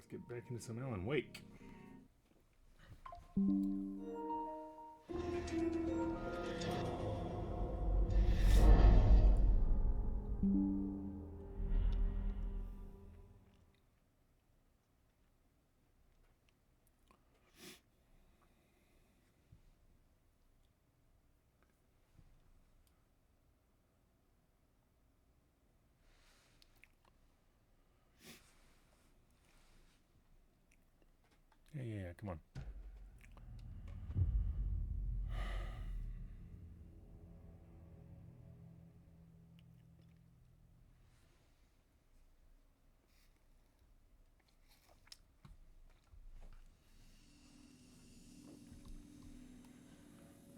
get back into some Alan Wake. Yeah, come on.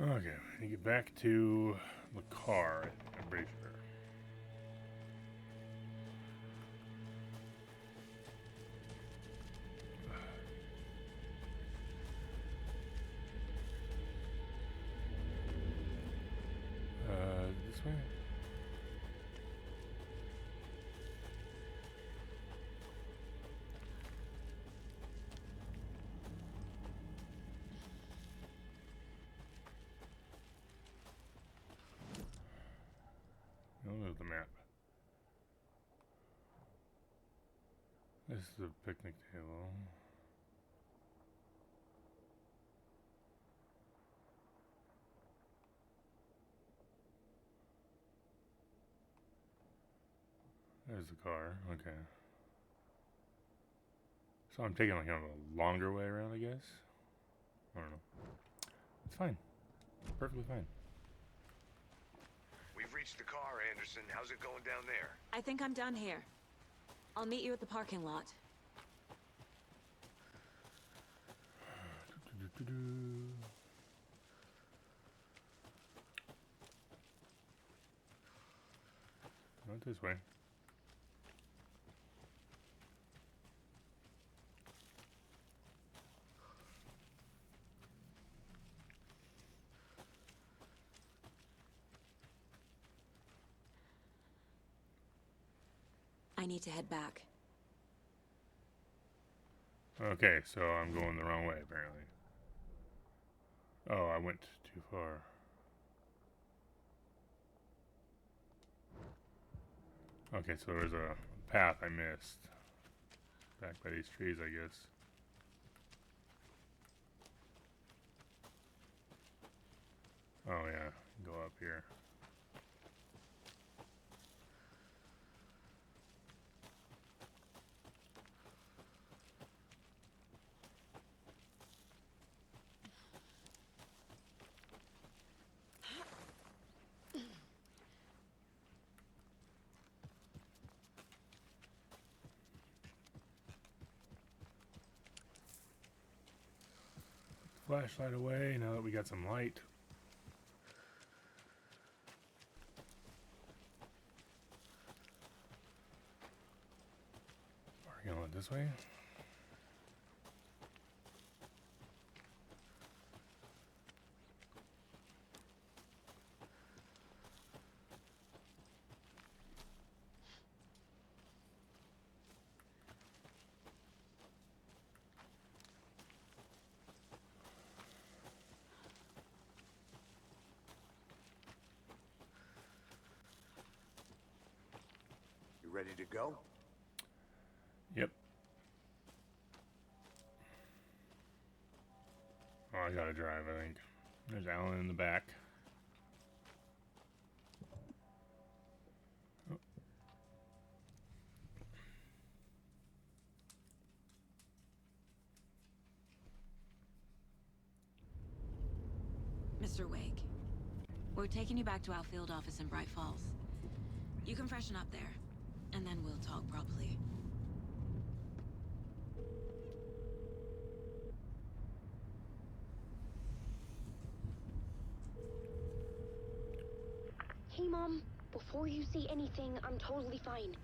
Okay, I need to get back to the car, I'm pretty sure. This way? Oh, there's the map. This is a picnic table. There's the car. Okay. So I'm taking like kind of a longer way around, I guess. I don't know. It's fine. Perfectly fine. We've reached the car, Anderson. How's it going down there? I think I'm done here. I'll meet you at the parking lot. Not this way. I need to head back. Okay, so I'm going the wrong way, apparently. Oh, I went too far. Okay, so there's a path I missed. Back by these trees, I guess. Oh yeah, go up here. Flashlight away now that we got some light. Are we going this way? You ready to go? Yep. Oh, I gotta drive, I think. There's Alan in the back. Oh. Mr. Wake, we're taking you back to our field office in Bright Falls. You can freshen up there, and then we'll talk properly. Hey, Mom. Before you say anything, I'm totally fine.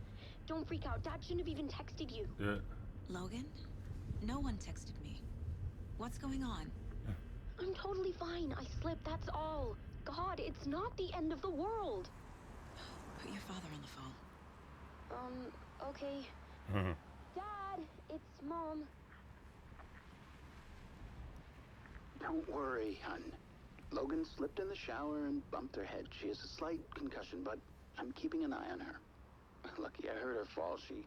Don't freak out. Dad shouldn't have even texted you. Logan? No one texted me. What's going on? I'm totally fine. I slipped, that's all. God, it's not the end of the world. Put your father on the phone. Okay. Dad, it's Mom. Don't worry, hun. Logan slipped in the shower and bumped her head. She has a slight concussion, but I'm keeping an eye on her. Lucky I heard her fall. She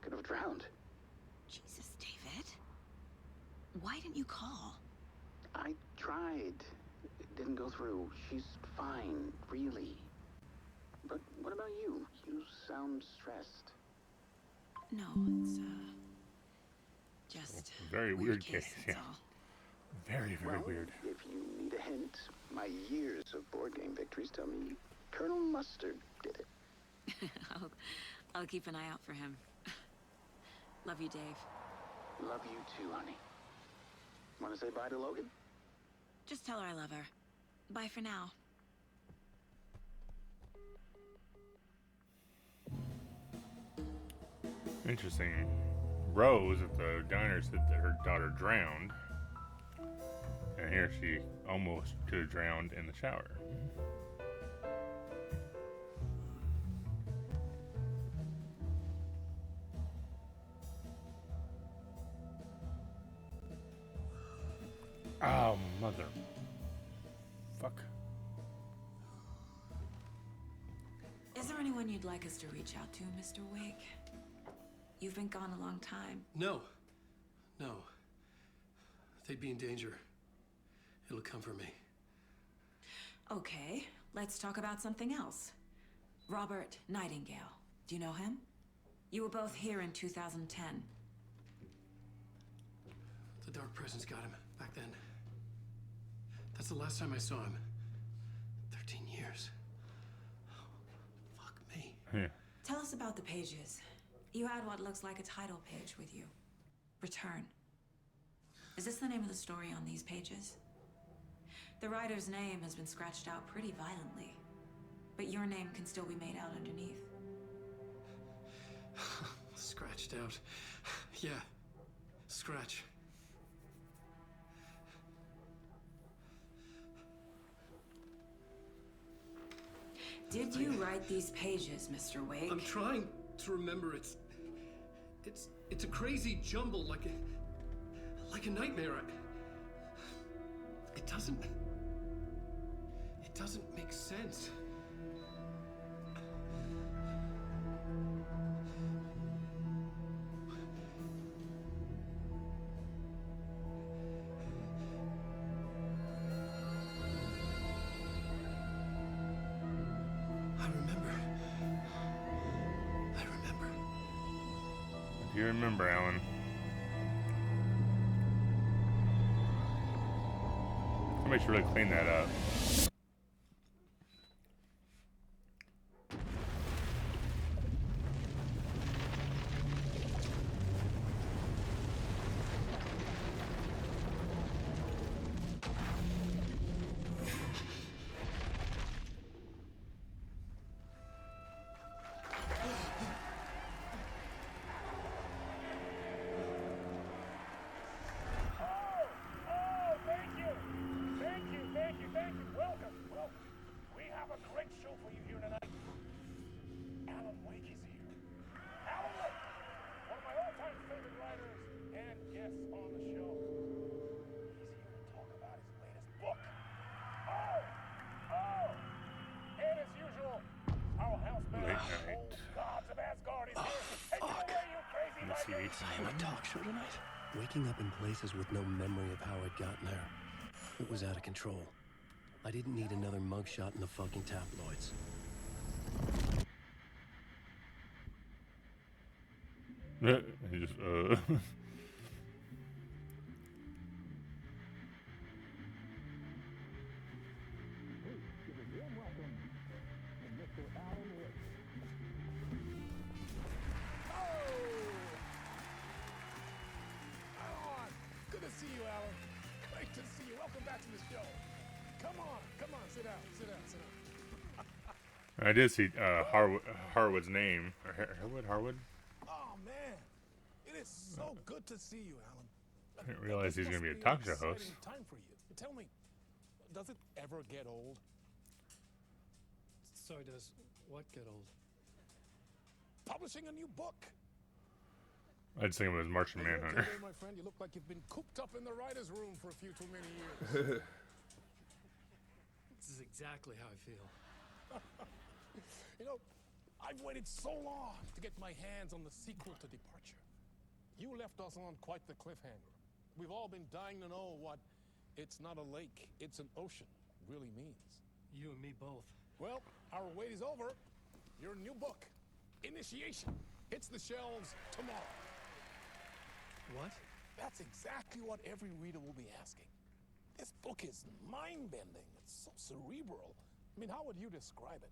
could have drowned. Jesus, David. Why didn't you call? I tried. It didn't go through. She's fine, really. But what about you? You sound stressed. No, it's, just Very weird case, that's yeah. all. Very, very Well, weird. if you need a hint, my years of board game victories tell me Colonel Mustard did it. I'll keep an eye out for him. Love you, Dave. Love you too, honey. Want to say bye to Logan? Just tell her I love her. Bye for now. Interesting. Rose at the diner said that her daughter drowned. And here she almost could have drowned in the shower. Oh, mother. Fuck. Is there anyone you'd like us to reach out to, Mr. Wake? You've been gone a long time. No. They'd be in danger. It'll come for me. Okay, let's talk about something else. Robert Nightingale. Do you know him? You were both here in 2010. The Dark Presence got him back then. That's the last time I saw him. 13 years. Fuck me. Yeah. Tell us about the pages. You had what looks like a title page with you. Return. Is this the name of the story on these pages? The writer's name has been scratched out pretty violently, but your name can still be made out underneath. Scratched out. Yeah. Scratch. Did you write these pages, Mr. Wake? I'm trying to remember. It's a crazy jumble, like a nightmare. It doesn't make sense. I remember. Do you remember, Alan? Somebody should really clean that up. Thank you. Welcome. We have a great show for you here tonight. Alan Wake is here. Alan Wake, one of my all-time favorite writers and guests on the show. He's here to talk about his latest book. And as usual, our housemaid, Late night. old gods of Asgard, is here. Take it away, you crazy Let's see. writer. I have a talk show tonight. Waking up in places with no memory of how I'd gotten there. It was out of control. I didn't need another mugshot in the fucking tabloids. He just, Good to see you, Alan. Great to see you. Welcome back to the show. Come on, sit down. I did see Harwood's name. Harwood? Oh, man. It is so good to see you, Alan. I didn't realize This he's going to be a must talk an show host. exciting time for you. Tell me, does it ever get old? Sorry, does what get old? Publishing a new book. I'd say him as Martian Are you Manhunter. okay there, my friend? You look like you've been cooped up in the writer's room for a few too many years. This is exactly how I feel. You know, I've waited so long to get my hands on the sequel to Departure. You left us on quite the cliffhanger. We've all been dying to know what "it's not a lake, it's an ocean" really means. You and me both. Well, our wait is over. Your new book, Initiation, hits the shelves tomorrow. What? That's exactly what every reader will be asking. This book is mind-bending. It's so cerebral. I mean, how would you describe it?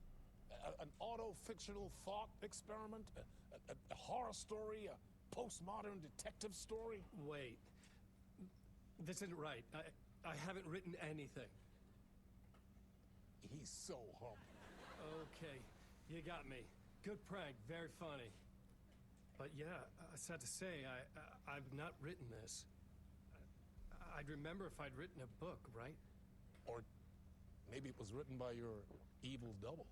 An auto-fictional thought experiment? A horror story? A postmodern detective story? Wait. This isn't right. I haven't written anything. He's so humble. Okay, you got me. Good prank, very funny. But yeah, sad to say, I've not written this. I'd remember if I'd written a book, right? Or maybe it was written by your evil double.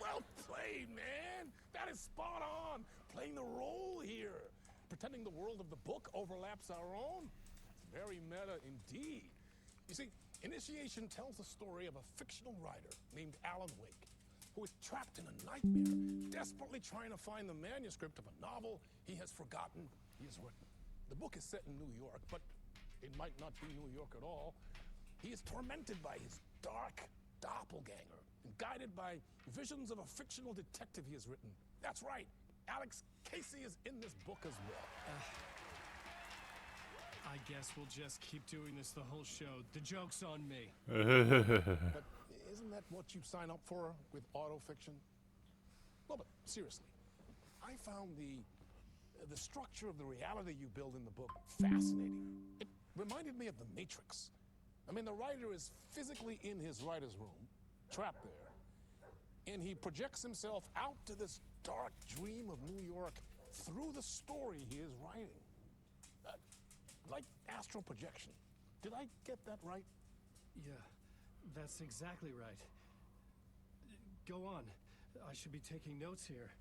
Well played, man! That is spot on! Playing the role here. Pretending the world of the book overlaps our own. It's very meta indeed. You see, Initiation tells the story of a fictional writer named Alan Wake, who is trapped in a nightmare, desperately trying to find the manuscript of a novel he has forgotten he has written. The book is set in New York, but it might not be New York at all. He is tormented by his dark doppelganger and guided by visions of a fictional detective he has written. That's right, Alex Casey is in this book as well. I guess we'll just keep doing this the whole show. The joke's on me. But isn't that what you sign up for with autofiction? No, but seriously, I found the structure of the reality you build in the book fascinating. It reminded me of The Matrix. I mean, the writer is physically in his writer's room, trapped there, and he projects himself out to this dark dream of New York through the story he is writing. Like astral projection. Did I get that right? Yeah, that's exactly right. Go on. I should be taking notes here.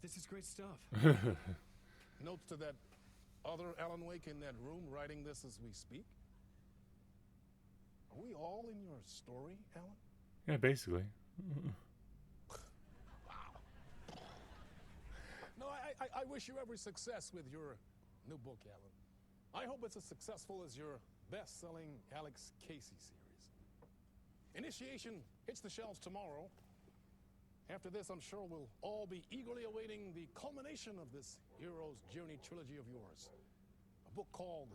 This is great stuff. Notes to that other Alan Wake in that room writing this as we speak? Are we all in your story, Alan? Yeah, basically. Wow. No, I wish you every success with your new book, Alan. I hope it's as successful as your best-selling Alex Casey series. Initiation hits the shelves tomorrow. After this, I'm sure we'll all be eagerly awaiting the culmination of this hero's journey trilogy of yours. A book called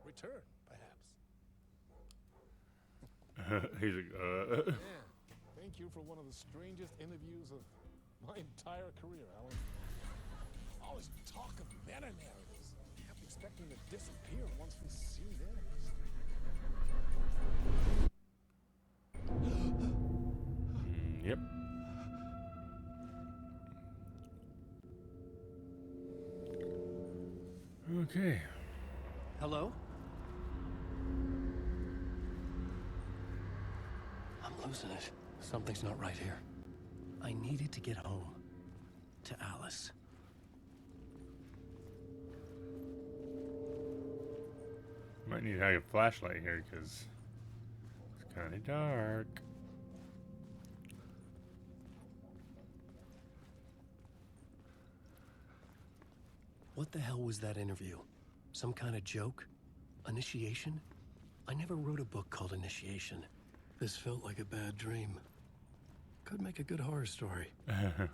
Return, perhaps. He's like, Yeah. Thank you for one of the strangest interviews of my entire career, Alan. All this talk of meta-narratives. Kept expecting to disappear once we see this. Yep. Okay. Hello? I'm losing it. Something's not right here. I needed to get home. To Alice. Might need to have a flashlight here because it's kind of dark. What the hell was that interview? Some kind of joke? Initiation? I never wrote a book called Initiation. This felt like a bad dream. Could make a good horror story. It's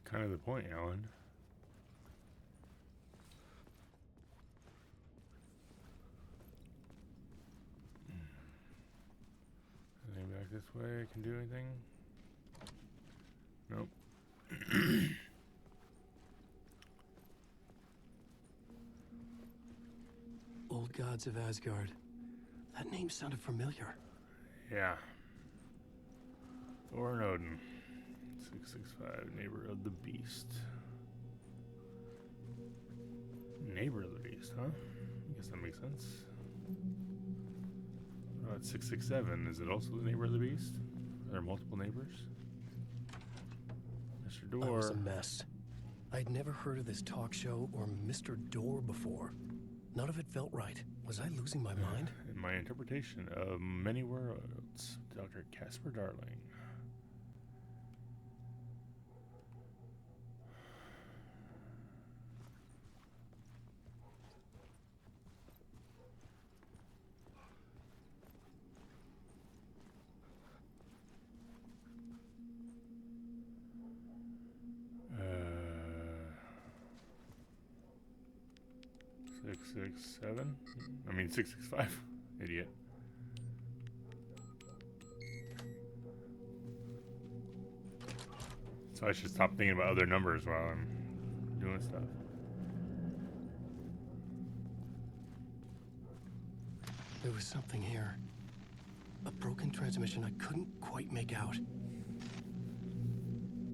kind of the point, Alan. Anything back this way? I can do anything? Nope. Old Gods of Asgard. That name sounded familiar. Yeah. Thor and Odin. 665, neighbor of the beast. Neighbor of the beast, huh? I guess that makes sense. What about 667? Is it also the neighbor of the beast? Are there multiple neighbors? Mr. I was a Door. mess. I'd never heard of this talk show or Mr. Door before. None of it felt right. Was I losing my mind? In my interpretation of Many Worlds, Dr. Casper Darling. Uh, 667? I mean 665. Idiot. So I should stop thinking about other numbers while I'm doing stuff. There was something here. A broken transmission I couldn't quite make out.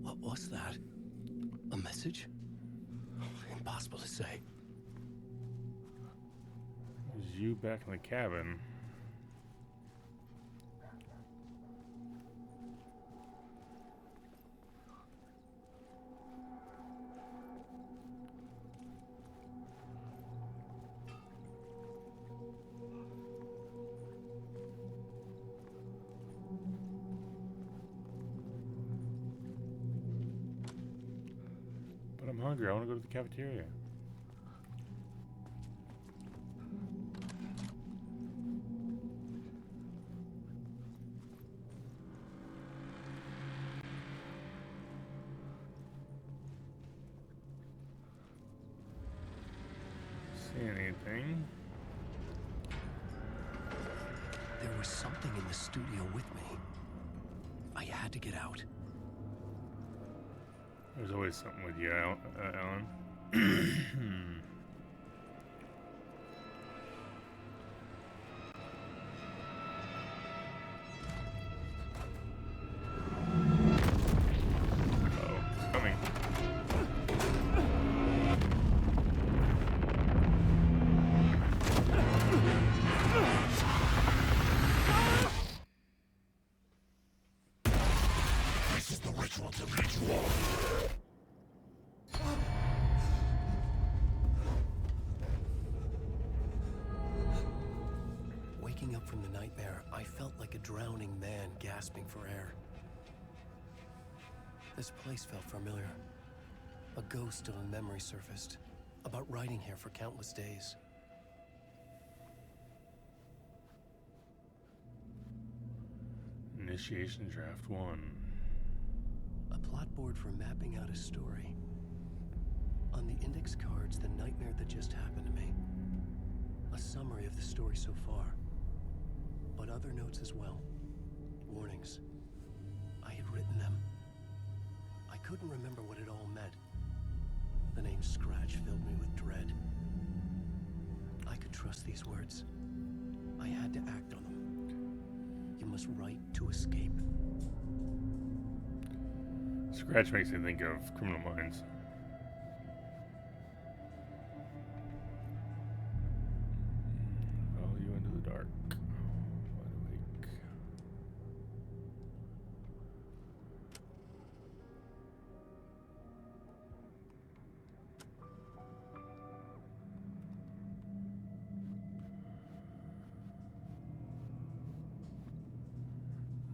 What was that? A message? Impossible to say. It was you back in the cabin. But I'm hungry. I want to go to the cafeteria. See anything? There was something in the studio with me. I had to get out. There's always something with you, Alan. Oh, it's coming. Waking up from the nightmare, I felt like a drowning man gasping for air. This place felt familiar. A ghost of a memory surfaced, about riding here for countless days. Initiation Draft 1. A plot board for mapping out a story. On the index cards, the nightmare that just happened to me. A summary of the story so far. But other notes as well. Warnings. I had written them. I couldn't remember what it all meant. The name Scratch filled me with dread. I could trust these words. I had to act on them. You must write to escape. Scratch makes me think of Criminal Minds. Follow you into the dark. Wide awake.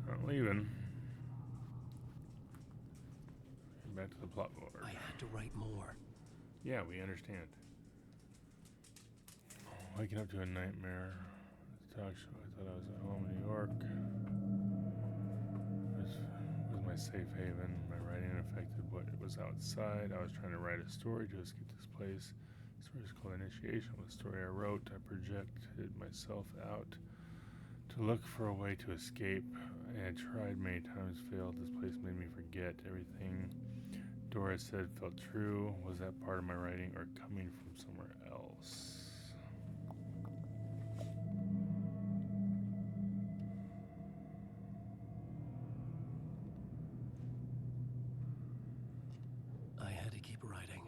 Not leaving. Back to the plot board. I had to write more. Yeah, we understand. Waking up to a nightmare. Talk show. I thought I was at home in New York. This was my safe haven. My writing affected what was outside. I was trying to write a story to escape this place. The story is called Initiation. The story I wrote, I projected myself out to look for a way to escape. I had tried many times, failed. This place made me forget everything Doris said felt true. Was that part of my writing or coming from somewhere else? I had to keep writing.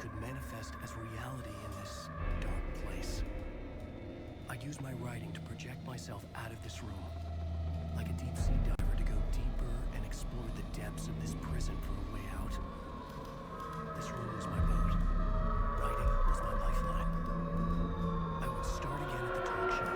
could manifest as reality in this dark place. I'd use my writing to project myself out of this room, like a deep-sea diver to go deeper and explore the depths of this prison for a way out. This room was my boat. Writing was my lifeline. I would start again at the talk show.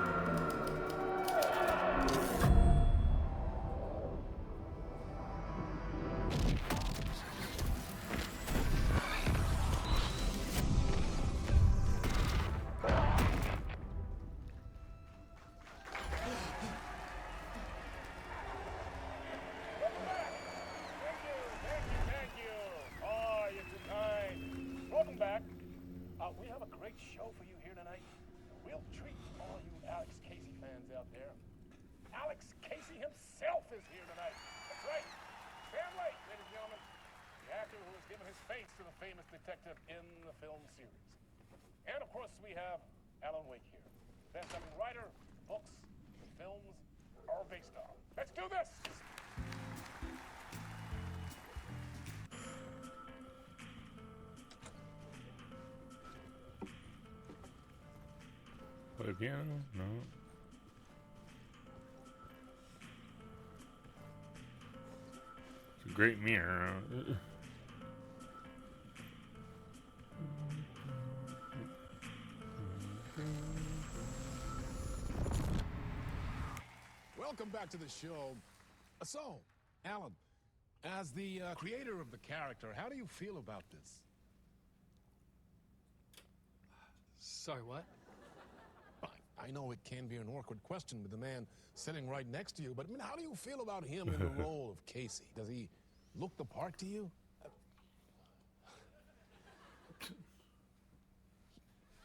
Thank you. Oh, you're too kind. Welcome back. We have a great show for you here tonight. We'll treat all you Alex Casey fans out there. Alex Casey himself is here tonight. That's right. Sam Lake, ladies and gentlemen. The actor who has given his face to the famous detective in the film series. And of course, we have Alan Wake here. Best-selling writer, books, and films are based on. Let's do this! Play piano? No. It's a great mirror. Welcome back to the show. So, Alan, as the creator of the character, how do you feel about this? Sorry, what? I know it can be an awkward question with the man sitting right next to you, but I mean, how do you feel about him in the role of Casey? Does he look the part to you?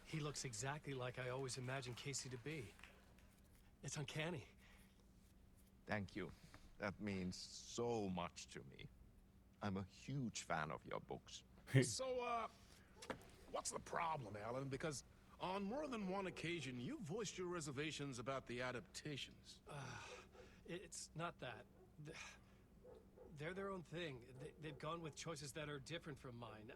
He looks exactly like I always imagined Casey to be. It's uncanny. Thank you. That means so much to me. I'm a huge fan of your books. So, what's the problem, Alan? Because on more than one occasion, you voiced your reservations about the adaptations. It's not that. They're their own thing. They've gone with choices that are different from mine.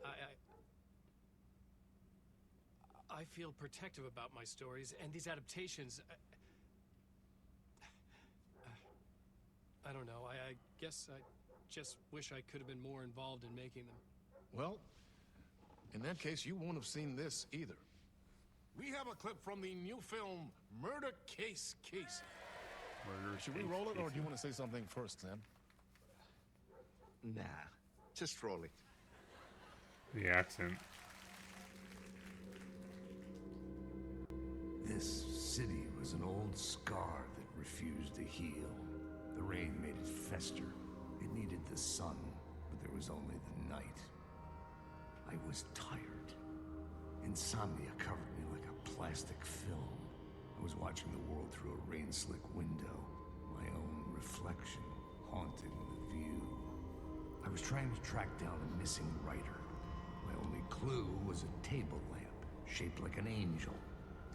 I feel protective about my stories, and these adaptations... I don't know. I guess I just wish I could have been more involved in making them. Well, in that case, you won't have seen this either. We have a clip from the new film, Murder Case Casey. Should we roll it, or do you want to say something first, Sam? Nah, just roll it. The accent. This city was an old scar that refused to heal. The rain made it fester. It needed the sun, but there was only the night. I was tired. Insomnia covered me like a plastic film. I was watching the world through a rain-slick window. My own reflection haunting the view. I was trying to track down a missing writer. My only clue was a table lamp, shaped like an angel.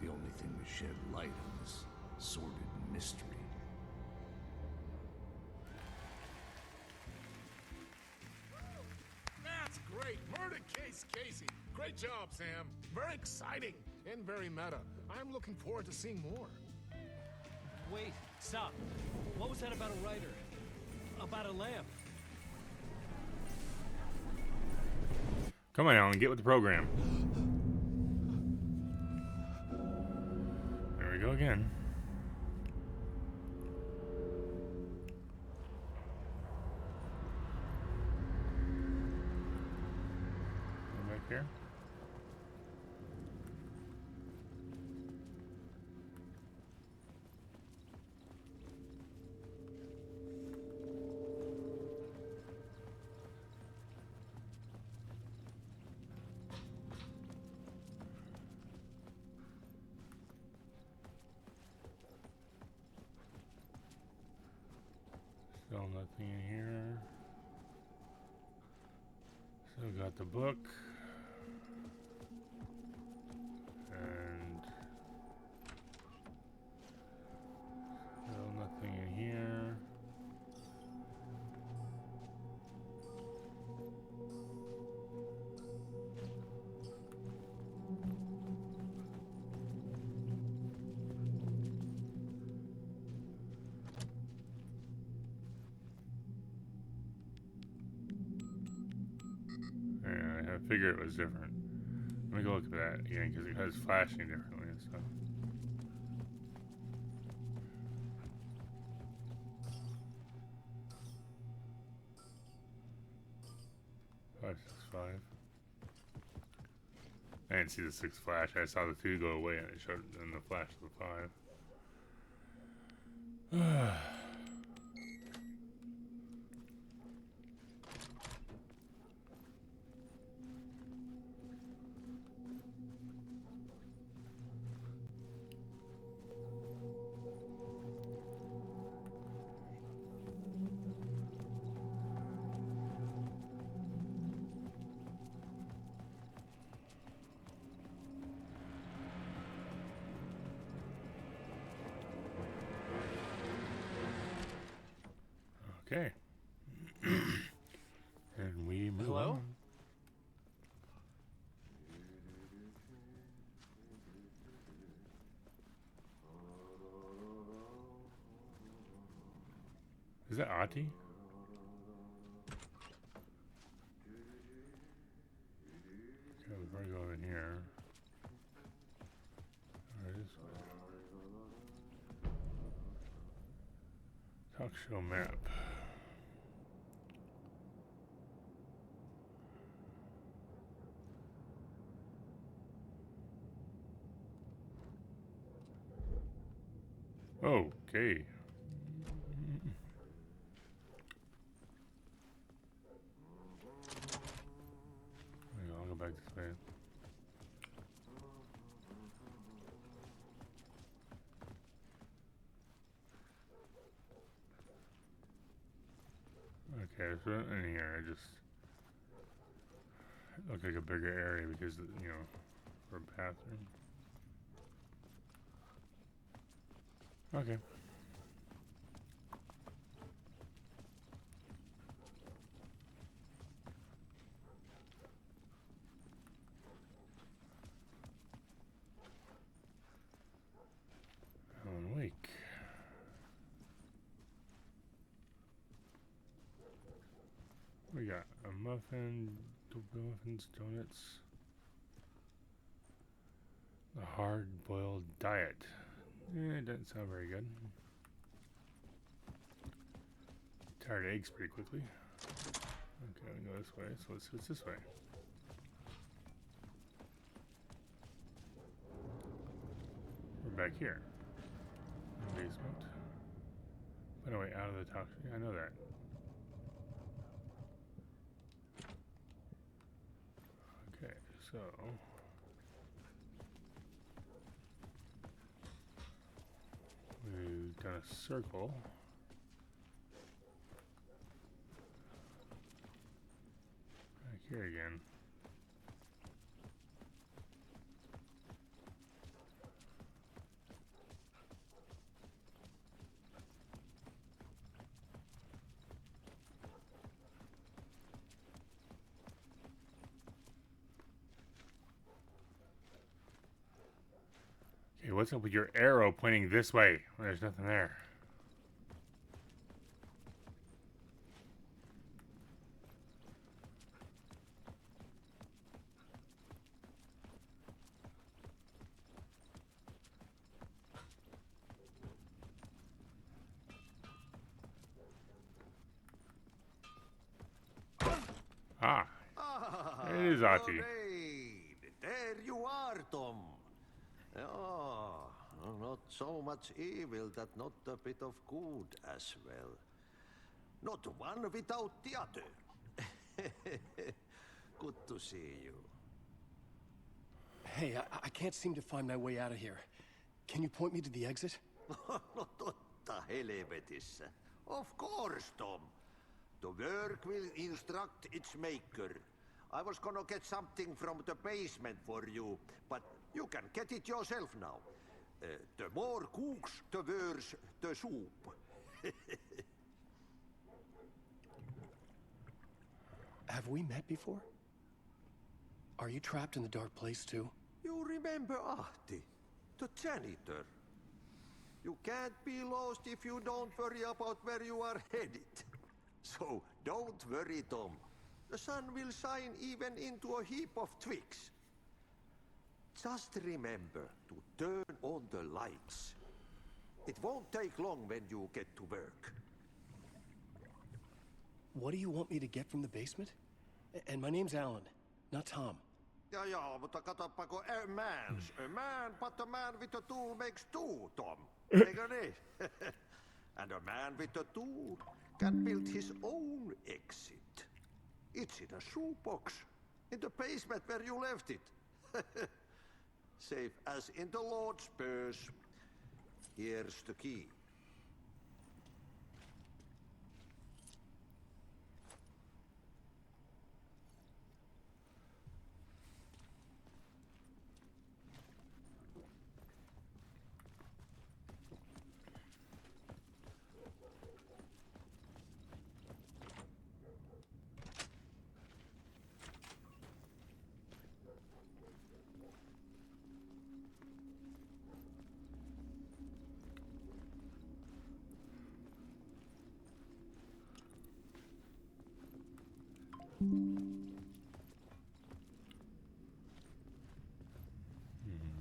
The only thing to shed light on this sordid mystery. That's great! Murder Case Casey! Great job, Sam. Very exciting and very meta. I'm looking forward to seeing more. Wait, stop. What was that about a writer? About a lamp? Come on, Alan, get with the program. There we go again. Go back here. Still nothing in here. Still got the book. And still nothing in here. I figured it was different. Let me go look at that again because it has flashing differently and stuff. Five, 6, 5. I didn't see the 6 flash. I saw the 2 go away and it showed in the flash of the 5. Okay. And we move Hello? on. Is that Ati? Okay, before I go in here. Alright, this way. Talk show map. Okay. I'll go back this way. Okay, so in here, I just look like a bigger area because, you know, for a bathroom. Okay. Alan Wake. We got a muffin, muffins, donuts, the hard-boiled diet. It doesn't sound very good. Tired of eggs pretty quickly. Okay, we go this way, so let's see what's this way. We're back here. Basement. But no, wait, out of the toxic. I know that. Okay, so we've done a circle. Back here again. Okay, what's up with your arrow pointing this way when there's nothing there? Ah, it is Ati. Lorraine, there you are, Tom. Oh, not so much evil that not a bit of good as well. Not one without the other. Good to see you. Hey, I can't seem to find my way out of here. Can you point me to the exit? No totta helvetissä. Of course, Tom. The work will instruct its maker. I was gonna get something from the basement for you, but you can get it yourself now. The more cooks, the worse the soup. Have we met before? Are you trapped in the dark place too? You remember Ahti, the janitor. You can't be lost if you don't worry about where you are headed. So don't worry, Tom. The sun will shine even into a heap of twigs. Just remember to turn on the lights. It won't take long when you get to work. What do you want me to get from the basement? And my name's Alan, not Tom. Ja, mutta katoppa kun a man, but a man with a tool makes two, Tom. Eikö niin? And a man with a tool can build his own exit. It's in a shoebox, in the basement where you left it. Safe as in the Lord's purse. Here's the key.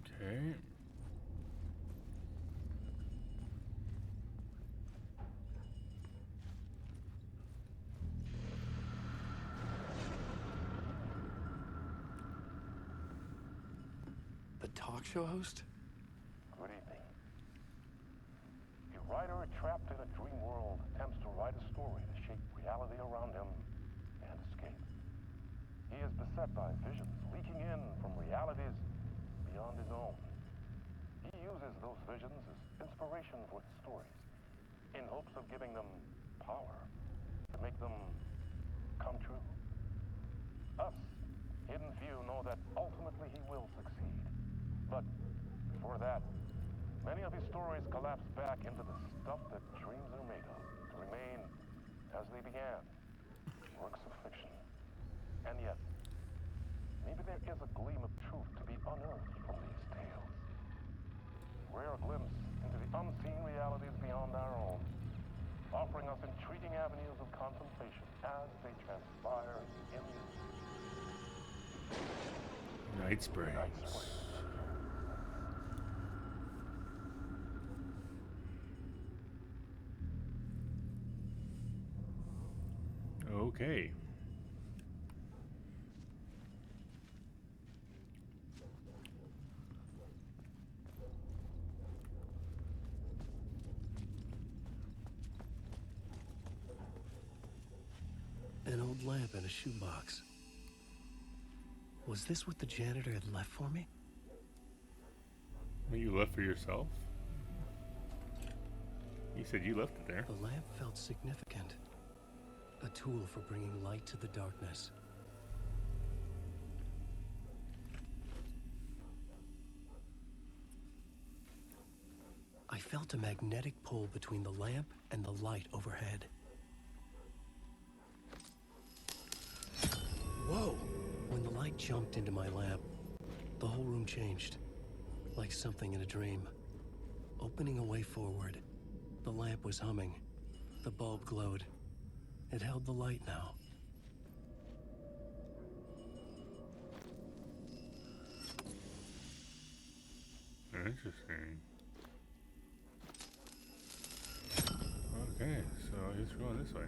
Okay. The talk show host? Good evening. A writer trapped in a dream world attempts to write a story to shape reality around him and escape. He is beset by visions leaking in from realities beyond his own. He uses those visions as inspiration for his stories, in hopes of giving them power to make them come true. Us, Hidden Few, know that ultimately he will succeed. But before that, many of his stories collapse back into the stuff that dreams are made of, to remain as they began, works of fiction. And yet, maybe there is a gleam of truth to be unearthed from these tales. Rare glimpse into the unseen realities beyond our own, offering us intriguing avenues of contemplation as they transpire in Night Springs. Okay. An old lamp in a shoebox. Was this what the janitor had left for me? What, you left for yourself? You said you left it there. The lamp felt significant. A tool for bringing light to the darkness. I felt a magnetic pull between the lamp and the light overhead. Whoa! When the light jumped into my lamp, the whole room changed, like something in a dream. Opening a way forward, the lamp was humming. The bulb glowed. It held the light now. Interesting. Okay, so I guess we're going this way.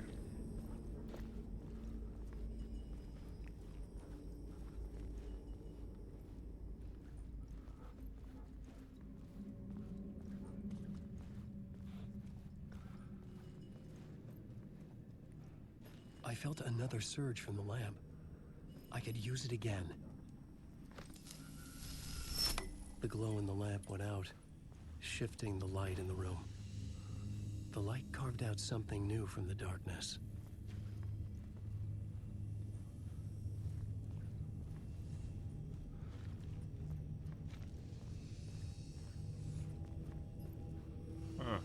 I felt another surge from the lamp. I could use it again. The glow in the lamp went out, shifting the light in the room. The light carved out something new from the darkness. Huh.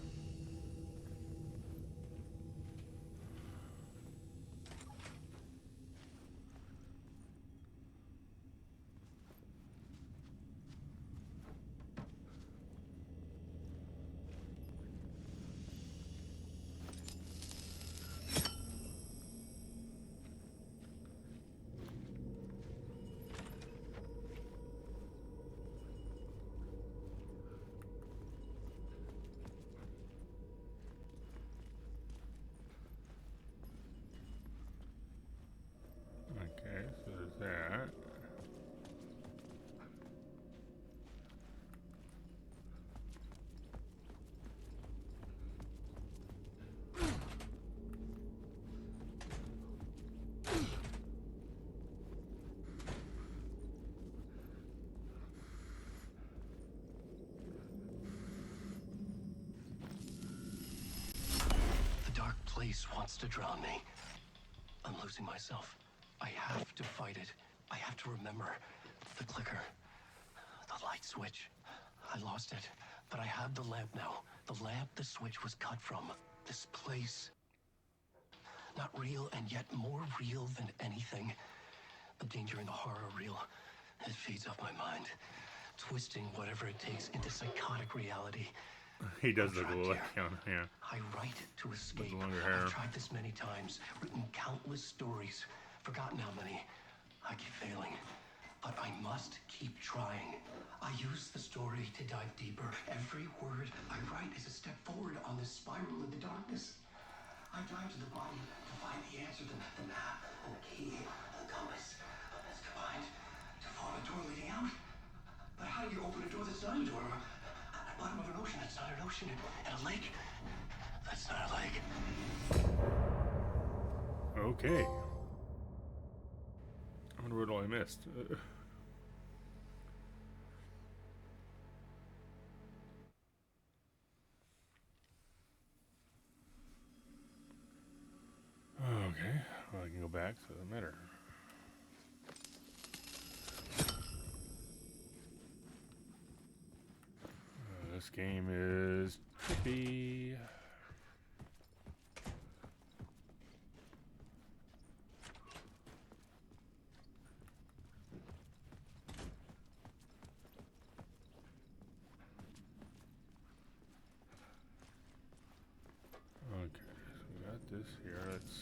place wants to drown me. I'm losing myself. I have to fight it. I have to remember the clicker, the light switch. I lost it, but I have the lamp now. The lamp the switch was cut from. This place. Not real, and yet more real than anything. The danger and the horror reel. It feeds off my mind, twisting whatever it takes into psychotic reality. He does look a little like Keanu, yeah. I write to escape. With longer hair. I've tried this many times, written countless stories, forgotten how many. I keep failing, but I must keep trying. I use the story to dive deeper. Every word I write is a step forward on this spiral into darkness. I dive to the body to find the answer, the map, and the key, and the compass. That's combined to form a door leading out. But how do you open a door that's not a door? At the bottom of an ocean that's not an ocean, and a lake that's not a lake. Okay. I wonder what all I missed. Okay, well, I can go back, so it doesn't matter. This game is trippy. Okay, so we got this here. Let's.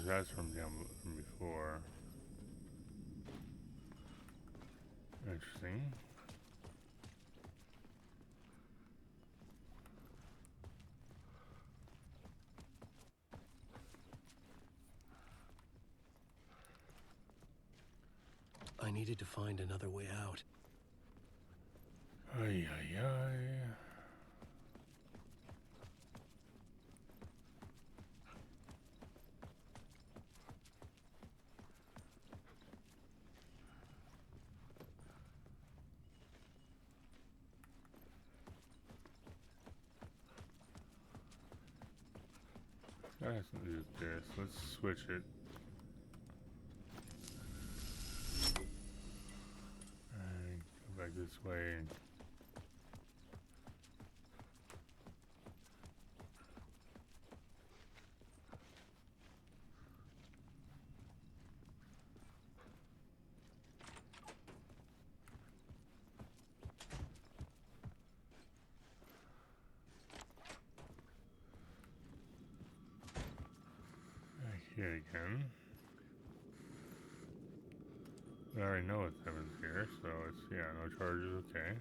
That's from before. Interesting. I needed to find another way out. Ay, ay, ay. That has to do with this. Let's switch it. And go back this way. And here again. I already know what happens here, so it's, yeah, no charges, okay.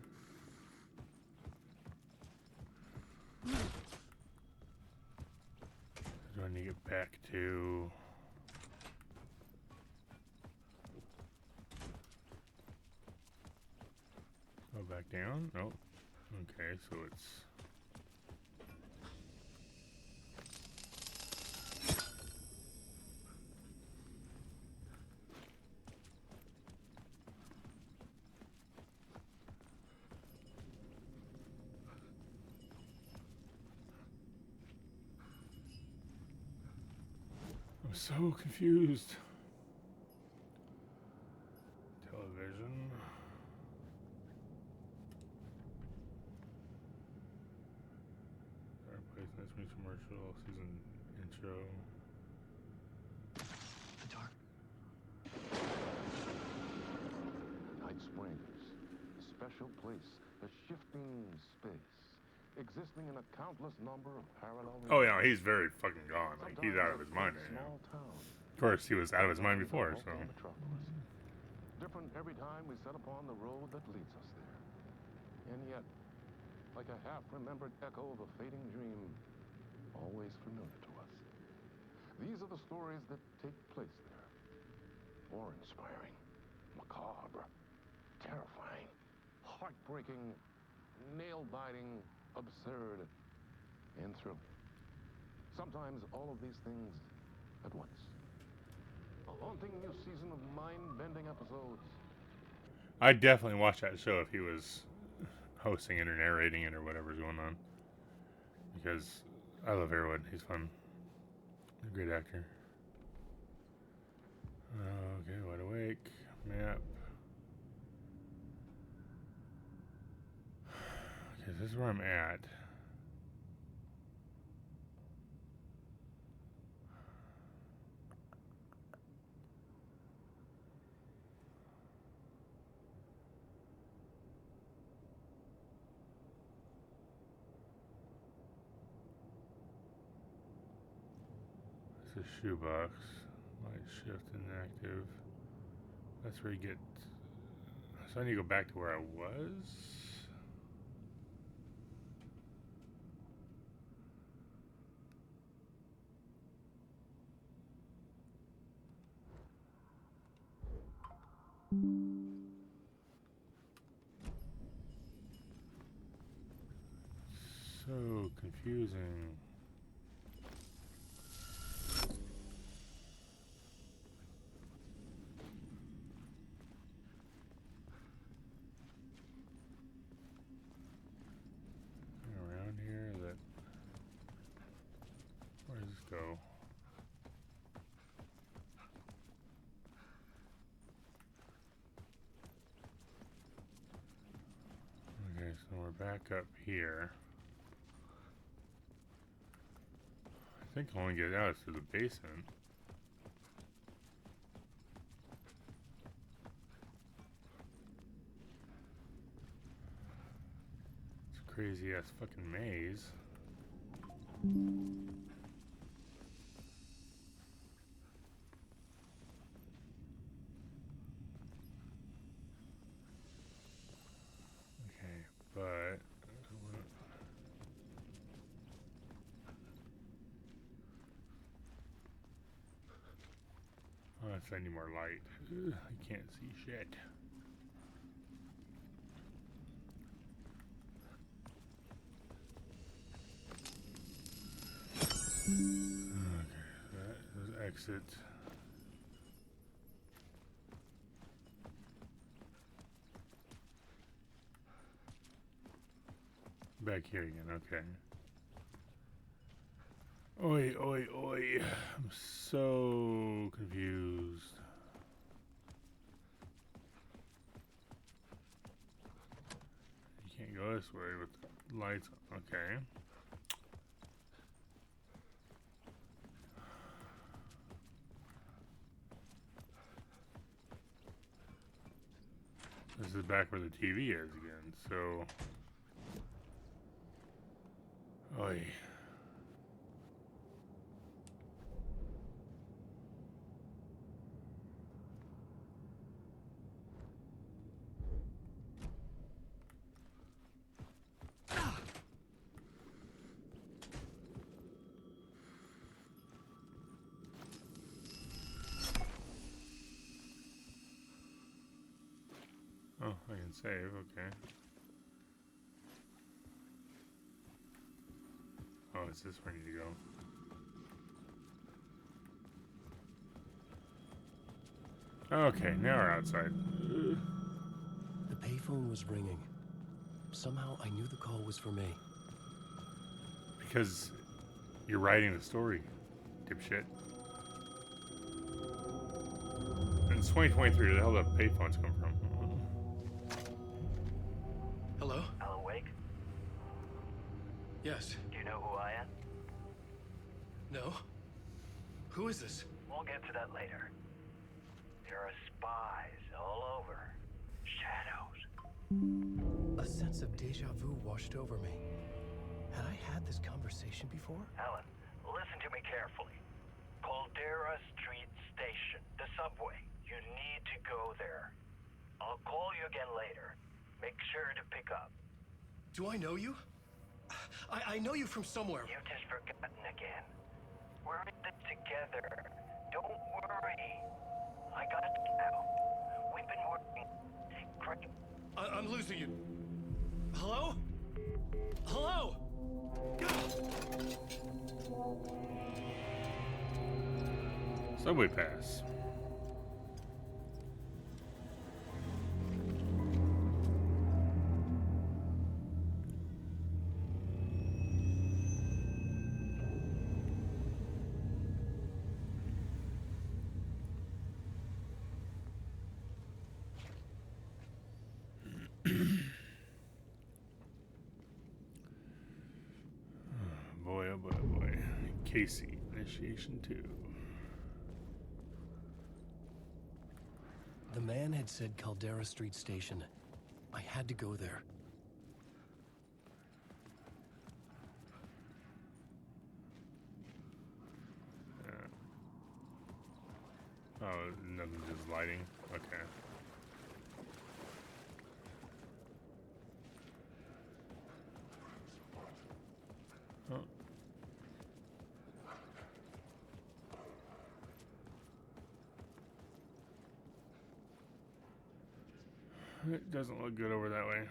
Do I need to get back to... Go back down? Nope. Okay, so it's... I'm so confused. Television. Fireplace, nice meet commercial, season intro. The dark. Night Springs, a special place, a shifting space, existing in a countless number of parallel... Oh yeah, he's very fucking gone. Like, he's out of his mind right now. Of course, he was out of his mind before, so... Different every time we set upon the road that leads us there. And yet, like a half-remembered echo of a fading dream, always familiar to us. These are the stories that take place there. Awe-inspiring, macabre, terrifying, heartbreaking, nail-biting, absurd, and thrilling. Sometimes all of these things at once. A haunting new season of mind-bending episodes. I'd definitely watch that show if he was hosting it or narrating it or whatever's going on. Because I love Harewood. He's fun. He's a great actor. Okay, wide awake. Map. Okay, this is where I'm at. This is shoebox. Light shift inactive. That's where you get. So I need to go back to where I was. So confusing. Around here, that. Where does this go? Okay, so we're back up here. I think the only way to get out is through the basement. It's a crazy ass fucking maze. Okay, but oh, I need more light. Ugh, I can't see shit. Okay, that is exit. Back here again, okay. Oi, oi, oi. I'm so confused. You can't go this way with the lights on. Okay. This is back where the TV is again, so. Oi. Oh, I can save, okay. Oh, is this where I need to go? Okay, now we're outside. The payphone was ringing. Somehow I knew the call was for me. Because you're writing the story, dipshit. And it's 2023, where the hell the payphones come from? Hello? Alan Wake? Yes. Do you know who I am? No? Who is this? We'll get to that later. There are spies all over. Shadows. A sense of deja vu washed over me. Had I had this conversation before? Alan, listen to me carefully. Caldera Street Station, the subway. You need to go there. I'll call you again later. Make sure to pick up. Do I know you? I know you from somewhere. You've just forgotten again. We're in this together. Don't worry. I got it now. We've been working great. I'm losing you. Hello? Hello? Subway pass. Casey, Initiation 2. The man had said Caldera Street Station. I had to go there. Oh, nothing, just lighting. Okay. Oh. It doesn't look good over that way.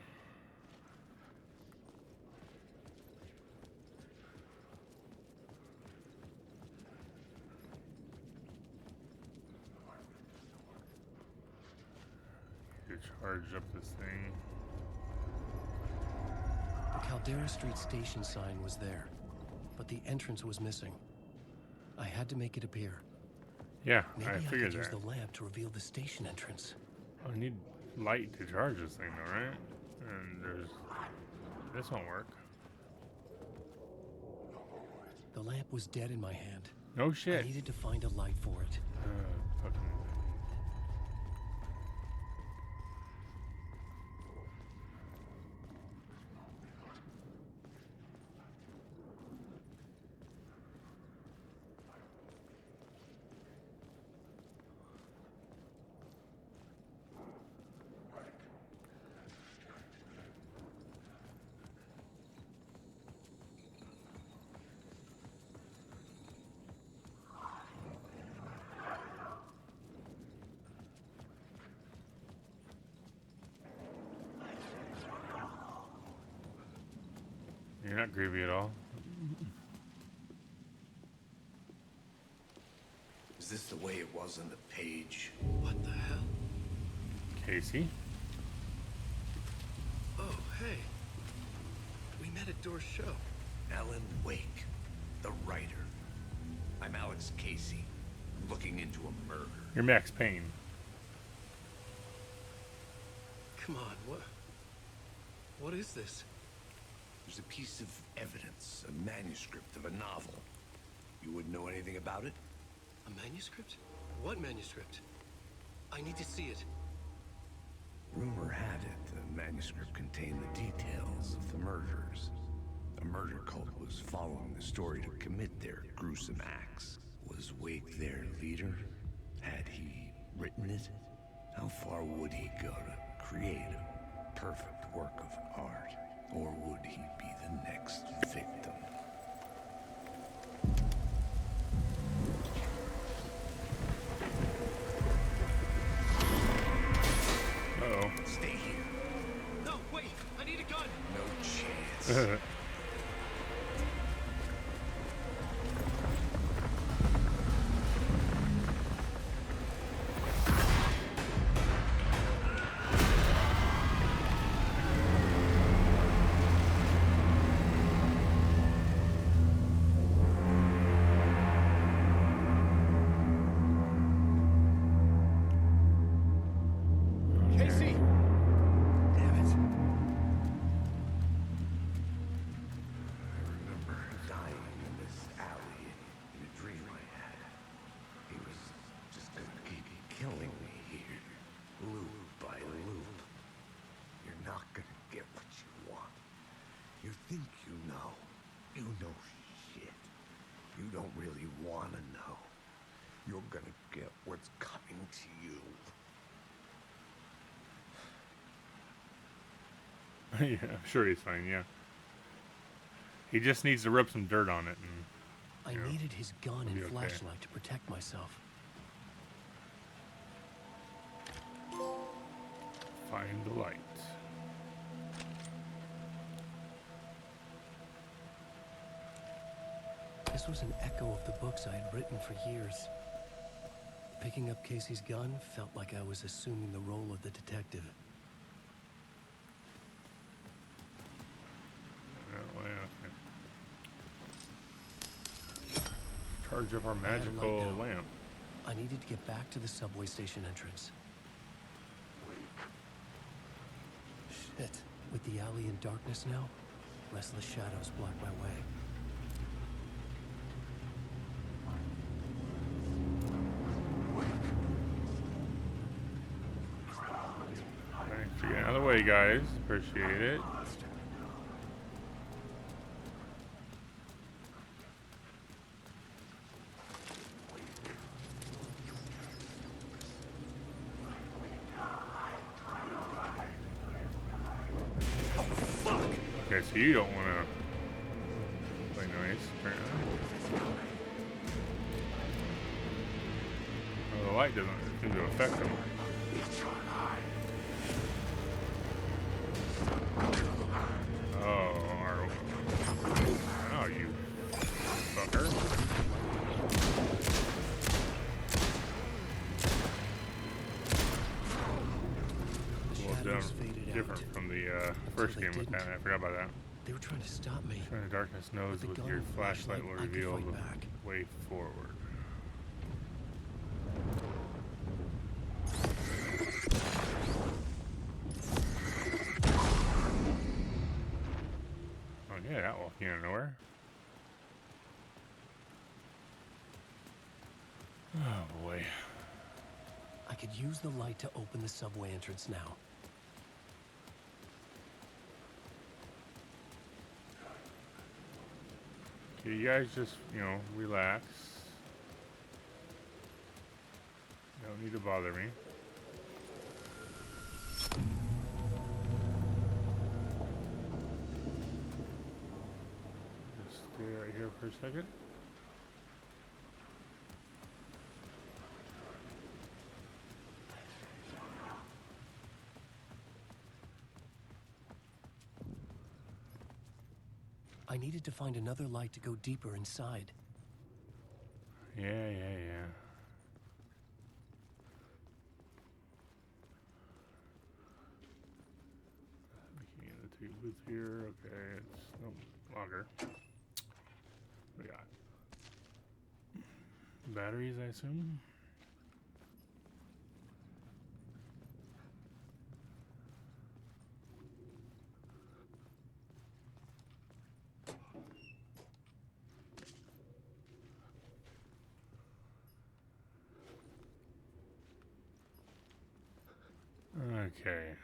To charge up this thing. The Caldera Street Station sign was there, but the entrance was missing. I had to make it appear. Yeah, Maybe I I figured could use that. the lamp to reveal the station entrance. I need light to charge this thing though, right? And there's... This won't work. The lamp was dead in my hand. No shit. I needed to find a light for it. Fucking... You're not creepy at all. Is this the way it was on the page? What the hell? Casey? Oh, hey. We met at Door's show. Alan Wake, the writer. I'm Alex Casey, looking into a murder. You're Max Payne. Come on, what is this? There's a piece of evidence, a manuscript of a novel. You wouldn't know anything about it? A manuscript? What manuscript? I need to see it. Rumor had it the manuscript contained the details of the murders. A murder cult was following the story to commit their gruesome acts. Was Wake their leader? Had he written it? How far would he go to create a perfect work of art? Or would he be the next victim? Uh-oh. Stay here. No, wait! I need a gun! No chance. Casey! Damn it. I remember dying in this alley in a dream I had. He was just gonna keep killing me here, loop by loop. You're not gonna get what you want. You think you know. You know shit. You don't really wanna know. You're gonna get what's coming to you. Yeah, I'm sure he's fine, yeah. He just needs to rub some dirt on it and... I you know, needed his gun it'll and be okay. flashlight to protect myself. Find the light. This was an echo of the books I had written for years. Picking up Casey's gun felt like I was assuming the role of the detective. That way, okay. Charge up our I had a light magical now. lamp. I needed to get back to the subway station entrance. Shit. With the alley in darkness now, restless shadows block my way. subway, guys. Appreciate it. Okay, so you don't want to play nice, apparently. Oh, the light doesn't seem to affect them. Oh, you fucker. Well, different from the first game with that. I forgot about that. They were trying to stop me. Trying to darkness knows with your flashlight will reveal the way forward. Oh yeah, that walking out of nowhere. Oh boy. I could use the light to open the subway entrance now. Okay, you guys just, relax. You don't need to bother me. Just stay right here for a second. I needed to find another light to go deeper inside. Yeah. Making it the two booth here. Okay, it's no longer. What we got? Batteries, I assume. Okay.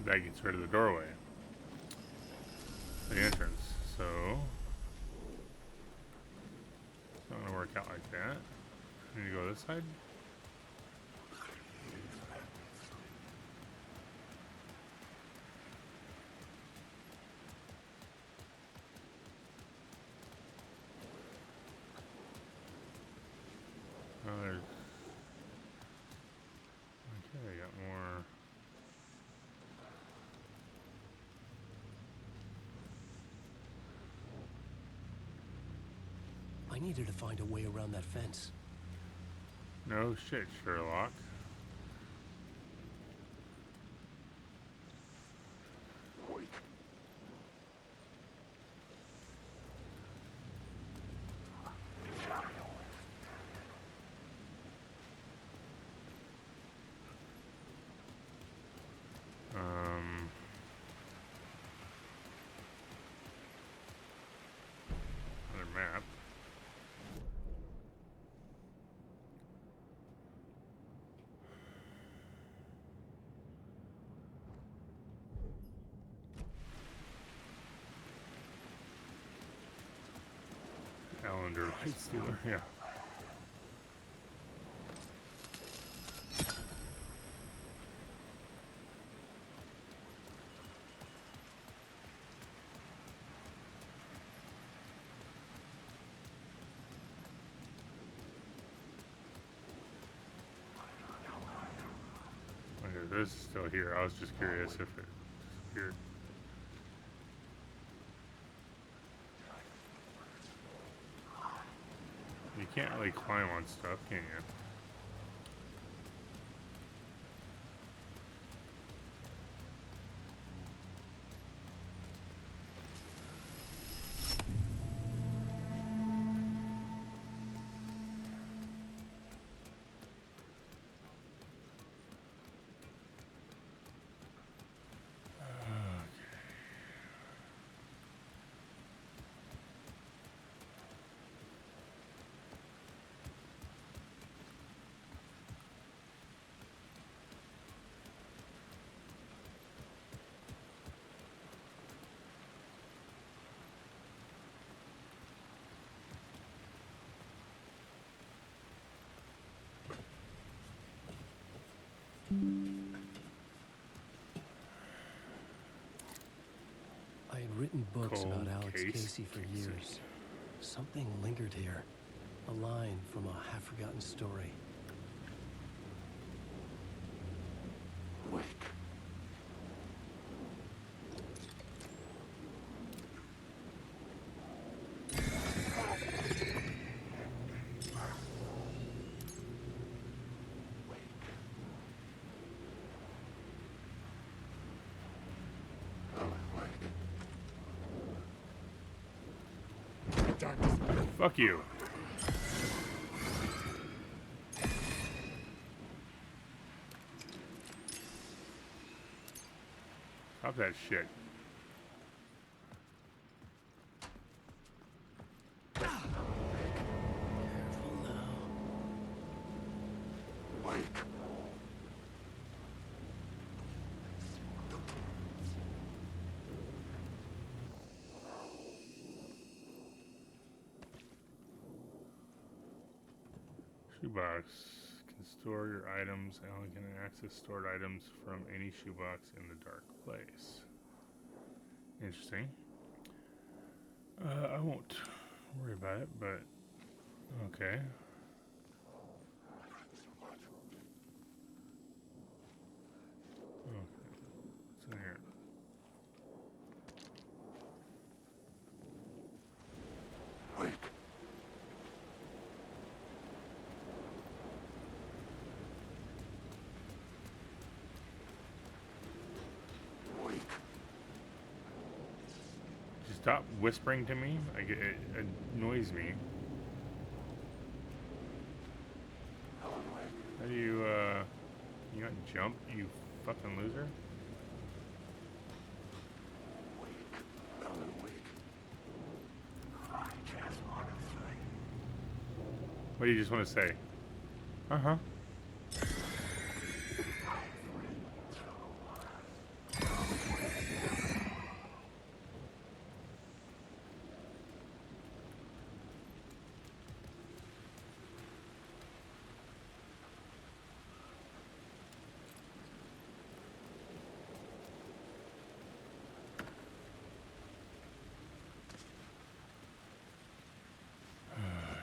That gets rid of the doorway. The entrance. So it's not gonna work out like that. I need to go this side. Oh, there's. Okay, I got more. I needed to find a way around that fence. No shit, Sherlock. Another map. Allender Light Stealer, yeah. Okay, this is still here. I was just curious if it disappeared. You can't really climb on stuff, can you? written books Cold about Alex case. Casey for years. Something lingered here. A line from a half-forgotten story. Wake. Fuck you. Stop that shit. Careful now. Wake. Shoebox. Can store your items. Alan can access stored items from any shoebox in the dark place. Interesting. I won't worry about it, but okay. Okay. What's in here? Wake. Wake. Just stop whispering to me. It annoys me. How do you not jump, you fucking loser? Wake. Alan, wake. I just want to say. What do you just want to say? Uh-huh.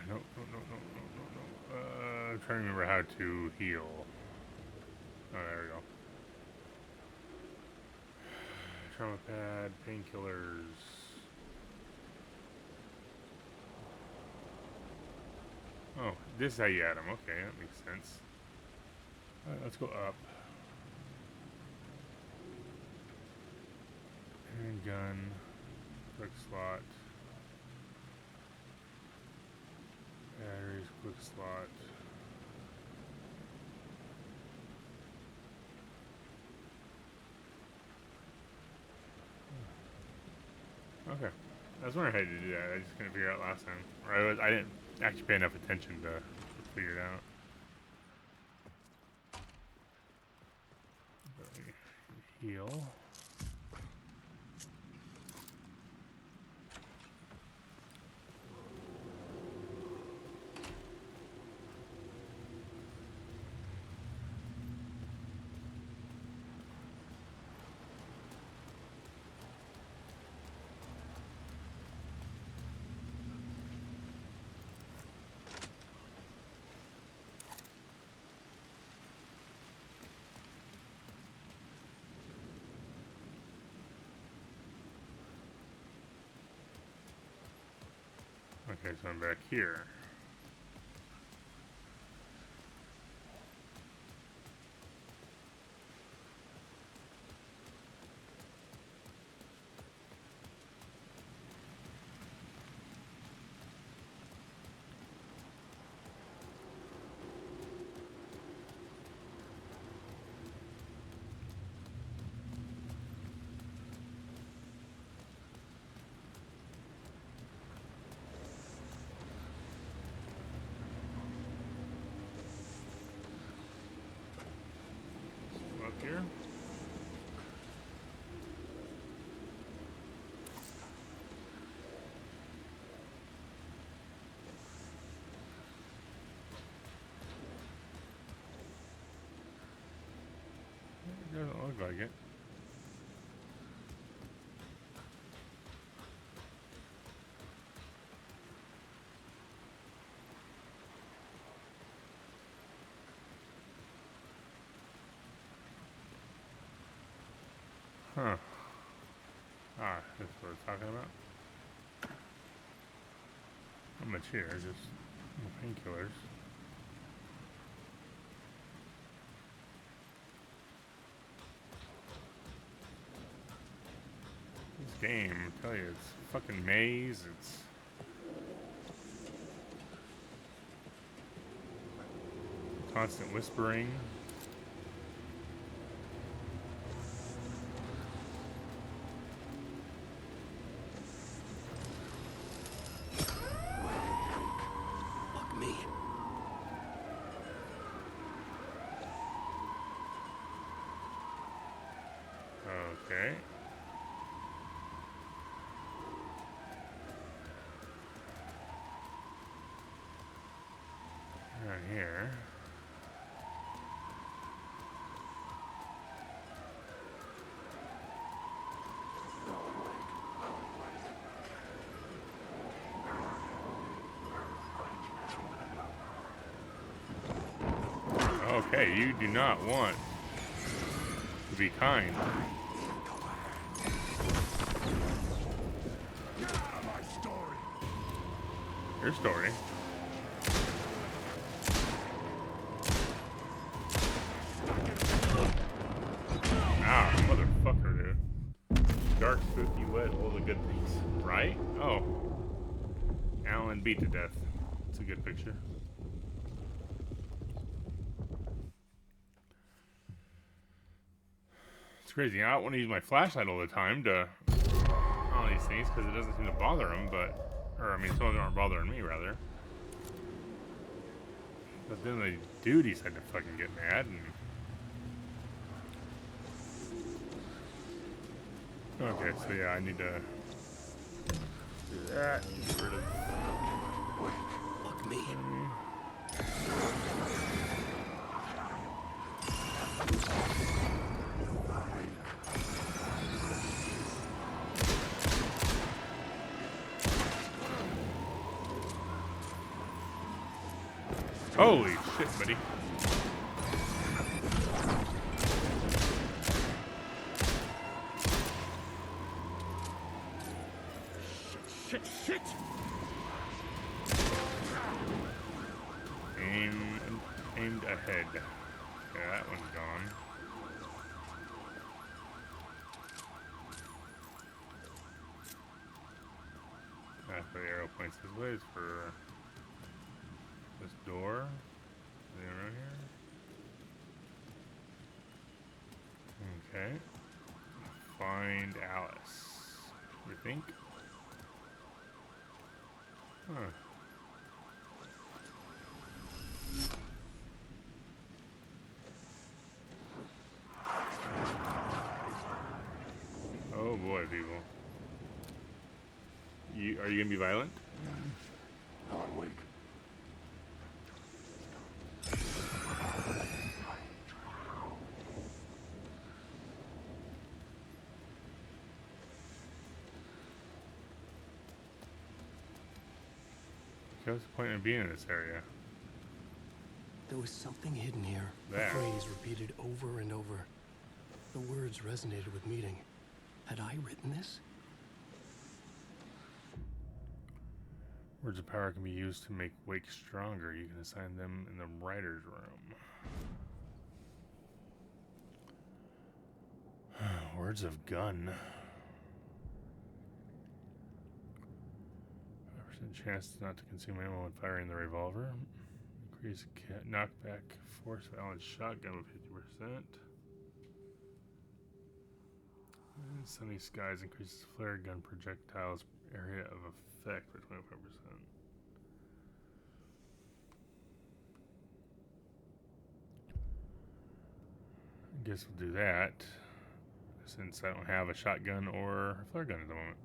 No. I'm trying to remember how to heal. Oh, there we go. Trauma pad, painkillers. Oh, this is how you add them. Okay, that makes sense. Alright, let's go up. Handgun. Quick slot. Batteries, quick slot. Okay. I was wondering how to do that. I just couldn't figure it out last time. Or I didn't actually pay enough attention to figure it out. Heal. Okay, so I'm back here. Up here. It doesn't look like it. Huh. Ah, that's what we're talking about. Not much here, just painkillers. This game, I tell you, it's a fucking maze. It's constant whispering. Fuck me. Okay. Around here. Okay, you do not want to be kind. Your story. Ah, motherfucker, dude. Dark, spooky, wet, all the good things. Right? Oh. Alan beat to death. It's a good picture. It's crazy. I don't want to use my flashlight all the time to all these things because it doesn't seem to bother them, but... Or, I mean, some of them aren't bothering me, rather. But then the do decide to fucking get mad and... Okay, so yeah, I need to do that. Get rid of... Fuck me. Holy shit, buddy. Shit. Aimed ahead. Yeah, that one's gone. That's where the arrow points this way. It's for this door. Anything around here? Okay. Find Alice. You think? Huh. Oh boy, people. Are you gonna be violent? Not awake. What's the point of being in this area? There was something hidden here. There. A phrase repeated over and over. The words resonated with meaning. Had I written this? Words of power can be used to make Wake stronger. You can assign them in the writer's room. Words of gun. 5% chance not to consume ammo when firing the revolver. Increase knockback force of Alan's shotgun by 50%. Sunny skies increases flare gun projectiles area of effect by 25%. I guess we'll do that since I don't have a shotgun or a flare gun at the moment.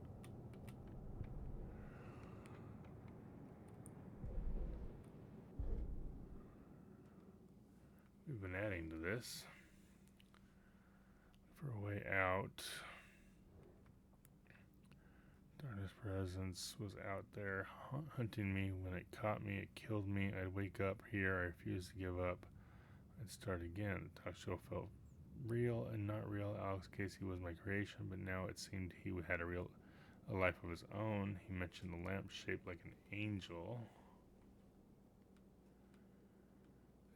We've been adding to this. For a way out. Darkness presence was out there hunting me. When it caught me, it killed me. I'd wake up here. I refused to give up. I'd start again. The talk show felt real and not real. Alex Casey was my creation, but now it seemed he had a life of his own. He mentioned the lamp shaped like an angel.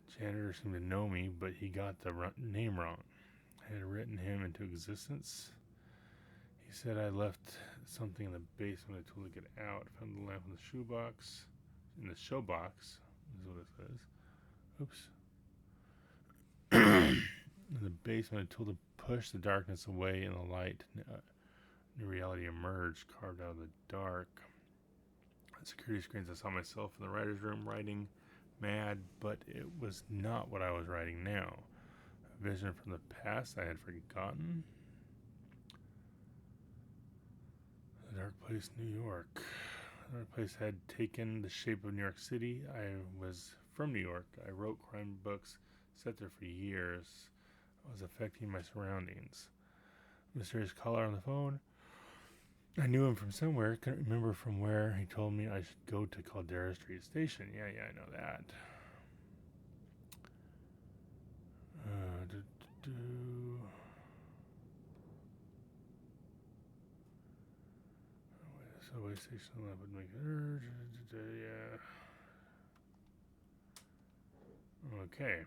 The janitor seemed to know me, but he got the name wrong. I had written him into existence. He said I left something in the basement. I told him to get out. I found the lamp in the shoebox. In the showbox is what it says. Oops. In the basement, I told him to push the darkness away, and the light, new reality emerged, carved out of the dark. On security screens, I saw myself in the writer's room writing mad, but it was not what I was writing now. A vision from the past I had forgotten. The dark place, New York. The dark place had taken the shape of New York City. I was from New York. I wrote crime books, sat there for years. I was affecting my surroundings. Mysterious caller on the phone. I knew him from somewhere. Couldn't remember from where. He told me I should go to Caldera Street Station. Yeah, I know that. Subway station would make it. Yeah. Okay.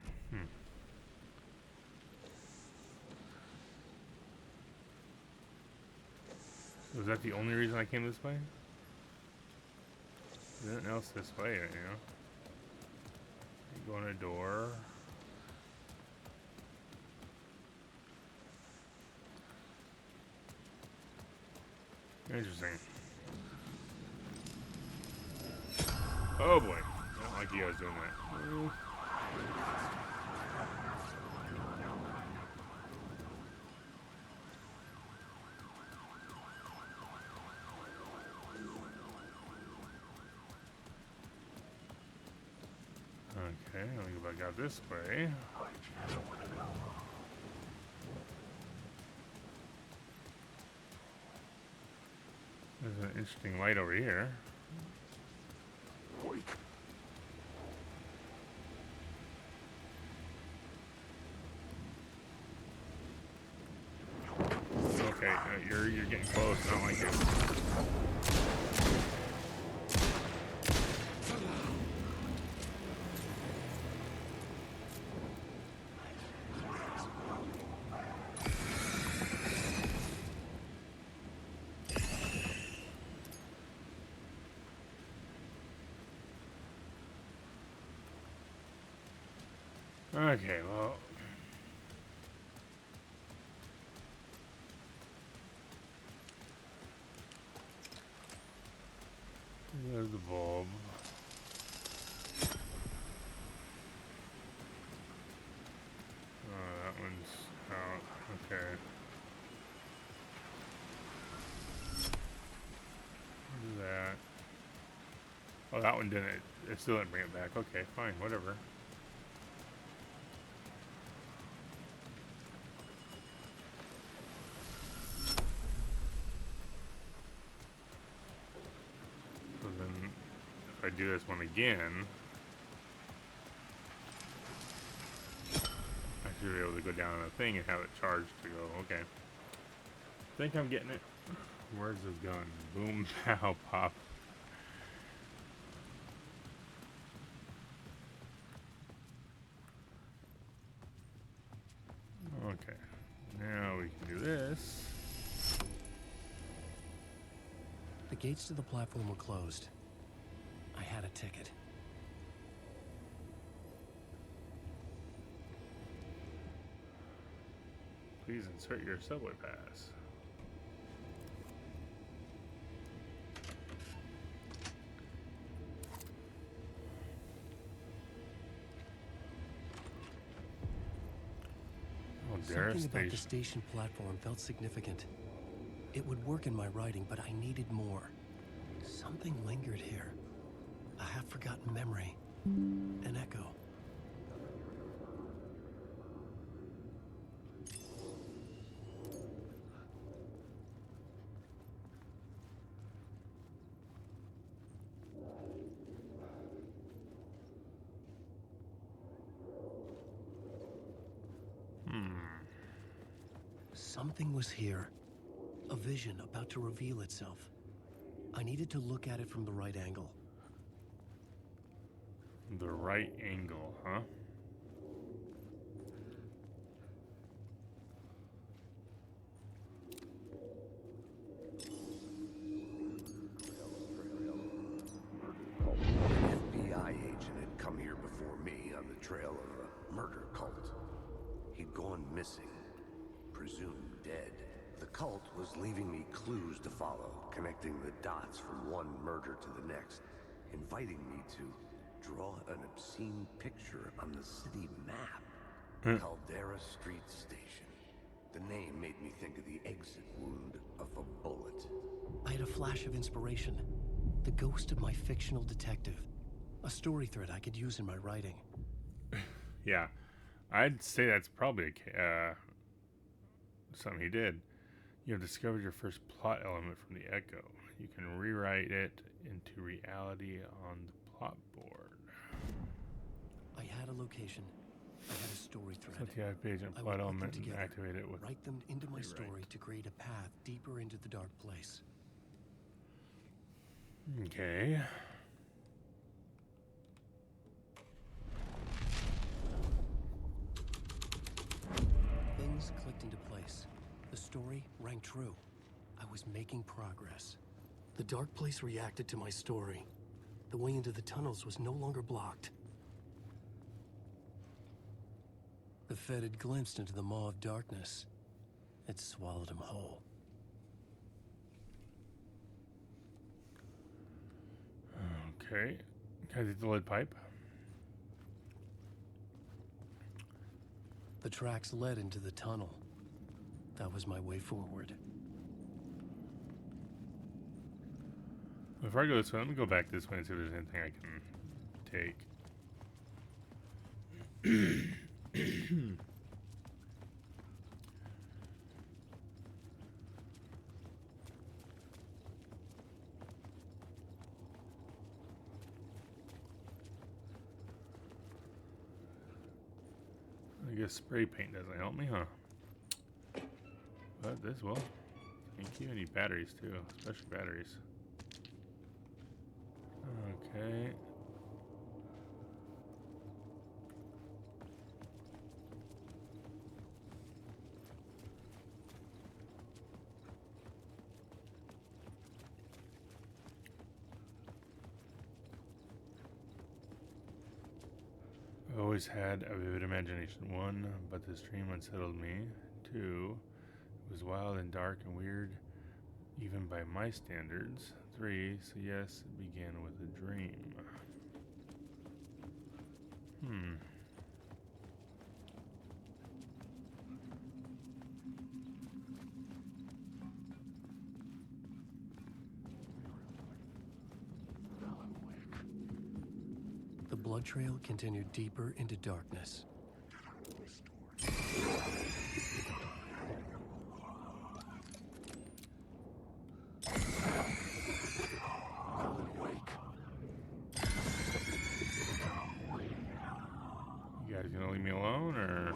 Was that the only reason I came this way? There's nothing else this way, you know? You go in a door. Interesting. Oh boy. I don't like you guys doing that. Okay, let me go back out this way. There's an interesting light over here. Okay, you're getting close. I don't like it. Okay, well. There's the bulb. Oh, that one's out. Okay. Do that. Oh, that one didn't. It still didn't bring it back. Okay, fine, whatever. I do this one again, I should be able to go down on the thing and have it charged to go. Okay. Think I'm getting it. Where's this gun? Boom, pow, pop. Okay. Now we can do this. The gates to the platform were closed. I had a ticket. Please insert your subway pass. Oh, Something about the station platform felt significant. It would work in my writing, but I needed more. Something lingered here. A half-forgotten memory. An echo. Something was here. A vision about to reveal itself. I needed to look at it from the right angle. The right angle, huh? An FBI agent had come here before me on the trail of a murder cult. He'd gone missing, presumed dead. The cult was leaving me clues to follow, connecting the dots from one murder to the next, inviting me to draw an obscene picture on the city map. Caldera Street Station. The name made me think of the exit wound of a bullet. I had a flash of inspiration. The ghost of my fictional detective. A story thread I could use in my writing. Yeah, I'd say that's probably something he did. You have discovered your first plot element from the Echo. You can rewrite it into reality on the plot board. I had a location. I had a story thread. Set the IP agent I plot would put them element and together, activate it with write them into my rewrite. story to create a path deeper into the dark place. Okay. Things clicked into place. The story rang true. I was making progress. The dark place reacted to my story. The way into the tunnels was no longer blocked. The Fed had glimpsed into the maw of darkness. It swallowed him whole. Okay. Can I take the lead pipe? The tracks led into the tunnel. That was my way forward. Before I go this way, let me go back this way and see if there's anything I can take. I guess spray paint doesn't help me, huh? But this will. Thank you. I need batteries too, especially batteries. Okay. I always had a vivid imagination. 1, but this dream unsettled me. 2, it was wild and dark and weird, even by my standards. 3, so yes, it began with a dream. The blood trail continued deeper into darkness. You guys gonna leave me alone, or?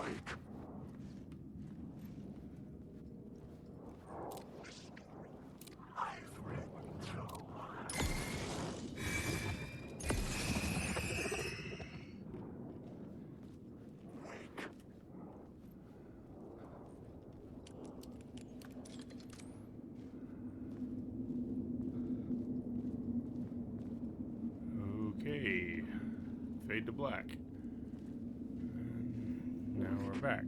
Okay, fade to black. And now we're back.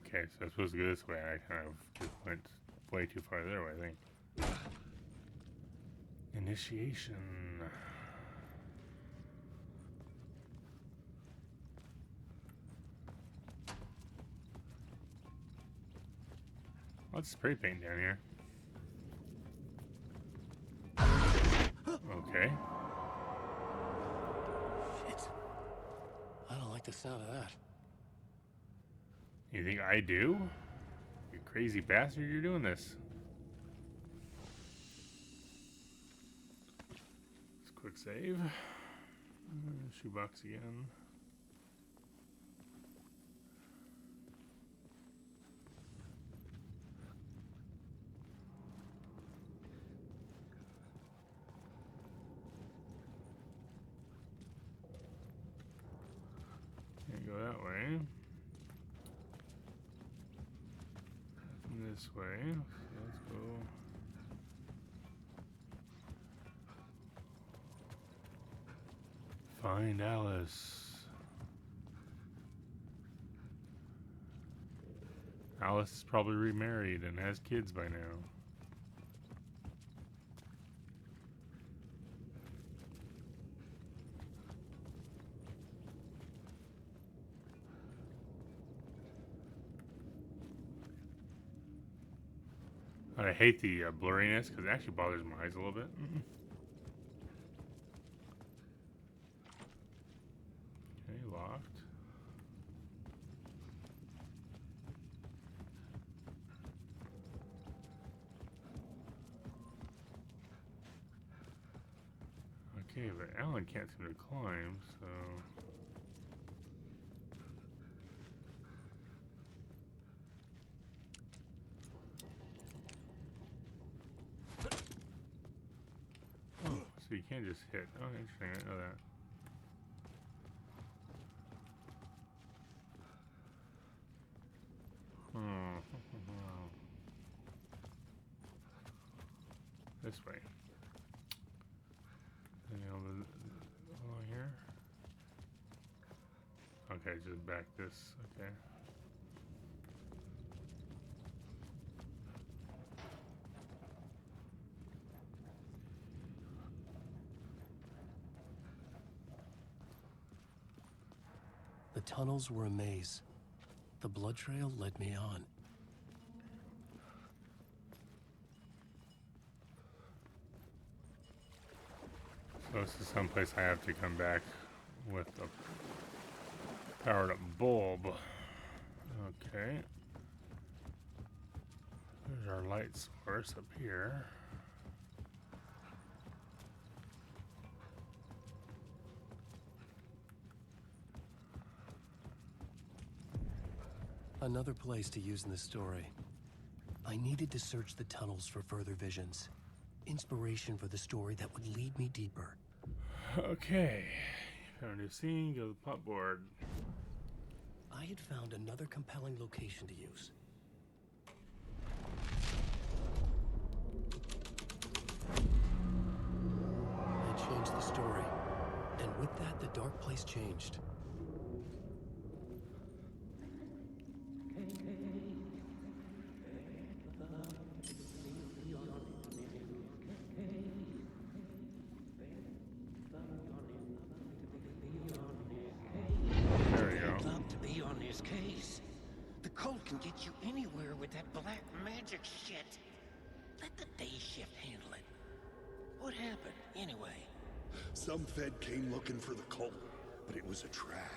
Okay, so I'm supposed to go this way. I kind of just went way too far their way, I think. Initiation. Let's spray paint down here. Okay. Shit. I don't like the sound of that. You think I do? You crazy bastard, you're doing this. Let's quick save. Shoebox again. Can't go that way. This way. So let's go. Find Alice. Alice is probably remarried and has kids by now. I hate the blurriness because it actually bothers my eyes a little bit. Okay, locked. Okay, but Alan can't seem to climb, so... So you can't just hit. Oh, interesting. I didn't know that. This way. Anything along here? Okay, just back this. Okay. The tunnels were a maze. The blood trail led me on. So this is someplace I have to come back with a powered up bulb. Okay. There's our light source up here. Another place to use in the story. I needed to search the tunnels for further visions. Inspiration for the story that would lead me deeper. Okay. Found a new scene, go to the popboard. I had found another compelling location to use. I changed the story. And with that, the dark place changed. Can get you anywhere with that black magic shit. Let the day shift handle it. What happened, anyway? Some Fed came looking for the cult, but it was a trap.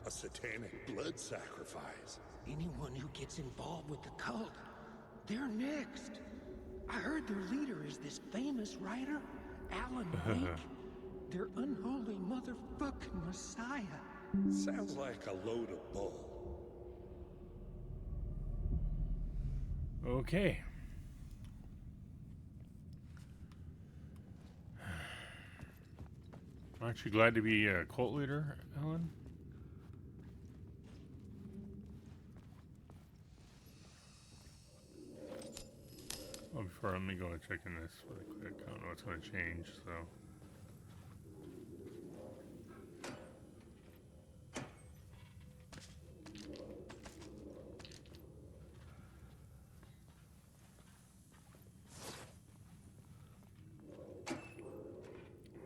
A satanic blood sacrifice. Anyone who gets involved with the cult, they're next. I heard their leader is this famous writer, Alan Wake. Their unholy motherfucking messiah. Sounds like a load of bull. Okay. Aren't you glad to be a cult leader, Ellen? Oh, before, let me go and check in this really quick. I don't know what's going to change, so.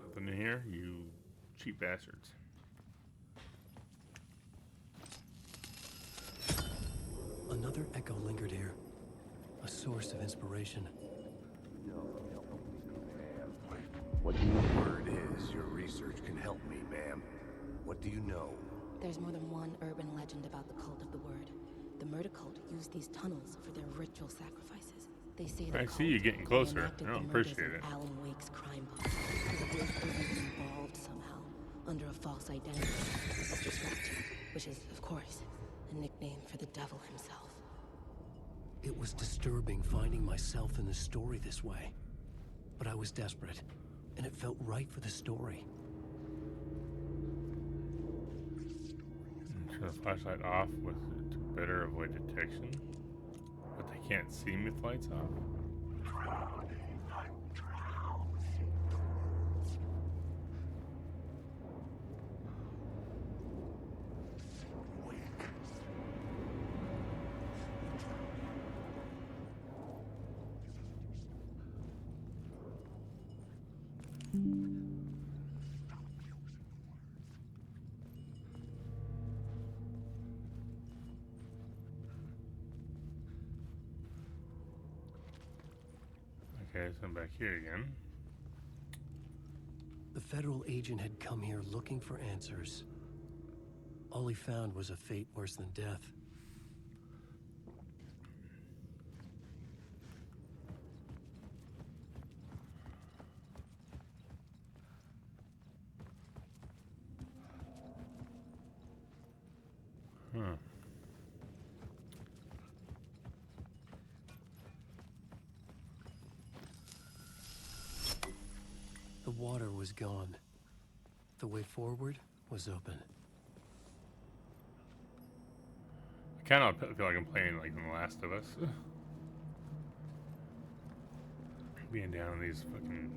Nothing in here, you cheap bastards. Another echo lingered here. A source of inspiration. What the word is, your research can help me, ma'am. What do you know? There's more than one urban legend about the Cult of the Word. The murder cult used these tunnels for their ritual sacrifices. They say I see you getting closer. I don't appreciate it. Alan Wake's crime boss. The Wake was even involved somehow, under a false identity. Disrupt, which is, of course, a nickname for the devil himself. It was disturbing finding myself in the story this way. But I was desperate, and it felt right for the story. Turn the flashlight off with to better avoid detection. But they can't see me with lights off. Okay, so I'm back here again. The federal agent had come here looking for answers. All he found was a fate worse than death. Huh. The water was gone. The way forward was open. I kind of feel like I'm playing like The Last of Us. Being down in these fucking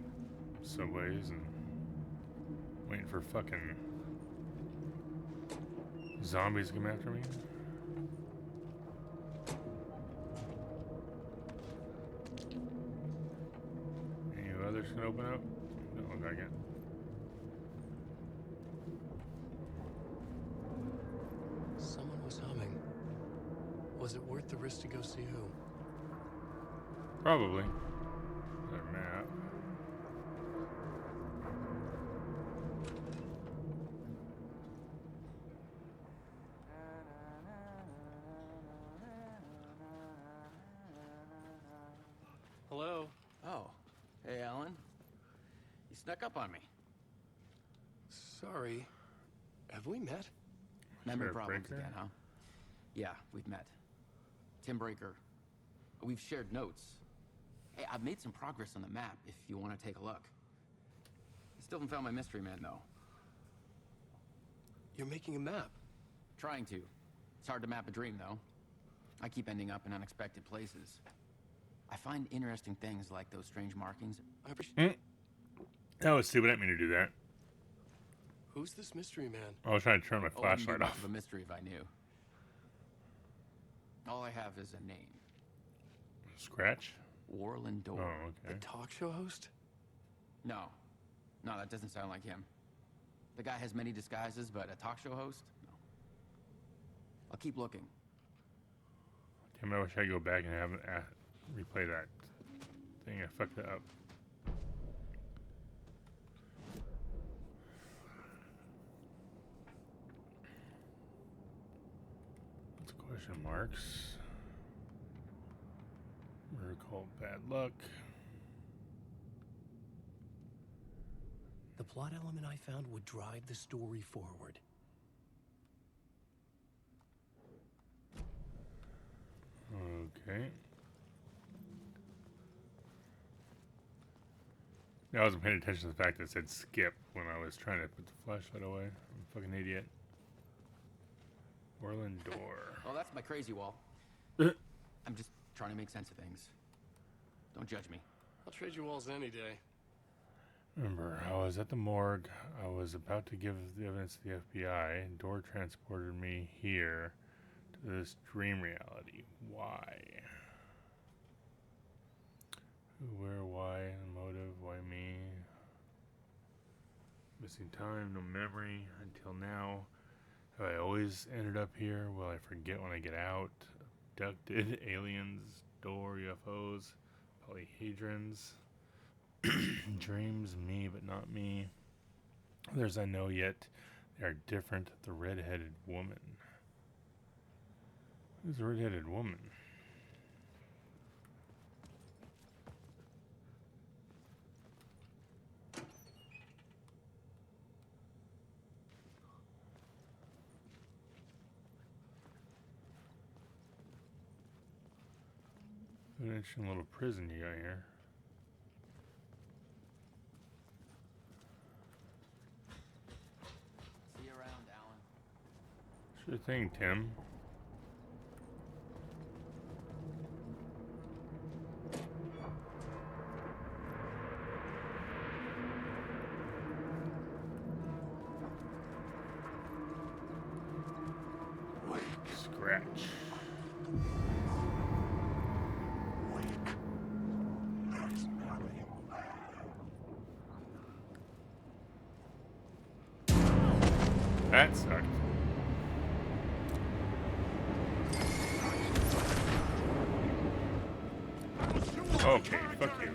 subways and waiting for fucking zombies to come after me. Any others can open up? Don't look like it. Someone was humming. Was it worth the risk to go see who? Probably. Their map. Hello? Oh. Hey, Alan. You snuck up on me. Sorry. Have we met? Memory Sheriff problems Breaker? again, huh? Yeah, we've met. Tim Breaker. We've shared notes. Hey, I've made some progress on the map if you want to take a look. I still haven't found my mystery man, though. You're making a map. Trying to. It's hard to map a dream, though. I keep ending up in unexpected places. I find interesting things like those strange markings. I appreciate. That was stupid. I didn't mean to do that. Who's this mystery man? I was trying to turn my Oh, it wouldn't be flashlight much off. of a mystery if I knew. All I have is a name. Scratch? Warland Door. Oh, okay. The talk show host? No. No, that doesn't sound like him. The guy has many disguises, but a talk show host? No. I'll keep looking. Damn, I wish I could go back and have replay that thing. I fucked it up. What's question marks? Murder called Bad Luck. The plot element I found would drive the story forward. Okay. I wasn't paying attention to the fact that it said skip when I was trying to put the flashlight away. I'm a fucking idiot. Warland Door. Oh, that's my crazy wall. I'm just trying to make sense of things. Don't judge me. I'll trade you walls any day. Remember, I was at the morgue. I was about to give the evidence to the FBI. Door transported me here to this dream reality. Why? Who, where, why, motive, why me? Missing time, no memory until now. Have I always ended up here? Will I forget when I get out? Abducted, aliens, door, UFOs, polyhedrons. Dreams, me, but not me. Others I know yet. They are different. The red-headed woman. Who's a red-headed woman? An interesting little prison you got here. See you around, Alan. Sure thing, Tim. Scratch. That sucked. Okay, fuck you.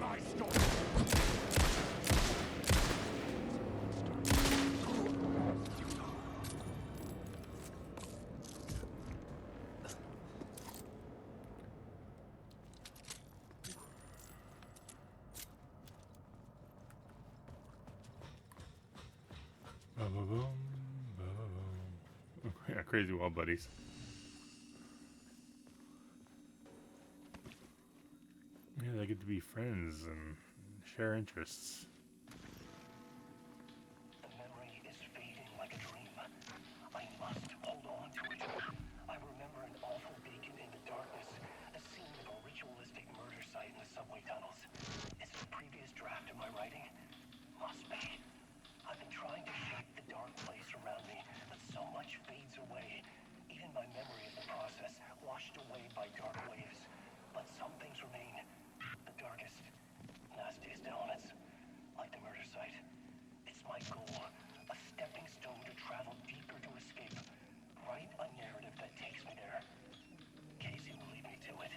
Ba-ba-boom, ba-ba-boom. Yeah, crazy wall buddies. Yeah, they get to be friends and share interests. The memory is fading like a dream. I must hold on to it. I remember an awful beacon in the darkness, a scene of a ritualistic murder site in the subway tunnels. Is it a previous draft of my writing? Must be. I've been trying to shape the dark place around me, but so much fades away. Even my memory of the process washed away by dark waves. But some things remain. The darkest, nastiest elements, like the murder site. It's my goal, a stepping stone to travel deeper to escape. Write a narrative that takes me there. Casey will lead me to it.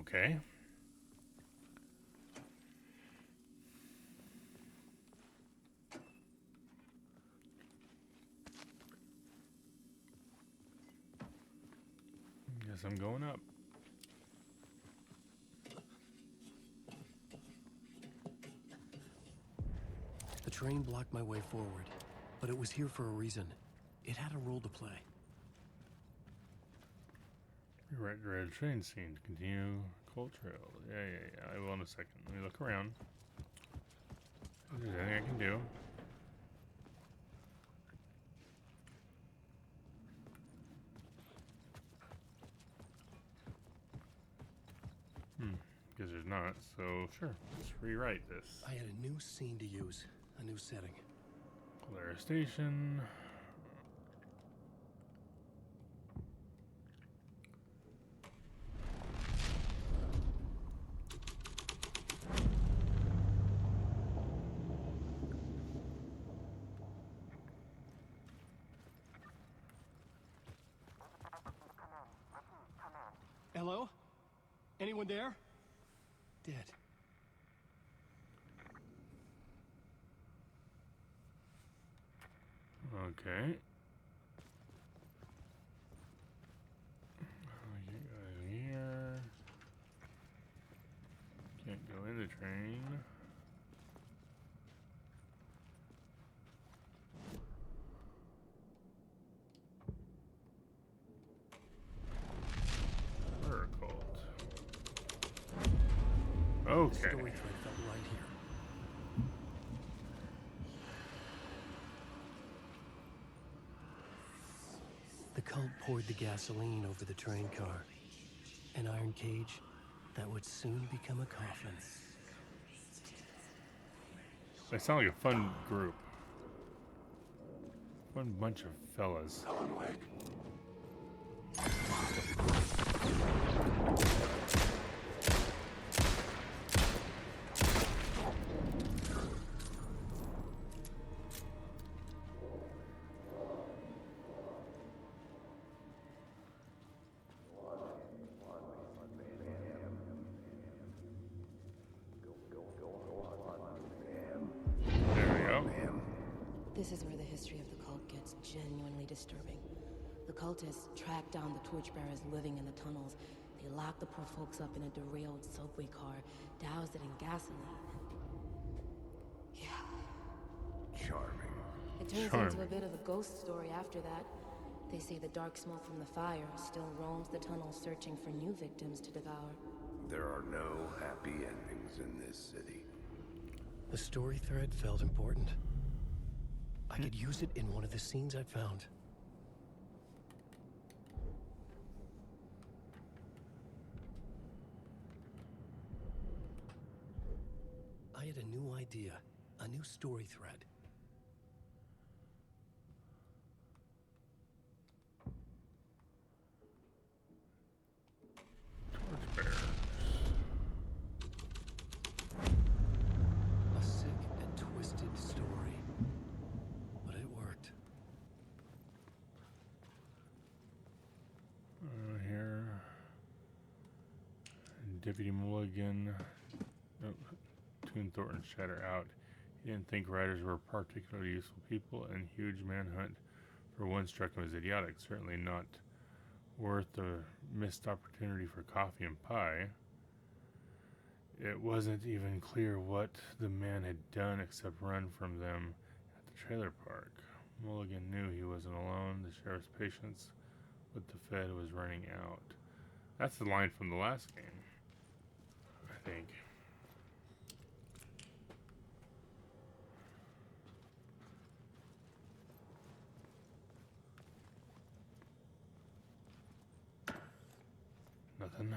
Okay. Guess I'm going up. The train blocked my way forward, but it was here for a reason. It had a role to play. You're right, red train scene. Continue cold trail. Yeah. I will in a second. Let me look around. If there's anything I can do. Because there's not, so sure, let's rewrite this. I had a new scene to use, a new setting. Clara Station. Hello? Anyone there? Dead. Okay. You guys here. Can't go in the train. Murder cult. Okay. The story thread felt right here. The cult poured the gasoline over the train car. An iron cage that would soon become a coffin. They sound like a fun group. Fun bunch of fellas. This is where the history of the cult gets genuinely disturbing. The cultists tracked down the torchbearers living in the tunnels. They locked the poor folks up in a derailed subway car, doused it in gasoline. Yeah. Charming. It turns into a bit of a ghost story after that. They say the dark smoke from the fire still roams the tunnels searching for new victims to devour. There are no happy endings in this city. The story thread felt important. I could use it in one of the scenes I found. I had a new idea, a new story thread. A sick and twisted story, but it worked. Here, Deputy Mulligan. Nope. Toon Thornton shut her out. He didn't think writers were particularly useful people, and huge manhunt for one struck him as idiotic. Certainly not worth the missed opportunity for coffee and pie. It wasn't even clear what the man had done except run from them at the trailer park. Mulligan knew he wasn't alone. The sheriff's patience with the Fed was running out. That's the line from the last game, I think. Nothing.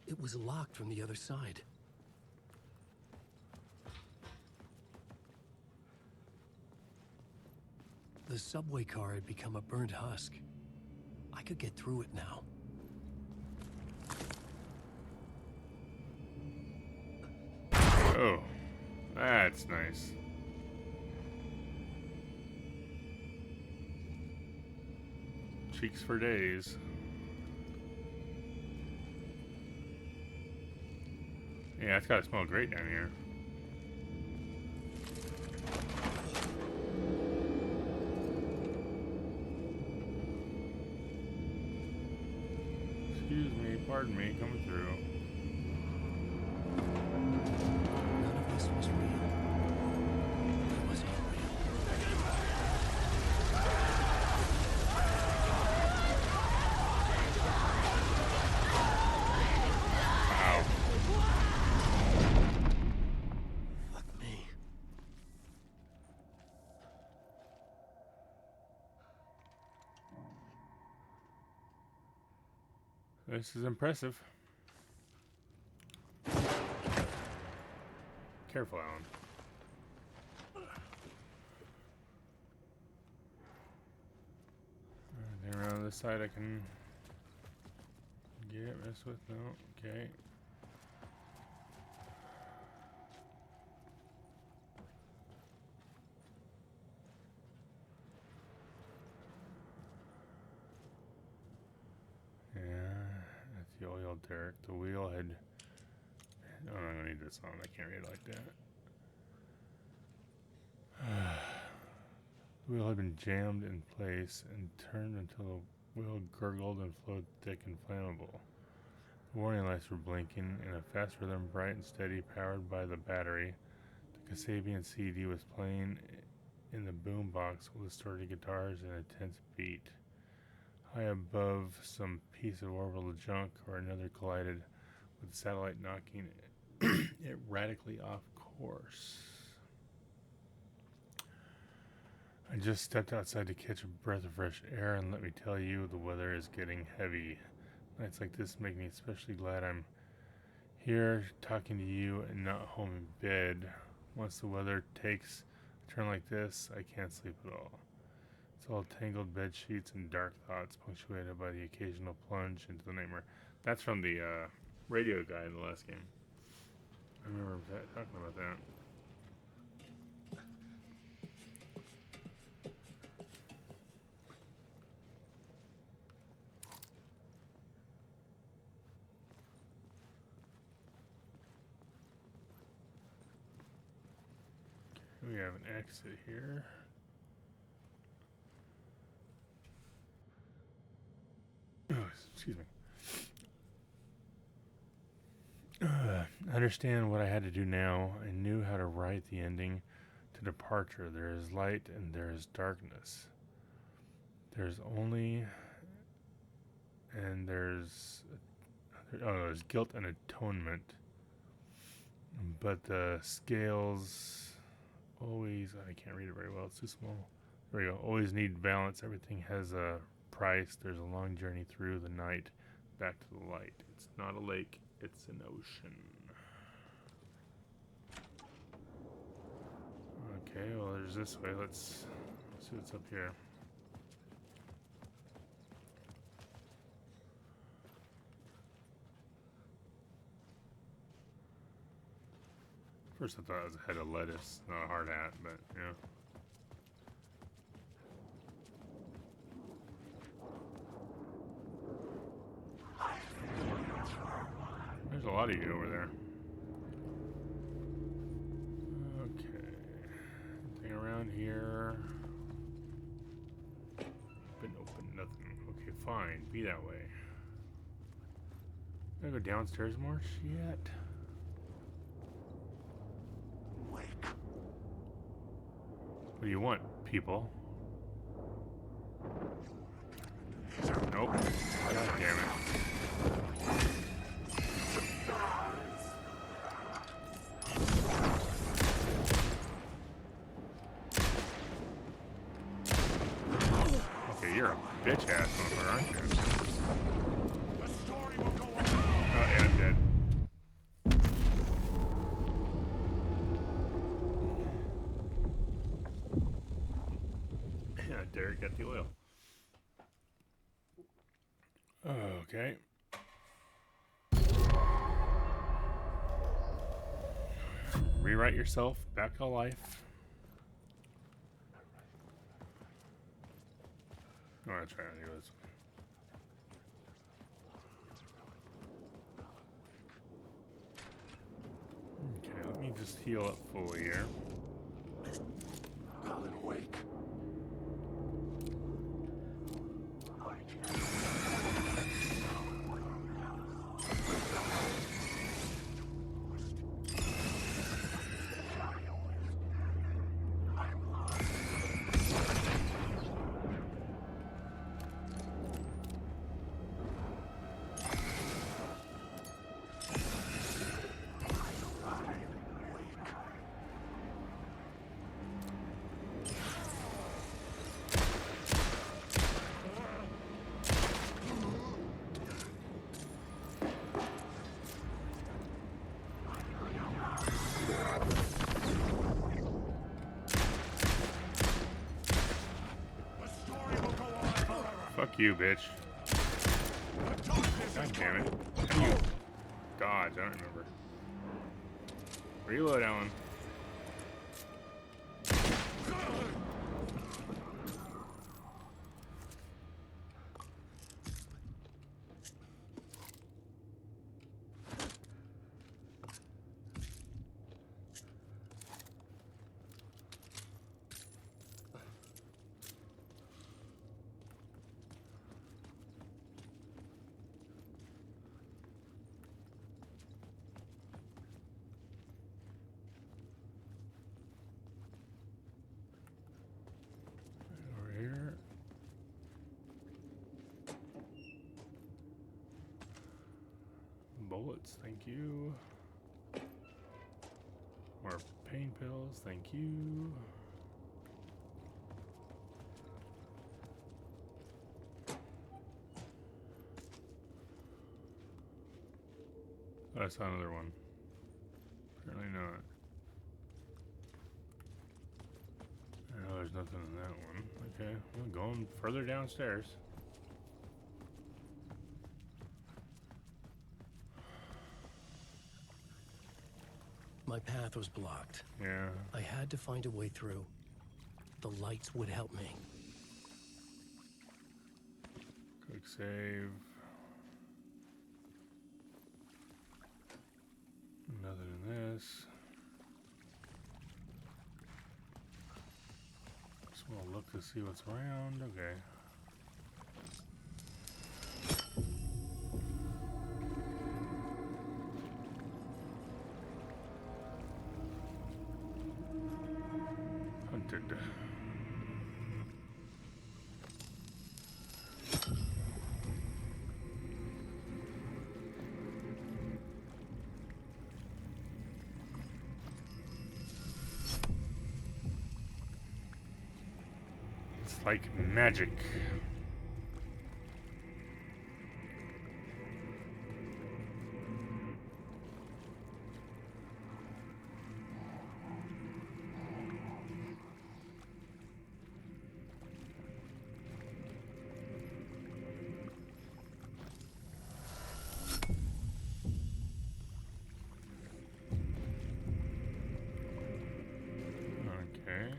It was locked from the other side. The subway car had become a burnt husk. I could get through it now. Oh, that's nice. Cheeks for days. Yeah, it's gotta smell great down here. Excuse me, pardon me, coming through. None of this was real. It was all real. Wow. Fuck me. This is impressive. Careful, Alan. Anything around this side I can mess with? No, okay. Yeah, that's the oil derrick. The wheel had. Oh, I'm gonna need this on. I can't read it like that. The wheel had been jammed in place and turned until the wheel gurgled and flowed thick and flammable. The warning lights were blinking in a fast rhythm, bright and steady, powered by the battery. The Kasabian CD was playing in the boombox with distorted guitars and a tense beat. High above, some piece of orbital junk or another collided with the satellite, knocking it radically off course. I just stepped outside to catch a breath of fresh air, and let me tell you, the weather is getting heavy. Nights like this make me especially glad I'm here talking to you and not home in bed. Once the weather takes a turn like this, I can't sleep at all. It's all tangled bed sheets and dark thoughts, punctuated by the occasional plunge into the nightmare. That's from the radio guy in the last game. I remember talking about that. We have an exit here. excuse me. Understand what I had to do now. I knew how to write the ending to Departure. There is light and there is darkness. There's only... And there's guilt and atonement. But the scales always... I can't read it very well. It's too small. There we go. Always need balance. Everything has a price. There's a long journey through the night back to the light. It's not a lake. It's an ocean. Okay, well, there's this way. Let's see what's up here. First I thought it was a head of lettuce, not a hard hat, but yeah. There's a lot of you over there. Okay. Anything around here? Been open, nothing. Okay, fine. Be that way. Gotta go downstairs more? Shit. What do you want, people? Nope. God damn it. Okay, you're a bitch ass motherfucker, aren't you? Oh, yeah, I'm dead. Yeah, Derek got the oil. Okay. Rewrite yourself back to life. I'm gonna try to do this. Okay, let me just heal up fully here. Alan Wake. Fuck you, bitch. God damn it. How do you dodge? I don't remember. Reload, Alan. Bullets, thank you. More pain pills, thank you. Oh, I saw another one. Apparently not. Oh, there's nothing in that one. Okay, we're going further downstairs. My path was blocked. Yeah. I had to find a way through. The lights would help me. Quick save. Nothing in this. Just want to look to see what's around. Okay. like magic. Okay.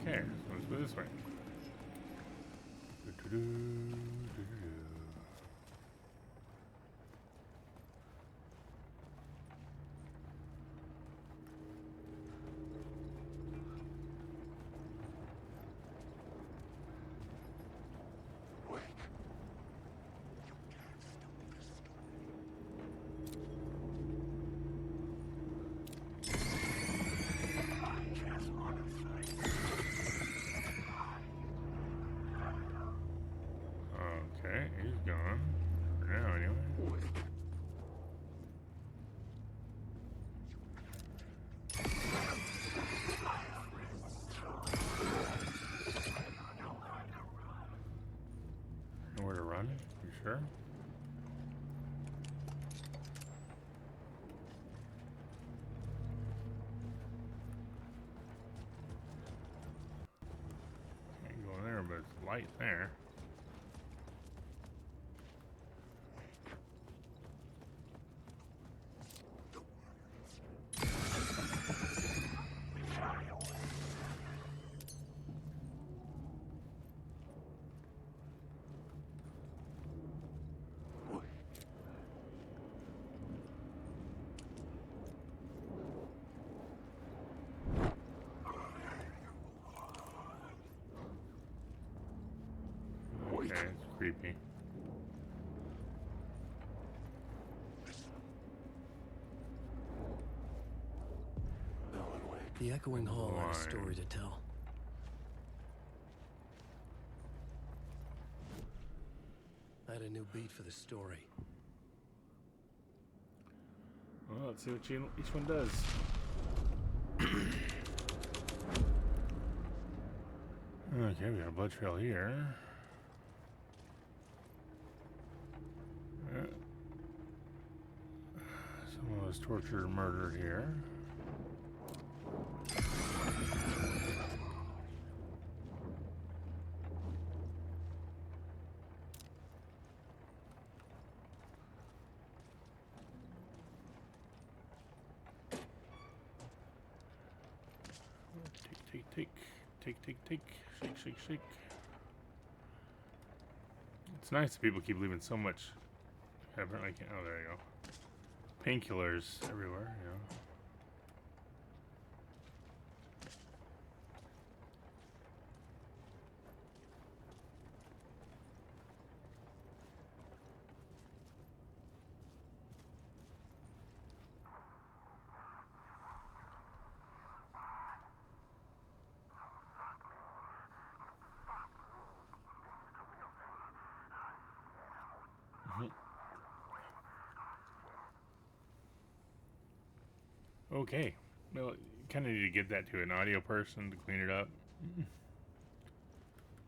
Okay, so let's go this way. Okay, he's gone. For now, anyway. Nowhere to run? You sure? Can't go in there, but it's light there. Okay, it's creepy. The echoing hall had a story to tell. I had a new beat for the story. Well, let's see what each one does. Okay, we got a blood trail here. Someone was tortured and murdered here. Take. Shake. It's nice that people keep leaving so much. Apparently, oh, there you go. Painkillers everywhere, you know. Okay, well, kind of need to get that to an audio person to clean it up. A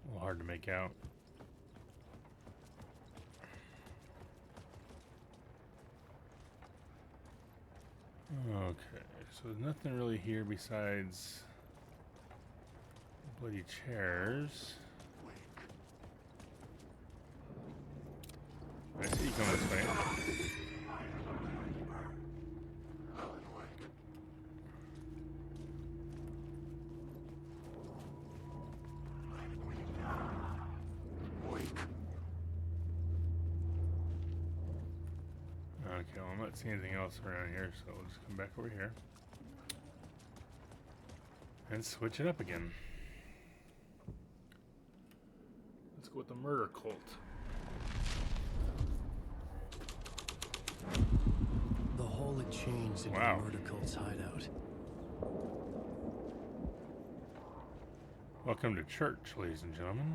little hard to make out. Okay, so there's nothing really here besides bloody chairs. I see you coming this way. Okay, well, I'm not seeing anything else around here, so we'll just come back over here and switch it up again. Let's go with the murder cult. The hall had changed into the murder cult's hideout. Welcome to church, ladies and gentlemen.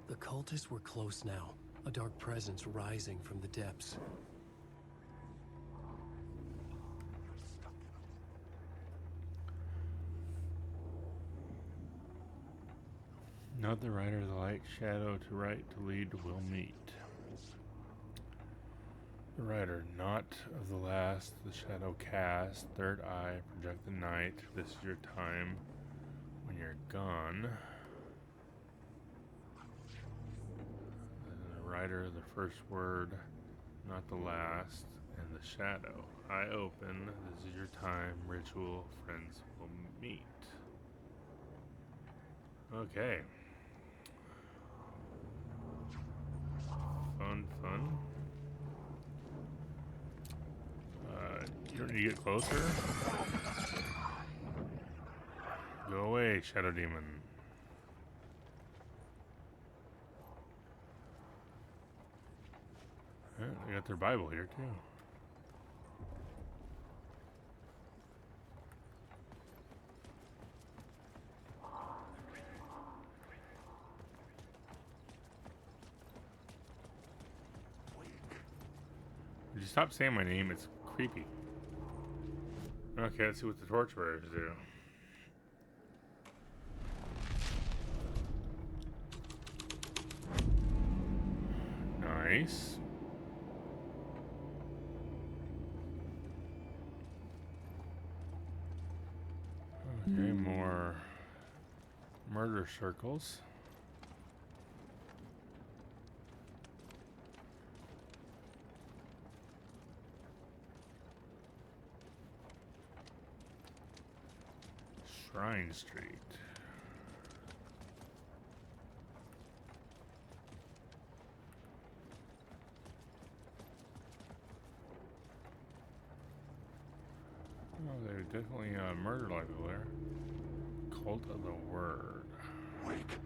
The cultists were close now, a dark presence rising from the depths. Not the rider of the light, shadow to right, to lead, will meet. The rider, not of the last, the shadow cast, third eye, project the night. This is your time when you're gone. And the rider, the first word, not the last, and the shadow. Eye open, this is your time, ritual, friends will meet. Okay. Fun. You don't need to get closer. Go away, Shadow Demon. Yeah, they got their Bible here too. Would you stop saying my name? It's creepy. Okay, let's see what the torchbearers do. Nice. Okay, more murder circles. Shrine Street. Oh, there's definitely murder like over there. Cult of the Word. Wake.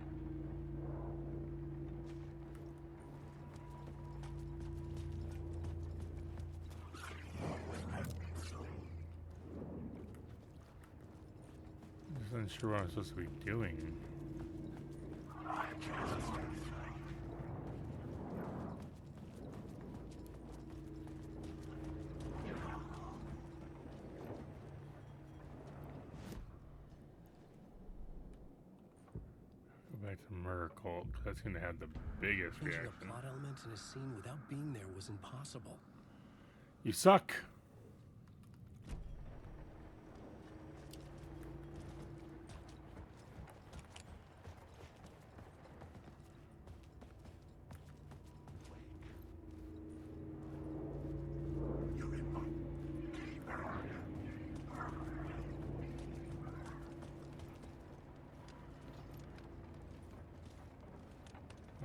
I wasn't sure what I'm supposed to be doing. Go back to the murder cult. That's going to have the biggest Changing reaction. a plot element in a scene without being there was impossible. You suck.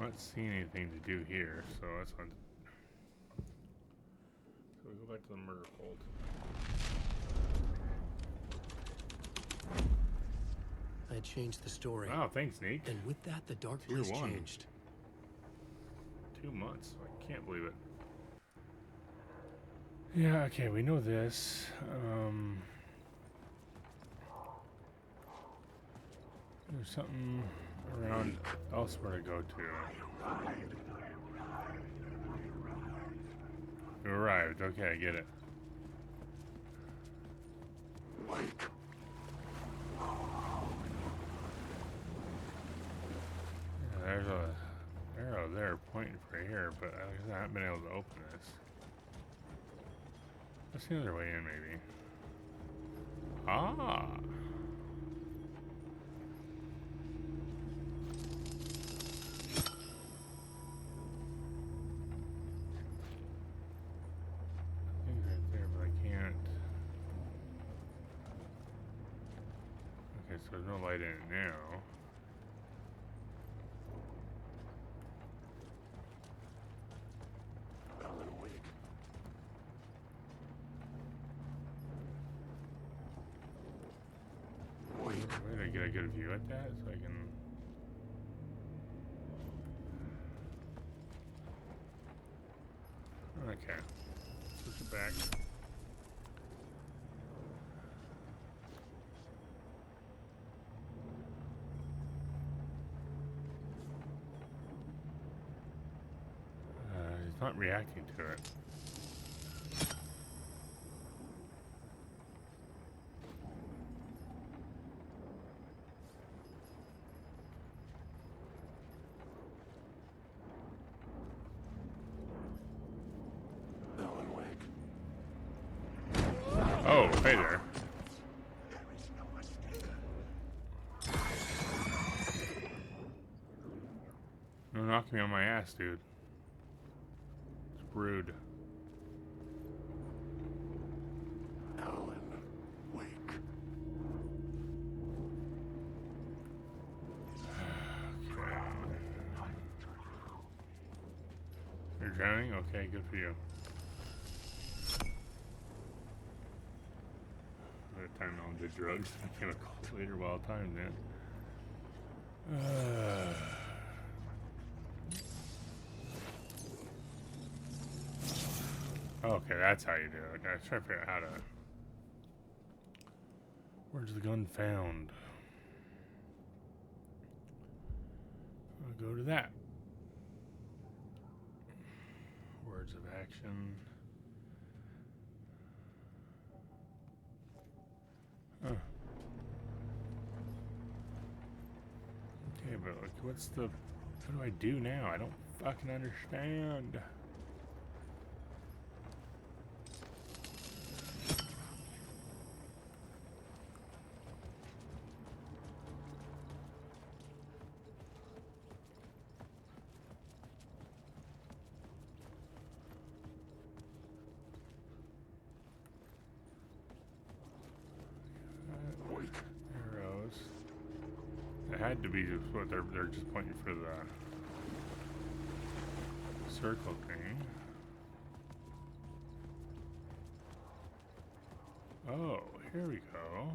I'm not seeing anything to do here, so that's fine. So we go back to the murder cult. I had changed the story. Wow, thanks, Nick. And with that, the dark Tier place 1. changed. 2 months. I can't believe it. Yeah, okay, we know this. There's something around elsewhere to go to. You arrived. Okay, I get it. Yeah, there's a arrow there pointing for here, but I haven't been able to open this. What's the other way in, maybe? Ah! Things right there, but I can't. Okay, so there's no light in it now. Wait, I get a good view at that so I can. Okay. Switch it back. It's not reacting to it. Alan Wake. Oh, hey there. No knocking me on my ass, dude. It's rude. Alan Wake. You're drowning? Okay, good for you. By the time I'll do drugs, became a cult leader well timed, man. Okay, that's how you do it. I was trying to figure out how to. Where's the gun found? I'll go to that. Words of action. Huh. Okay, but like, what's the? What do I do now? I don't fucking understand. Arrows. It had to be just what they're just pointing for the circle thing. Oh, here we go.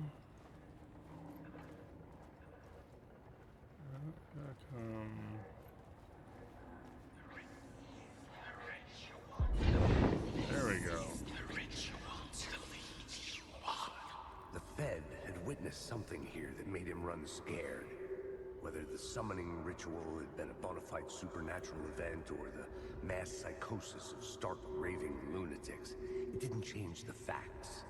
There we go. The Fed had witnessed something here that made him run scared. Whether the summoning ritual had been a bona fide supernatural event or the mass psychosis of stark raving lunatics, it didn't change the facts.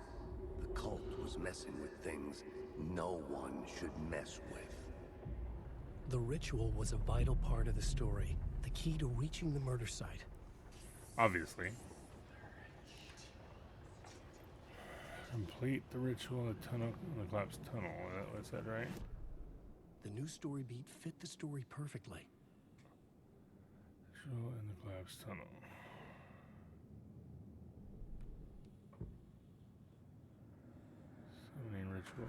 The cult was messing with things no one should mess with. The ritual was a vital part of the story, the key to reaching the murder site. Obviously. Complete the ritual in the collapsed tunnel. Was that right? The new story beat fit the story perfectly. Ritual in the collapsed tunnel. Summoning ritual.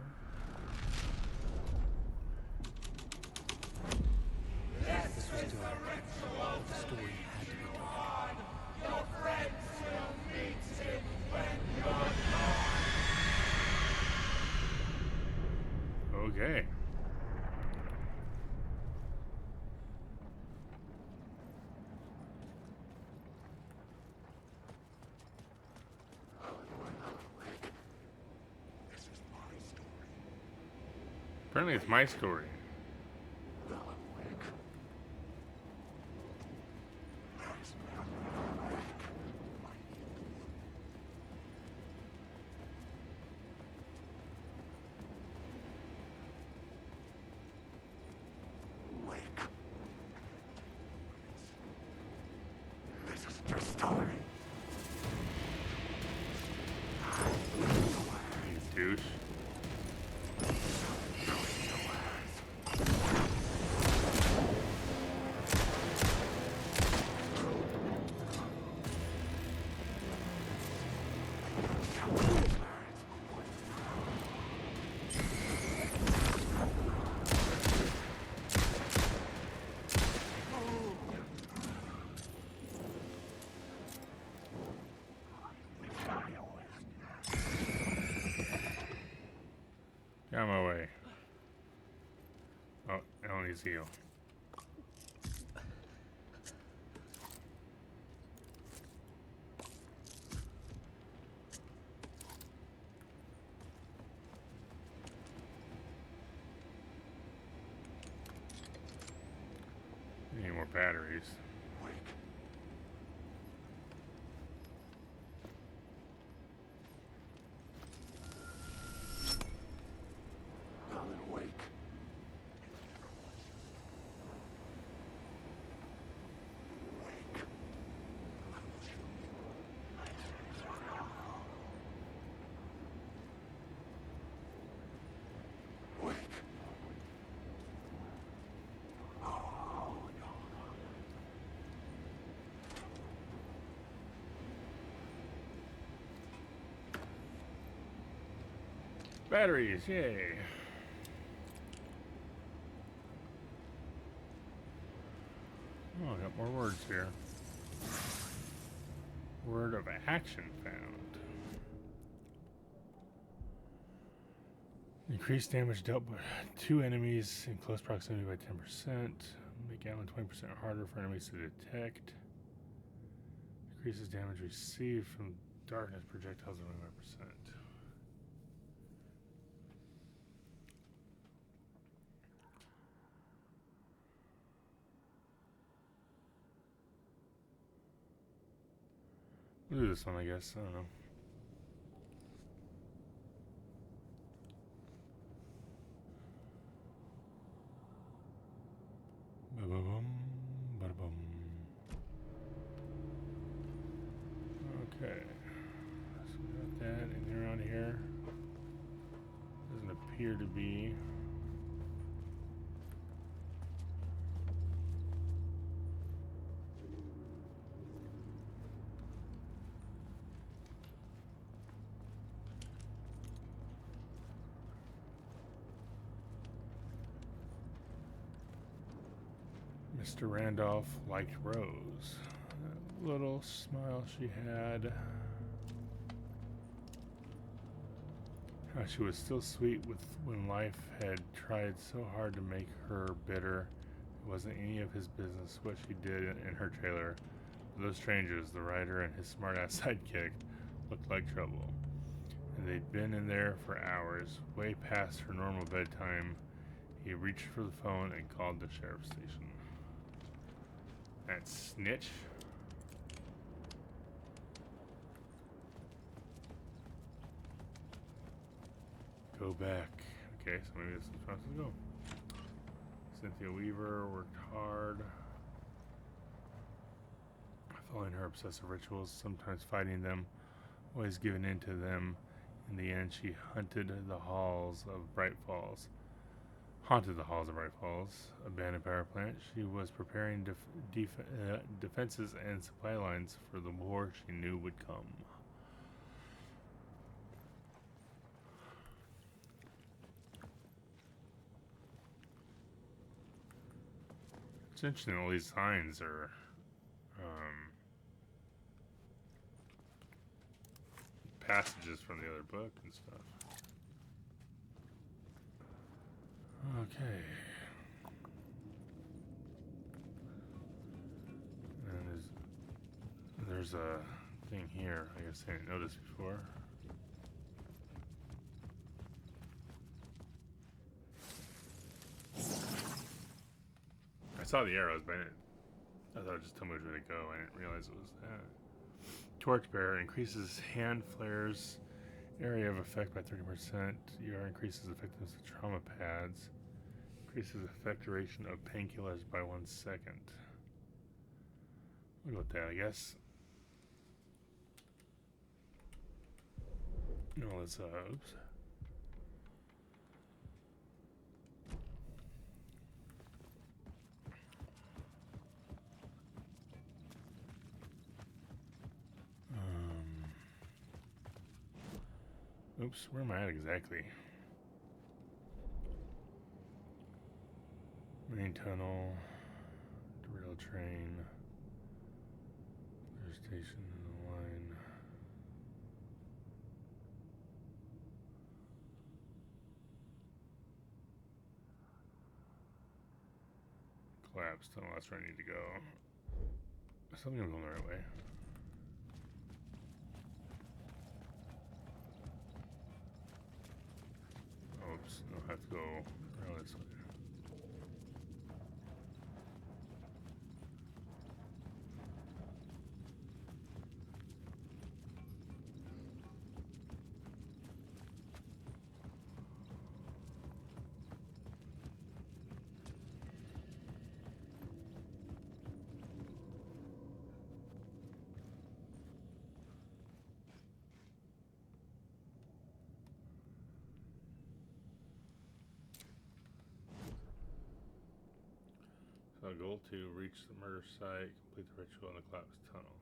This was dark. The story had to be dark. Your friend still meets him when you're gone. Okay. Apparently it's my story. Your story. You douche. Get out of my way. Oh, Ellen needs to heal. Need more batteries. Batteries, yay. Oh, I got more words here. Word of action found. Increased damage dealt by 2 enemies in close proximity by 10%. Make Alan 20% harder for enemies to detect. Increases damage received from darkness projectiles by 25%. We'll do this one, I guess. I don't know. Ba-ba-bum, ba-da-bum. Okay. So we got that in around here. Doesn't appear to be. Mr. Randolph liked Rose. That little smile she had. How she was still sweet when life had tried so hard to make her bitter. It wasn't any of his business what she did in her trailer. Those strangers, the writer and his smart-ass sidekick, looked like trouble. And they'd been in there for hours, way past her normal bedtime. He reached for the phone and called the sheriff's station. That snitch. Go back. Okay, so maybe this is supposed to go. Cynthia Weaver worked hard. Following her obsessive rituals, sometimes fighting them, always giving in to them. In the end, she haunted the halls of Bright Falls, abandoned power plant. She was preparing defenses and supply lines for the war she knew would come. It's interesting, all these signs are passages from the other book and stuff. Okay. And there's a thing here. I guess I didn't notice before. I saw the arrows, but I thought it just told me which way to go. I didn't realize it was that. Torchbearer increases hand flares area of effect by 30%. ER increases effectiveness of trauma pads. Increases effect duration of painkillers by 1 second. We'll go with that, I guess. No, let's, oops. Oops, where am I at exactly? Main tunnel, derailed train, there's station in the line. Collapsed tunnel, that's where I need to go. Something I'm going the right way. Oops, I'll have to go around this way. So goal 2, reach the murder site, complete the ritual in the collapsed tunnel.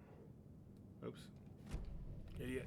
Oops. Idiot.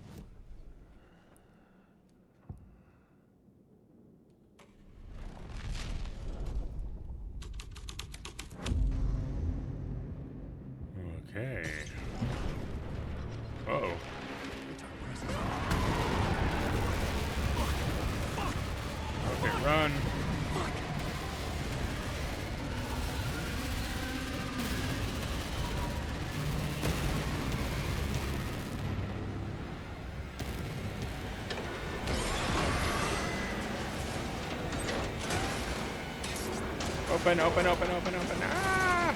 Open, open, open, open, open. Ah!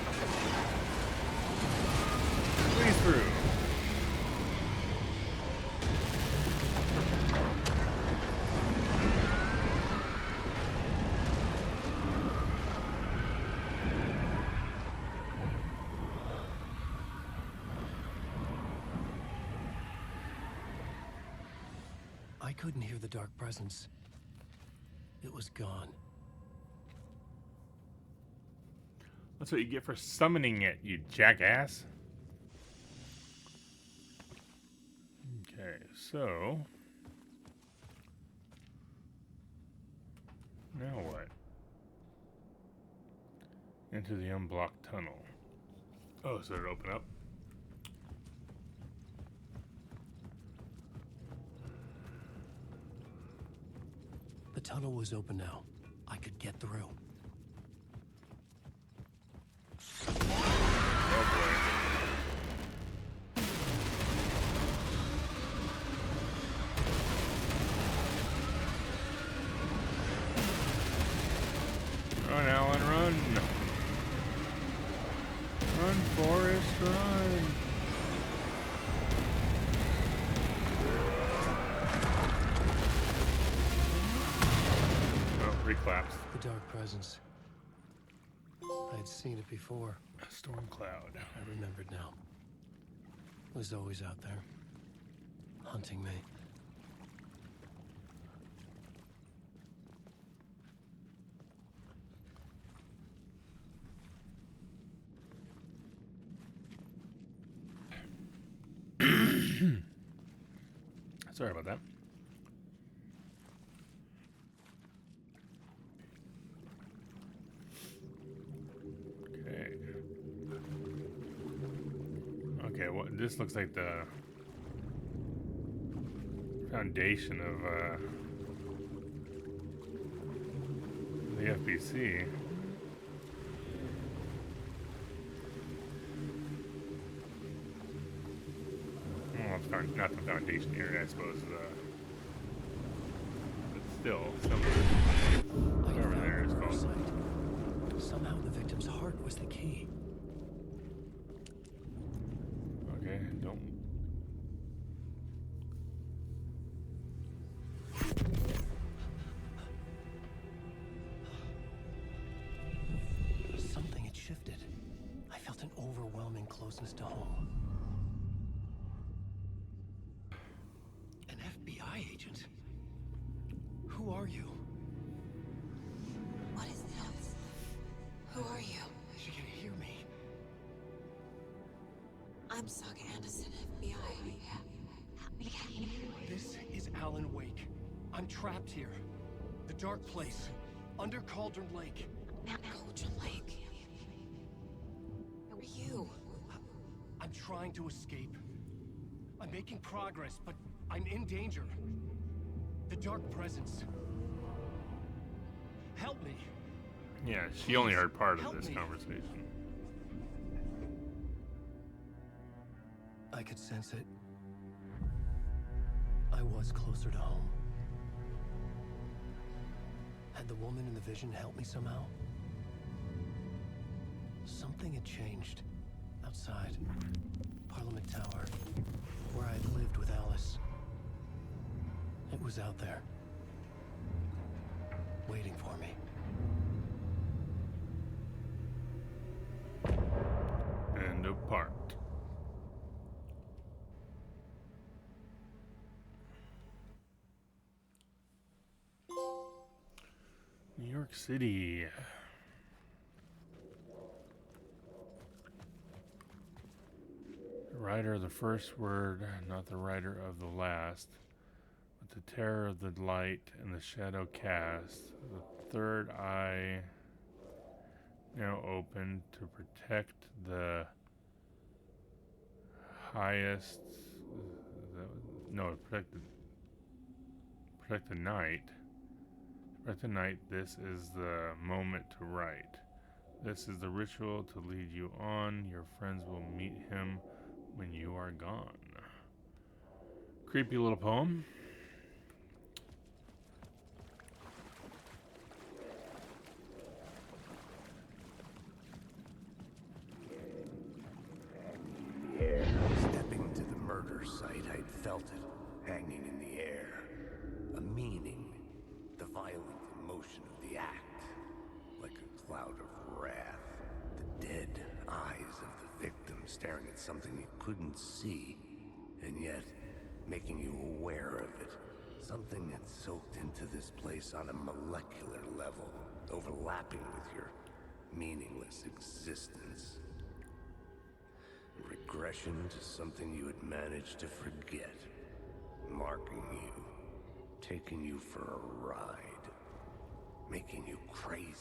Squeeze through. I couldn't hear the dark presence. It was gone. That's what you get for summoning it, you jackass. Okay, so now what? Into the unblocked tunnel. Oh, so it'll open up? The tunnel was open now. I could get through. Run, Alan, run! Run, Forrest, run! Oh, reclaps. The dark presence. I had seen it before. A storm cloud. I remembered now. It was always out there, hunting me. Sorry about that. Okay. Okay, well, this looks like the foundation of the FBC. Well, not the foundation area, I suppose. But still, whatever there is called. Somehow the victim's heart was the key. Okay, don't. Something had shifted. I felt an overwhelming closeness to home. An FBI agent? Who are you? What is this? Who are you? She can hear me. I'm Saga Anderson, FBI. This is Alan Wake. I'm trapped here. The dark place. Under Cauldron Lake. Cauldron Lake. Who are you? I'm trying to escape. I'm making progress, but I'm in danger. The dark presence. Help me. Yeah, she only heard part of Help this me. conversation. I could sense it. I was closer to home. Had the woman in the vision helped me somehow? Something had changed. Outside. Parliament Tower. Where I'd lived with Alice. It was out there. Waiting for me. And apart. New York City. The writer of the first word, not the writer of the last, but the terror of the light and the shadow cast, the third eye now open to protect the highest, no, protect the night. Protect the night, this is the moment to write. This is the ritual to lead you on. Your friends will meet him when you are gone. Creepy little poem. dead eyes of the victim staring at something you couldn't see, and yet making you aware of it. Something that's soaked into this place on a molecular level, overlapping with your meaningless existence. Regression to something you had managed to forget. Marking you. Taking you for a ride. Making you crazier.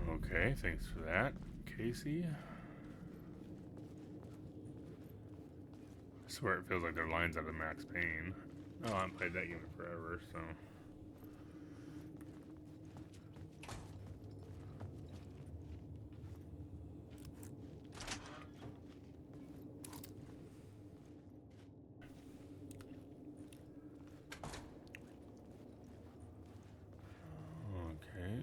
Okay, thanks for that, Casey. I swear it feels like they're lines out of Max Payne. Oh, I haven't played that game in forever, so... Okay.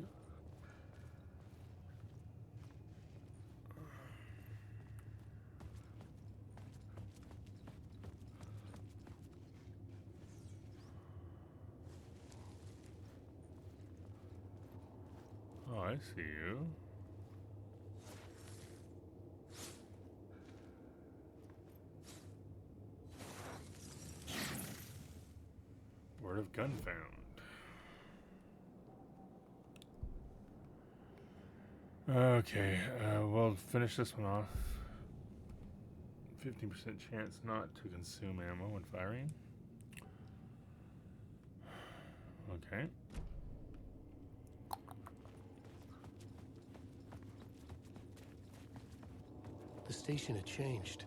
Oh, I see you. Word of gun found. Okay, we'll finish this one off. 15% chance not to consume ammo when firing. Okay. The station had changed.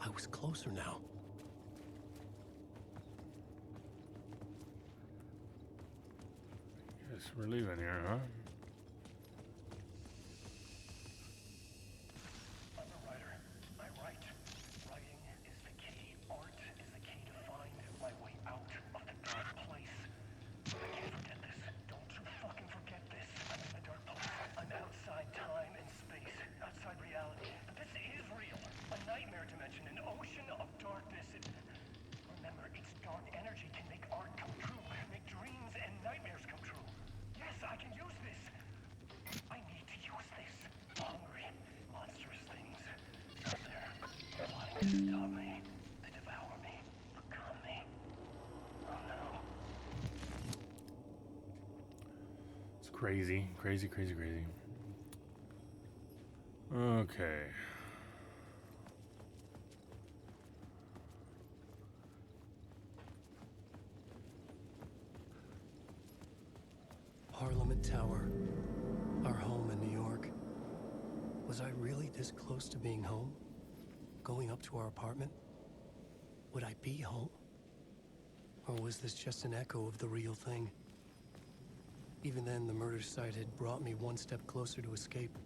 I was closer now. Guess we're leaving here, huh? Stop me. They devour me. Become me. Oh no. It's crazy. Crazy, crazy, crazy. Okay. Parliament Tower. Our home in New York. Was I really this close to being home? Going up to our apartment? Would I be home? Or was this just an echo of the real thing? Even then, the murder site had brought me one step closer to escape.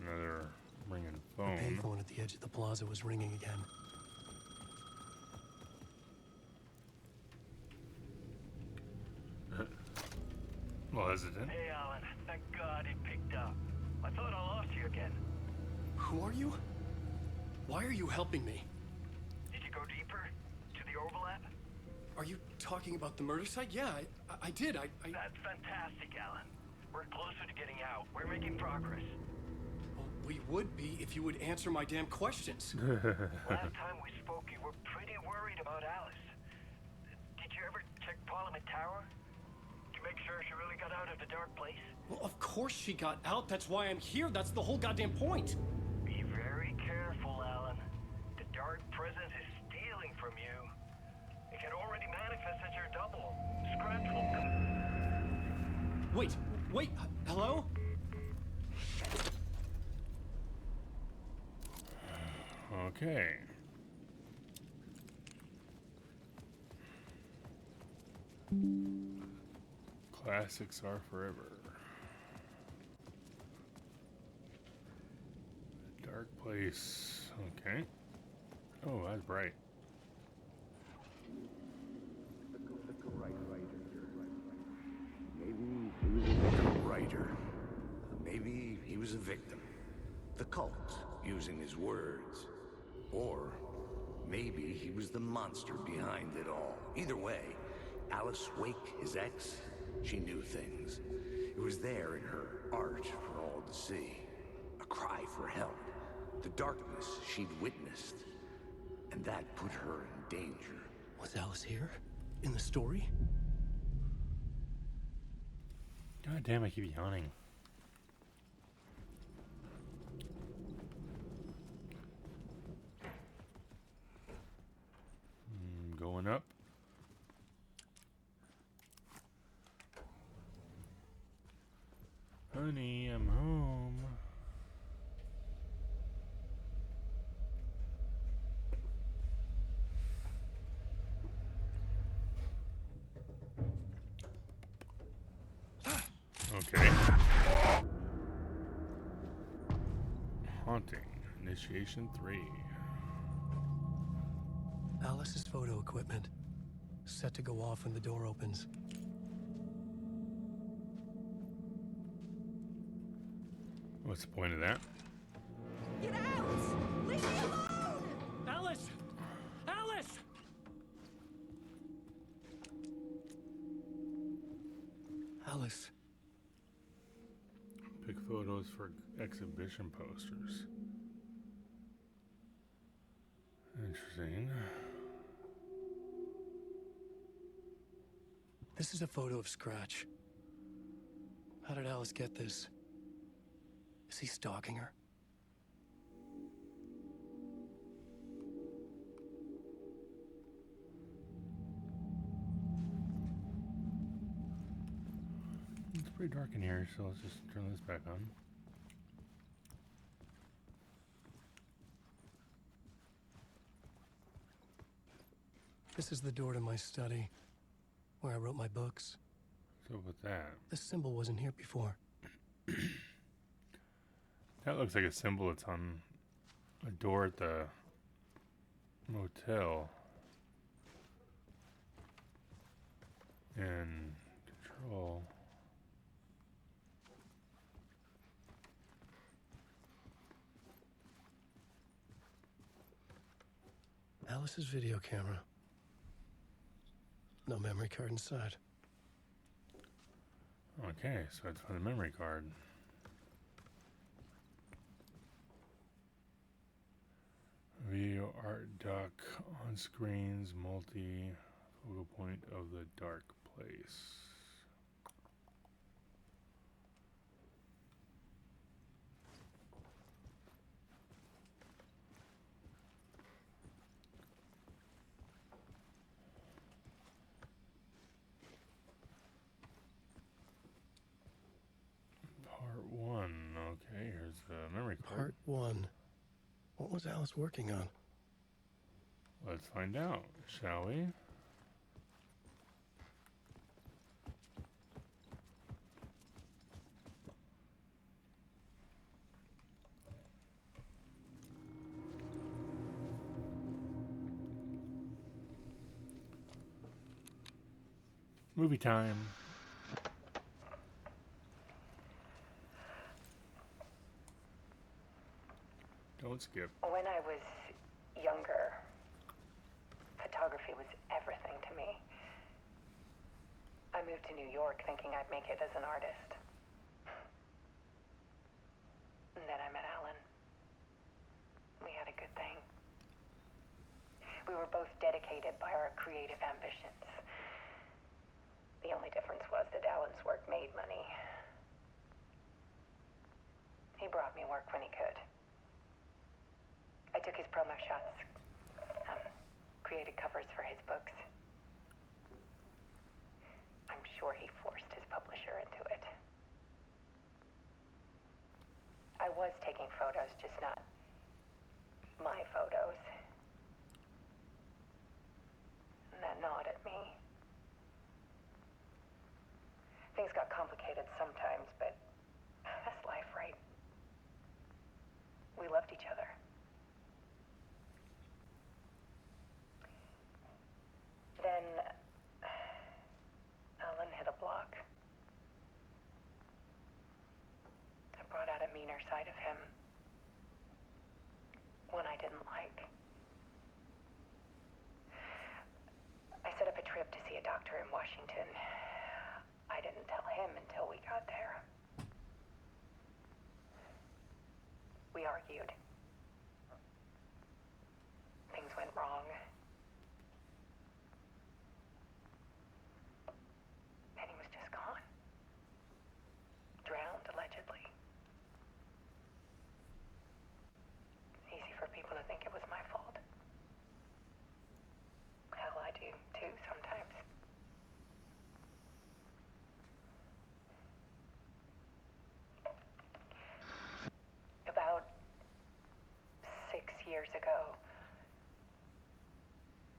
Another ringing The phone. payphone at the edge of the plaza was ringing again. Well, hesitant. Hey, Alan. Thank God it picked up. I thought I lost you again. Who are you? Why are you helping me? Did you go deeper? To the overlap? Are you talking about the murder site? Yeah, I did. I... That's fantastic, Alan. We're closer to getting out. We're making progress. Well, we would be if you would answer my damn questions. Last time we spoke, you were pretty worried about Alice. Did you ever check Parliament Tower? To make sure she really got out of the dark place? Well, of course she got out. That's why I'm here. That's the whole goddamn point. Be very careful, Alan. The dark presence is stealing from you. It can already manifest as your double. Scratch will come. Wait, hello? Okay. Classics are forever. Dark place. Okay. Oh, that's bright. Maybe he was a writer. Maybe he was a victim. The cult, using his words. Or maybe he was the monster behind it all. Either way, Alice Wake, his ex, she knew things. It was there in her art for all to see. A cry for help. The darkness she'd witnessed. And that put her in danger. Was Alice here? In the story? God damn, I keep yawning. Going up. Honey, I'm home. Okay. Haunting. Initiation 3. Alice's photo equipment. Set to go off when the door opens. What's the point of that? Get out! Leave me alone! Alice! Alice! Alice. Pick photos for exhibition posters. Interesting. This is a photo of Scratch. How did Alice get this? Is he stalking her? It's pretty dark in here, so let's just turn this back on. This is the door to my study, where I wrote my books. So with that, This symbol wasn't here before. that looks like a symbol that's on a door at the motel. And control. Alice's video camera. No memory card inside. Okay, so it's for the memory card. Video art dock on screens, multi focal point of the dark place. Part 1. Okay, here's the memory card. Part 1. What was Alice working on? Let's find out, shall we? Movie time. Don't skip. When I was younger, photography was everything to me. I moved to New York thinking I'd make it as an artist. And then I met Alan. We had a good thing. We were both dedicated by our creative ambitions. The only difference was that Alan's work made money. He brought me work when he could. I took his promo shots, created covers for his books. I'm sure he forced his publisher into it. I was taking photos, just not my photos. And that gnawed at me. Things got complicated sometimes, but that's life, right? We loved each other. Then Alan hit a block. I brought out a meaner side of him. one I didn't like. I set up a trip to see a doctor in Washington. I didn't tell him until we got there. We argued. Things went wrong. And he was just gone. Drowned, allegedly. Easy for people to think it was my fault. Hell, I do too sometimes. About 6 years ago,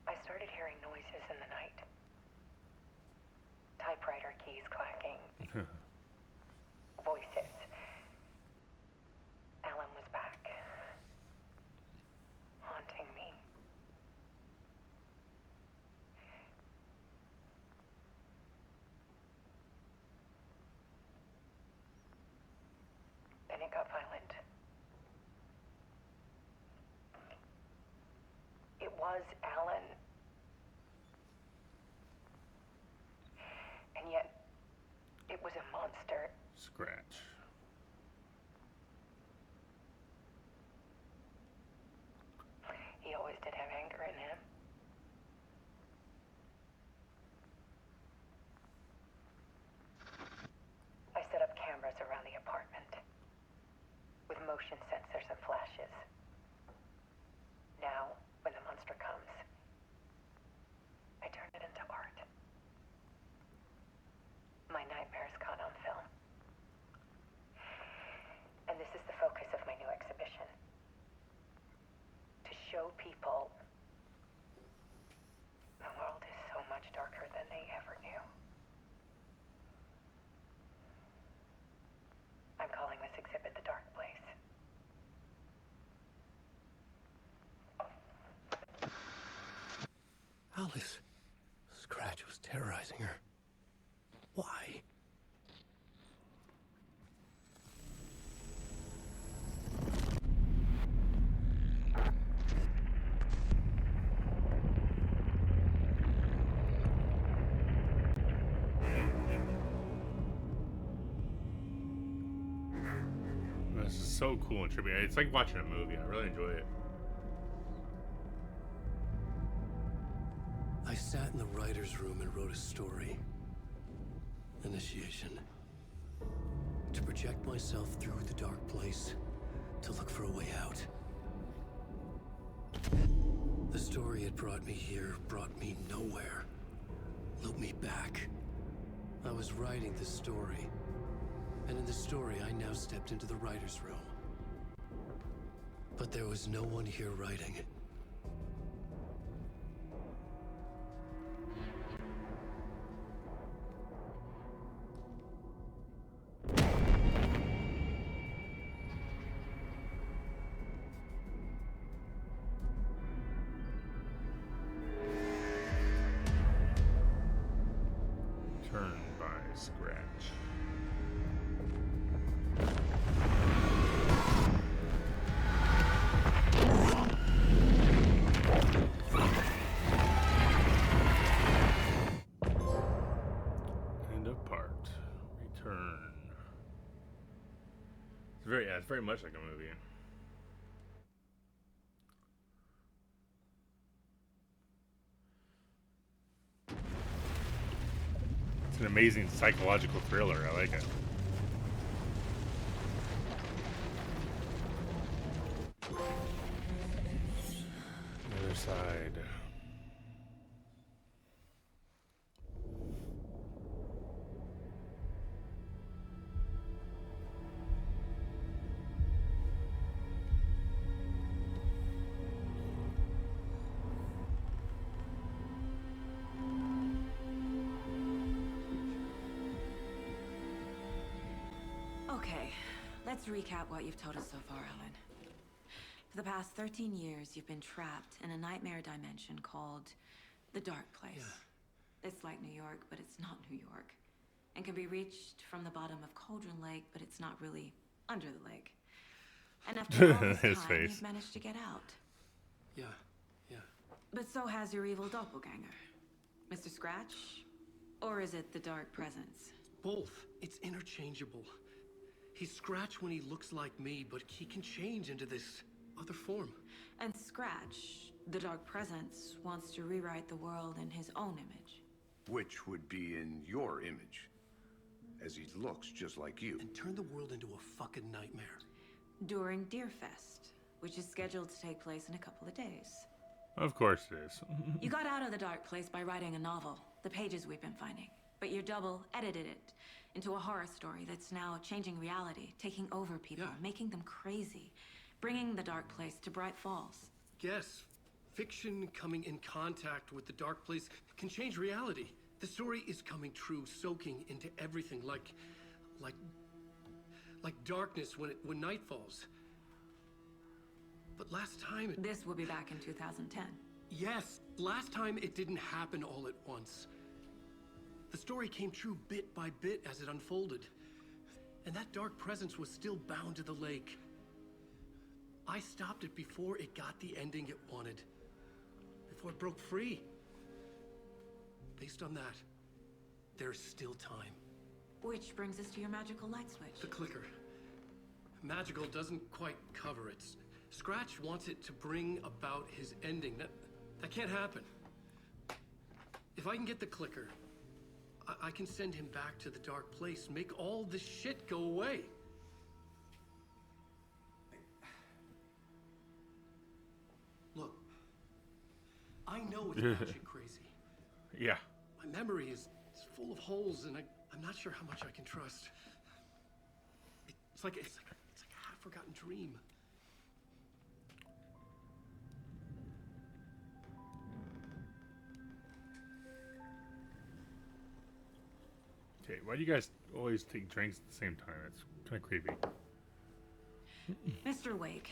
I started hearing noises in the night. Typewriter keys clacking. Voices. Alan was back. Haunting me. Then it got violent. It was Alan. And yet, it was a monster. Scratch. He always did have anger in him. I set up cameras around the apartment with motion sensors and flashes. Now, when the monster comes, I turn it into art. My nightmares caught on film. And this is the focus of my new exhibition. To show people the world is so much darker than they ever knew. I'm calling this exhibit The Dark Place. Alice. Scratch was terrorizing her. Why? This is so cool and trippy. It's like watching a movie. I really enjoy it. I sat in the writer's room and wrote a story. Initiation. To project myself through the dark place, to look for a way out. The story had brought me here, brought me nowhere. Looped me back. I was writing the story. And in the story, I now stepped into the writer's room. But there was no one here writing. Turn by Scratch. And apart. Return. It's very much like a movie. It's an amazing psychological thriller. I like it. The other side. Okay, let's recap what you've told us so far, Alan. For the past 13 years, you've been trapped in a nightmare dimension called the Dark Place. It's like New York, but it's not New York. And can be reached from the bottom of Cauldron Lake, but it's not really under the lake. And after all this His time, face. you've managed to get out. Yeah. But so has your evil doppelganger. Mr. Scratch? Or is it the Dark Presence? Both. It's interchangeable. He's Scratch when he looks like me, but he can change into this other form. And Scratch, the Dark Presence, wants to rewrite the world in his own image. Which would be in your image, as he looks just like you. And turn the world into a fucking nightmare. During Deerfest, which is scheduled to take place in a couple of days. Of course it is. You got out of the dark place by writing a novel, The Pages We've Been Finding. But your double edited it into a horror story that's now changing reality, taking over people, making them crazy, bringing the dark place to Bright Falls. Yes, fiction coming in contact with the dark place can change reality. The story is coming true, soaking into everything, like darkness when night falls. But last time This will be back in 2010. Yes, last time it didn't happen all at once. The story came true bit by bit as it unfolded. And that dark presence was still bound to the lake. I stopped it before it got the ending it wanted. Before it broke free. Based on that, there's still time. Which brings us to your magical light switch. The clicker. Magical doesn't quite cover it. Scratch wants it to bring about his ending. That can't happen. If I can get the clicker, I can send him back to the dark place, make all this shit go away. Look, I know it's batshit crazy. Yeah. My memory is full of holes, and I'm not sure how much I can trust. It's like a half-forgotten dream. Okay, why do you guys always take drinks at the same time? It's kind of creepy. Mr. Wake,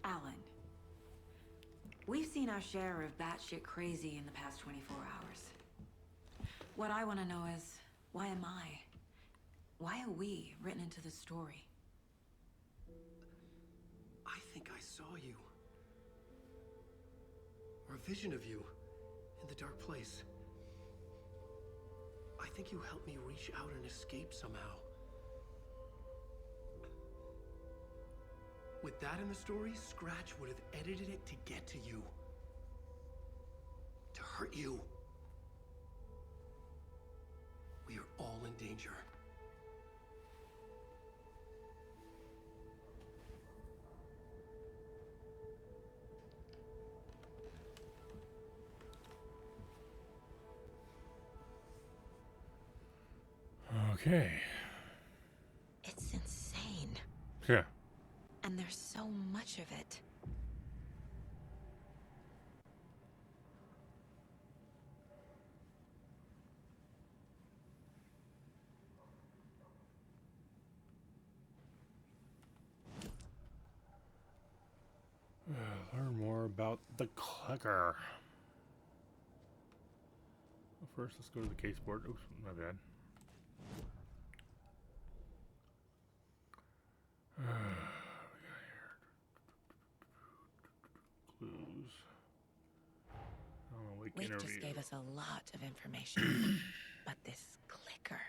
Alan, we've seen our share of batshit crazy in the past 24 hours. What I want to know is, why am I? Why are we written into the story? I think I saw you. Or a vision of you in the dark place. I think you helped me reach out and escape somehow. With that in the story, Scratch would have edited it to get to you. To hurt you. We are all in danger. Okay. It's insane. Yeah. And there's so much of it. Learn more about the clicker. First, let's go to the case board. Oops, my bad. We got here. Clues. Wake just gave us a lot of information. But this clicker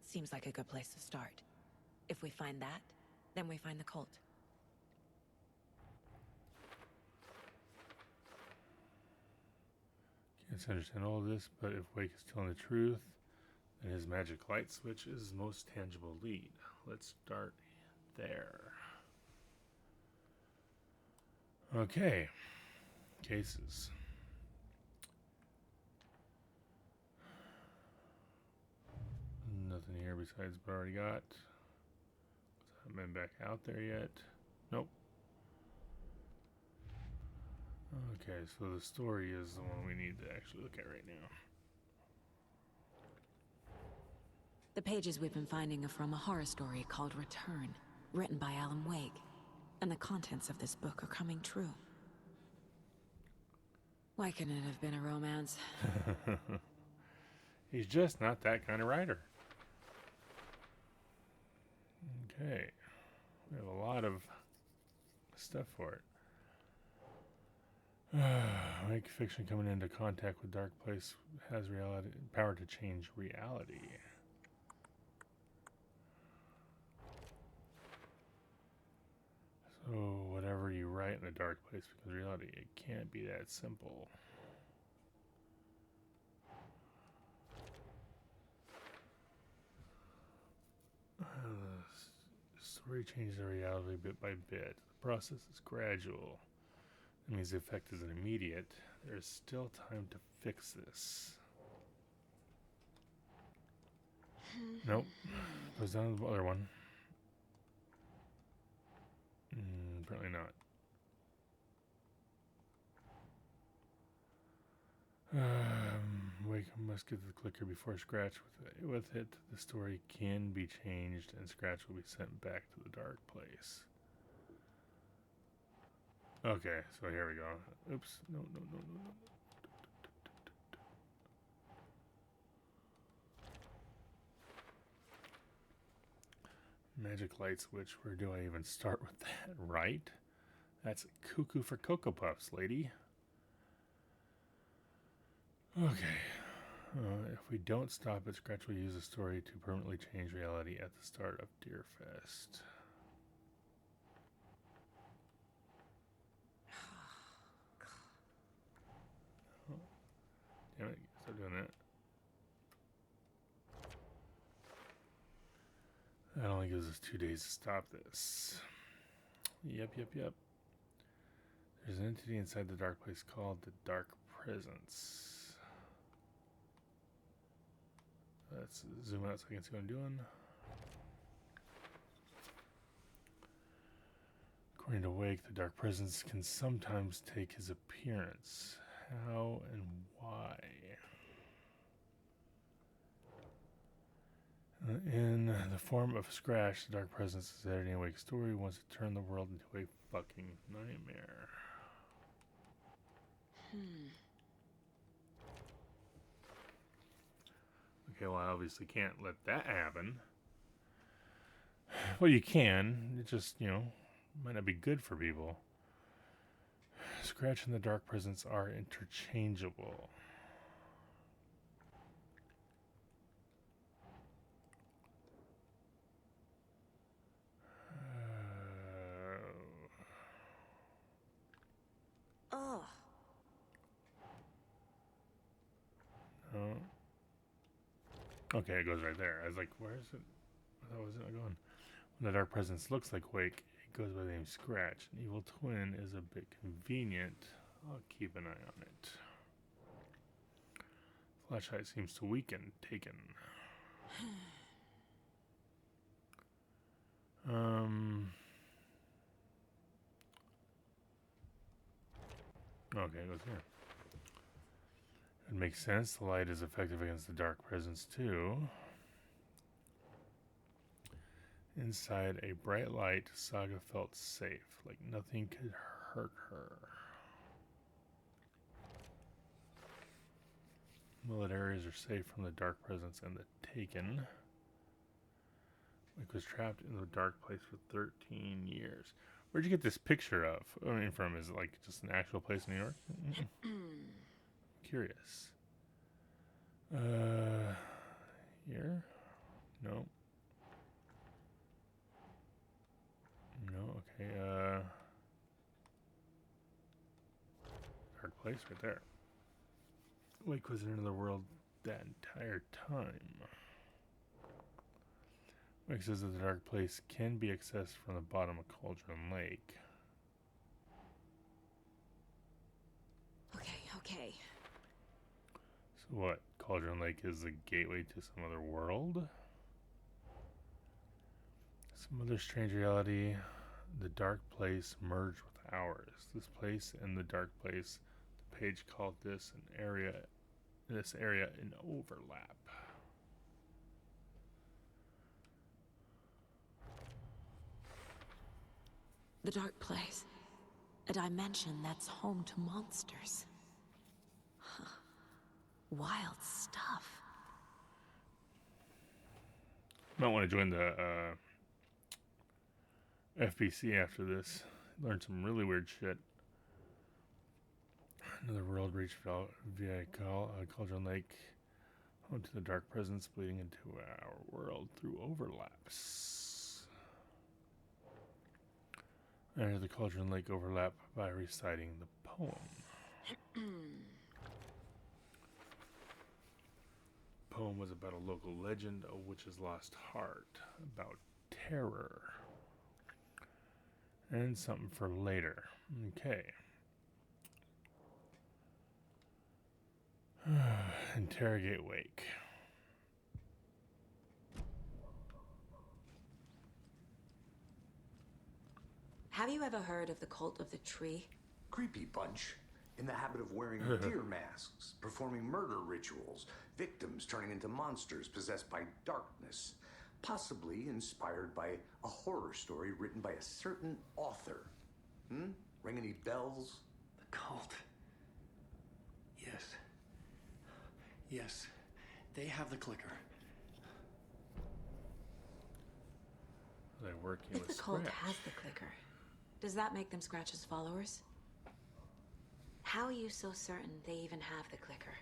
seems like a good place to start. If we find that, then we find the cult. Can't understand all of this, but if Wake is telling the truth, then his magic light switch is his most tangible lead. Let's start there. Okay. Cases. Nothing here besides what I already got. Haven't been back out there yet. Nope. Okay, so the story is the one we need to actually look at right now. The pages we've been finding are from a horror story called Return, written by Alan Wake. And the contents of this book are coming true. Why couldn't it have been a romance? He's just not that kind of writer. Okay. We have a lot lot of stuff for it. Make fiction coming into contact with dark place has reality power to change reality. So whatever you write in a dark place becomes reality. It can't be that simple. Story changes the reality bit by bit. The process is gradual. That means the effect isn't immediate. There's still time to fix this. Nope. Goes down to the other one. Apparently not. Wake must get to the clicker before Scratch. With it, the story can be changed and Scratch will be sent back to the dark place. Okay, so here we go. Oops. No. Magic light switch. Where do I even start with that? Right? That's cuckoo for Cocoa Puffs, lady. Okay. If we don't stop it, Scratch will use the story to permanently change reality at the start of Deerfest. Oh, damn it, stop doing that. That only gives us 2 days to stop this. Yep. There's an entity inside the dark place called the Dark Presence. Let's zoom out so I can see what I'm doing. According to Wake, the Dark Presence can sometimes take his appearance. How and why? In the form of Scratch, the Dark Presence is editing Wake's story. He wants to turn the world into a fucking nightmare. Okay, well, I obviously can't let that happen. Well, you can. It just, might not be good for people. Scratch and the Dark Presence are interchangeable. Oh. Okay, it goes right there. I was like, where is it? How was it not going? When the Dark Presence looks like Wake, it goes by the name Scratch. An evil twin is a bit convenient. I'll keep an eye on it. Flashlight seems to weaken. Taken. Okay, it goes here. It makes sense. The light is effective against the Dark Presence too. Inside a bright light, Saga felt safe, like nothing could hurt her. Millet areas are safe from the Dark Presence and the Taken. Wake was trapped in the dark place for 13 years. Where'd you get this picture of? From? Is it like just an actual place in New York? Curious. Here? No. Okay, dark place right there. Wake was in another world that entire time. Wake says that the dark place can be accessed from the bottom of Cauldron Lake. Okay. So what? Cauldron Lake is the gateway to some other world? Some other strange reality. The dark place merged with ours. This place and the dark place, the page called this area an overlap. The dark place. A dimension that's home to monsters. Huh. Wild stuff. Might want to join the FBC after this. Learned some really weird shit. Another world reached via Cauldron Lake. Home to the dark presence bleeding into our world through overlaps. Enter the Cauldron Lake overlap by reciting the poem. Poem was about a local legend, a witch's lost heart, about terror, and something for later. Okay. Interrogate Wake. Have you ever heard of the Cult of the Tree? Creepy bunch. In the habit of wearing deer masks, performing murder rituals, victims turning into monsters possessed by darkness, possibly inspired by a horror story written by a certain author. Ring any bells? The cult. Yes. Yes. They have the clicker. They're working If with the cult Scratch. has the clicker, does that make them Scratch's followers? How are you so certain they even have the clicker?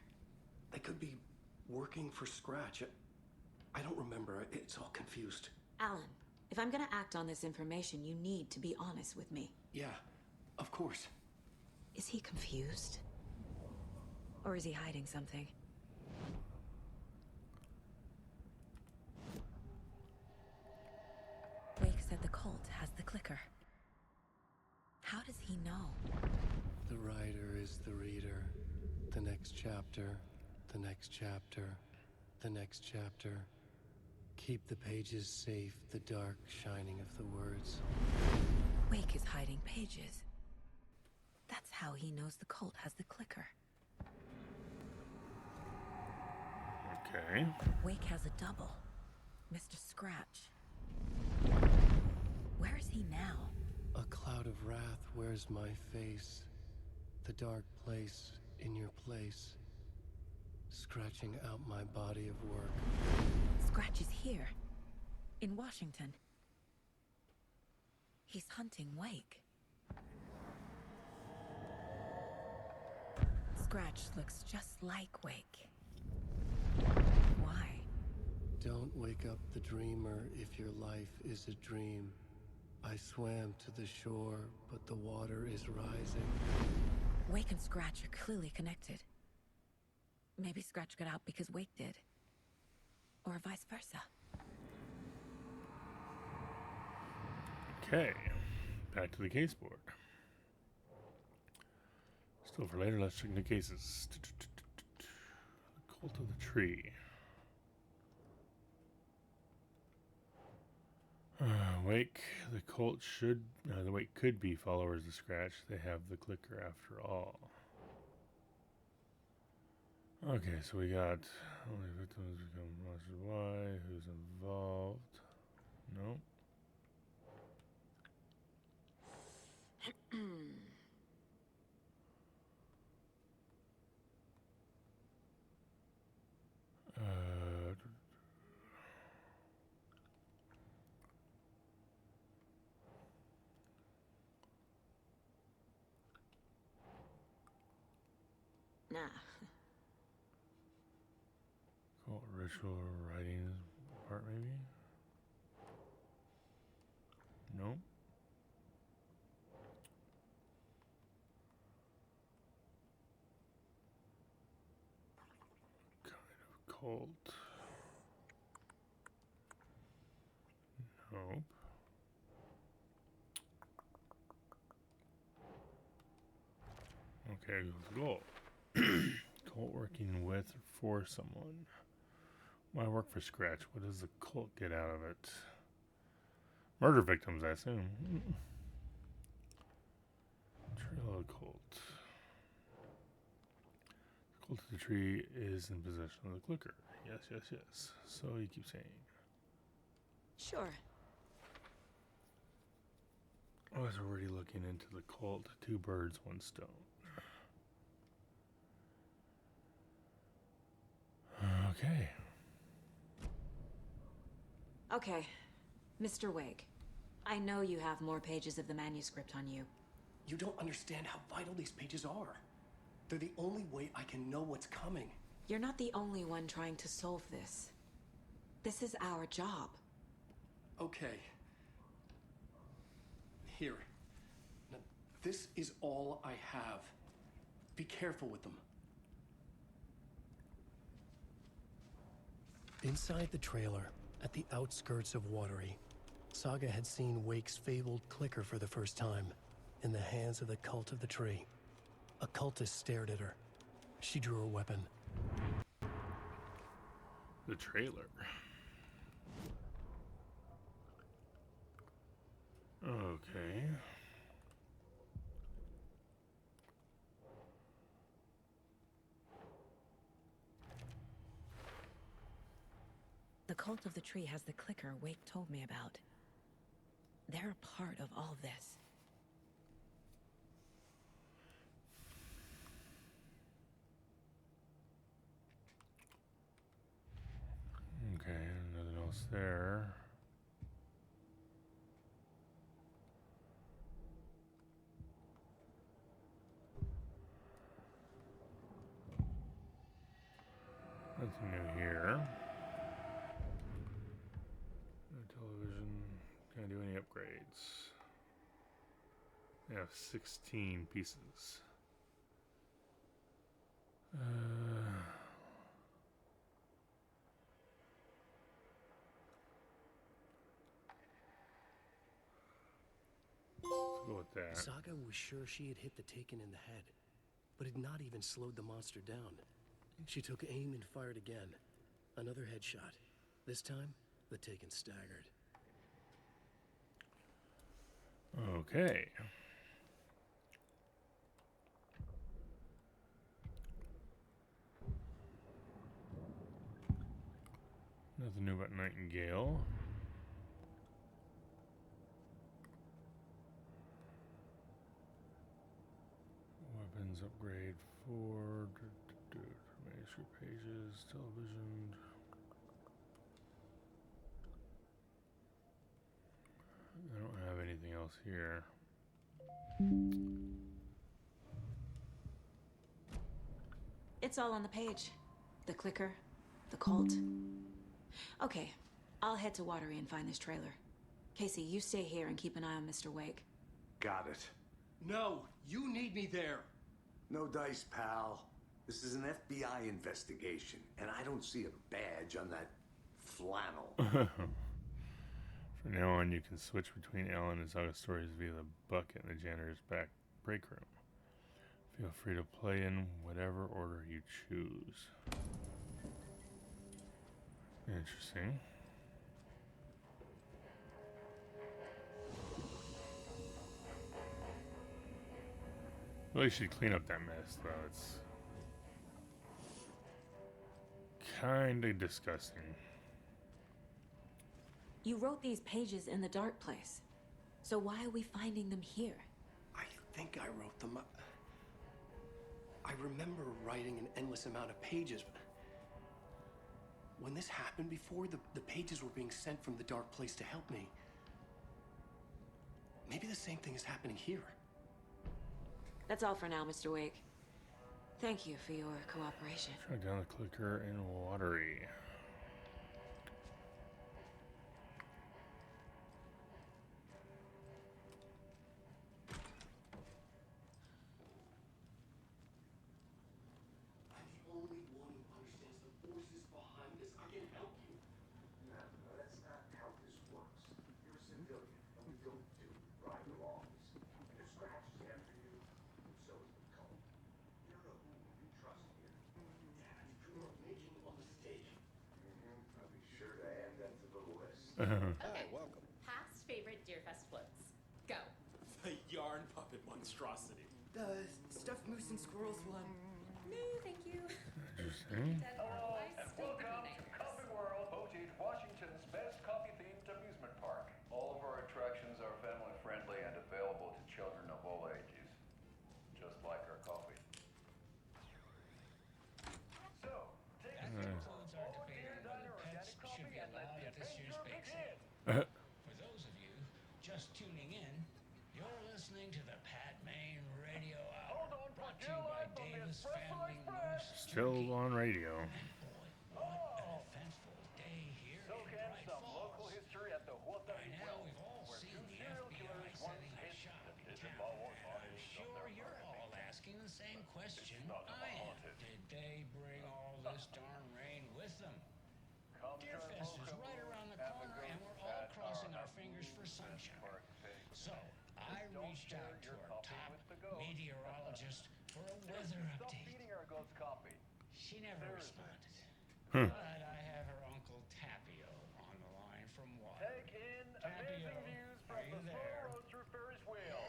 They could be working for Scratch. I don't remember. It's all confused. Alan, if I'm gonna act on this information, you need to be honest with me. Yeah, of course. Is he confused? Or is he hiding something? Wake said the cult has the clicker. How does he know? The writer is the reader. The next chapter, the next chapter, the next chapter. Keep the pages safe, the dark shining of the words. Wake is hiding pages. That's how he knows the cult has the clicker. Okay. Wake has a double. Mr. Scratch. Where is he now? A cloud of wrath wears my face. The dark place in your place. Scratching out my body of work. Scratch is here. In Washington. He's hunting Wake. Scratch looks just like Wake. Why? Don't wake up the dreamer if your life is a dream. I swam to the shore, but the water is rising. Wake and Scratch are clearly connected. Maybe Scratch got out because Wake did. Or vice versa. Okay. Back to the case board. Still for later, let's check new cases. The Cult of the Tree. Wake, the cult should, the Wake could be followers of Scratch. They have the clicker after all. Okay, so we got only victims become monsters. Why? Who's involved? Nope. Nah. Cult ritual writing part, maybe? Nope. Kind of cult. Nope. Okay, goal. Cult working with or for someone. Why work for Scratch? What does the cult get out of it? Murder victims, I assume. Trail of the cult. The Cult of the Tree is in possession of the clicker. Yes, yes, yes. So you keep saying. Sure. I was already looking into the cult. 2 birds, 1 stone. Okay. Okay. Mr. Wake. I know you have more pages of the manuscript on you. You don't understand how vital these pages are. They're the only way I can know what's coming. You're not the only one trying to solve this. This is our job. Okay. Here. Now, this is all I have. Be careful with them. Inside the trailer, at the outskirts of Watery, Saga had seen Wake's fabled clicker for the first time, in the hands of the Cult of the Tree. A cultist stared at her. She drew a weapon. The trailer. Okay. The Cult of the Tree has the clicker Wake told me about. They're a part of all of this. Okay, nothing else there. Nothing new here. No television. Can I do any upgrades? I have 16 pieces. Let's go with that. Saga was sure she had hit the Taken in the head, but had not even slowed the monster down. She took aim and fired again. Another headshot. This time, the Taken staggered. Okay. Nothing new about Nightingale. Weapons upgrade 4. Manuscript pages, television. I don't have anything else here. It's all on the page. The clicker, the cult. Okay, I'll head to Watery and find this trailer. Casey, you stay here and keep an eye on Mr. Wake. Got it. No, you need me there. No dice, pal. This is an FBI investigation, and I don't see a badge on that flannel. From now on, you can switch between Alan and Saga stories via the bucket in the janitor's back break room. Feel free to play in whatever order you choose. Interesting. Really should clean up that mess, though. It's kind of disgusting. You wrote these pages in the dark place. So why are we finding them here? I think I wrote them. I remember writing an endless amount of pages. When this happened before, the pages were being sent from the dark place to help me. Maybe the same thing is happening here. That's all for now, Mr. Wake. Thank you for your cooperation. Track down the clicker in Watery. I'm the only one who understands the forces behind this. I can help you. No, that's not how this works. You're a civilian, and we don't do right wrongs. And if Scratch is after you, so is the cult. You don't know who you trust here. Dad, you're making a mistake. I'll be sure to add that to the list. Okay, welcome. Past favorite Deerfest floats. Go. The yarn puppet monstrosity. The stuffed moose and squirrels one. No, thank you. Interesting. Hello, and welcome to Coffee World, Otage, Washington's best coffee-themed amusement park. All of our attractions are family-friendly and available to children of all ages, just like our coffee. So, take a sip of all deer diner organic coffee and let the adventure begin. For those of you just Brought to you by Davis Family Roast. Still on radio. Soak in some local history at the Huerta Well, where two serial killers once hid the hidden bowels on his Sure, you're all asking the same question I am. Did they bring all this darn rain with them? Deerfest is right around the corner, and we're all crossing our fingers for sunshine. So, I reached out to our top meteorologist for a weather Stop update. feeding our goats coffee. She never responded. Hmm. But I have her uncle Tapio on the line from Water. Take in amazing views from the slow road through Ferris wheel.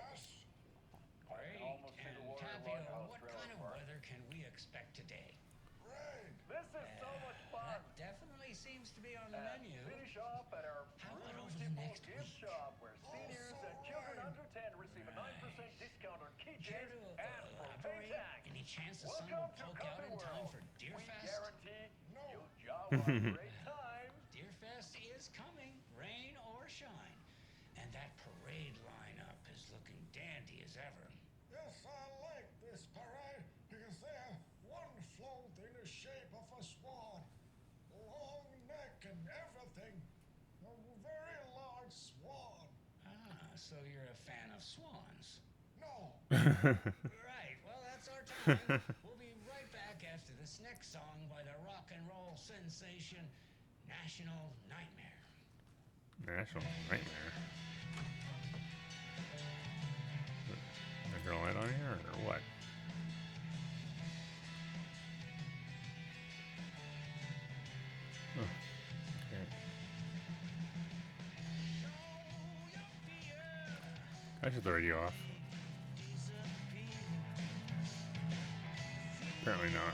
Great. And Tapio, what kind of weather can we expect today? This is so much fun. That definitely seems to be on the menu. Finish off at our How about over beautiful the next gift week? shop where seniors and children under 10 receive a 9% discount on Care keychains to and propane elaborate? tanks. Any chance the sun will Welcome to poke out Coffee in time World. for We Deerfest? guarantee you'll jaw on a great time. Deerfest is coming, rain or shine. And that parade lineup is looking dandy as ever. Yes, I like this parade because they're one float in the shape of a swan. Long neck and everything. A very large swan. Ah, so you're a fan of swans. No. Right, well, that's our time. We'll be right back after this next song by the rock and roll sensation, National Nightmare. National Nightmare. They're gonna light on here or what? Oh, okay. I should the radio off. Apparently not.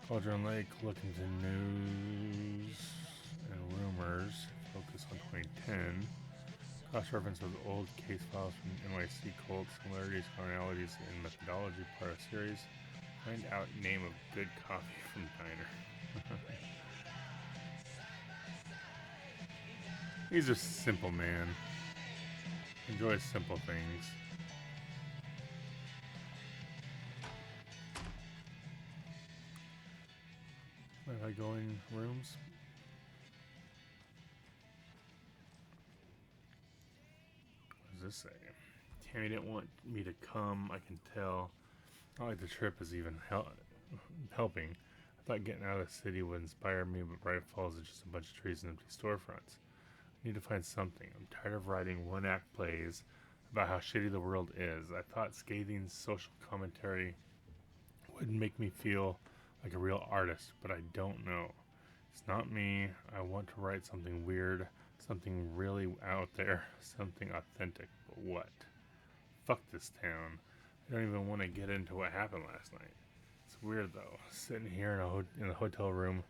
Cauldron Lake, look into news and rumors. Focus on 2010. Cross-reference with old case files from NYC cult. Similarities, commonalities, and methodology. Part of series. Find out name of good coffee from diner. He's a simple man. Enjoys simple things. If I go in rooms? What does this say? Tammy didn't want me to come, I can tell. Not like the trip is even helping. I thought getting out of the city would inspire me, but Bright Falls is just a bunch of trees and empty storefronts. I need to find something. I'm tired of writing one-act plays about how shitty the world is. I thought scathing social commentary would make me feel like a real artist, but I don't know. It's not me. I want to write something weird, something really out there, something authentic. But what? Fuck this town. I don't even want to get into what happened last night. It's weird though. Sitting here in the hotel room,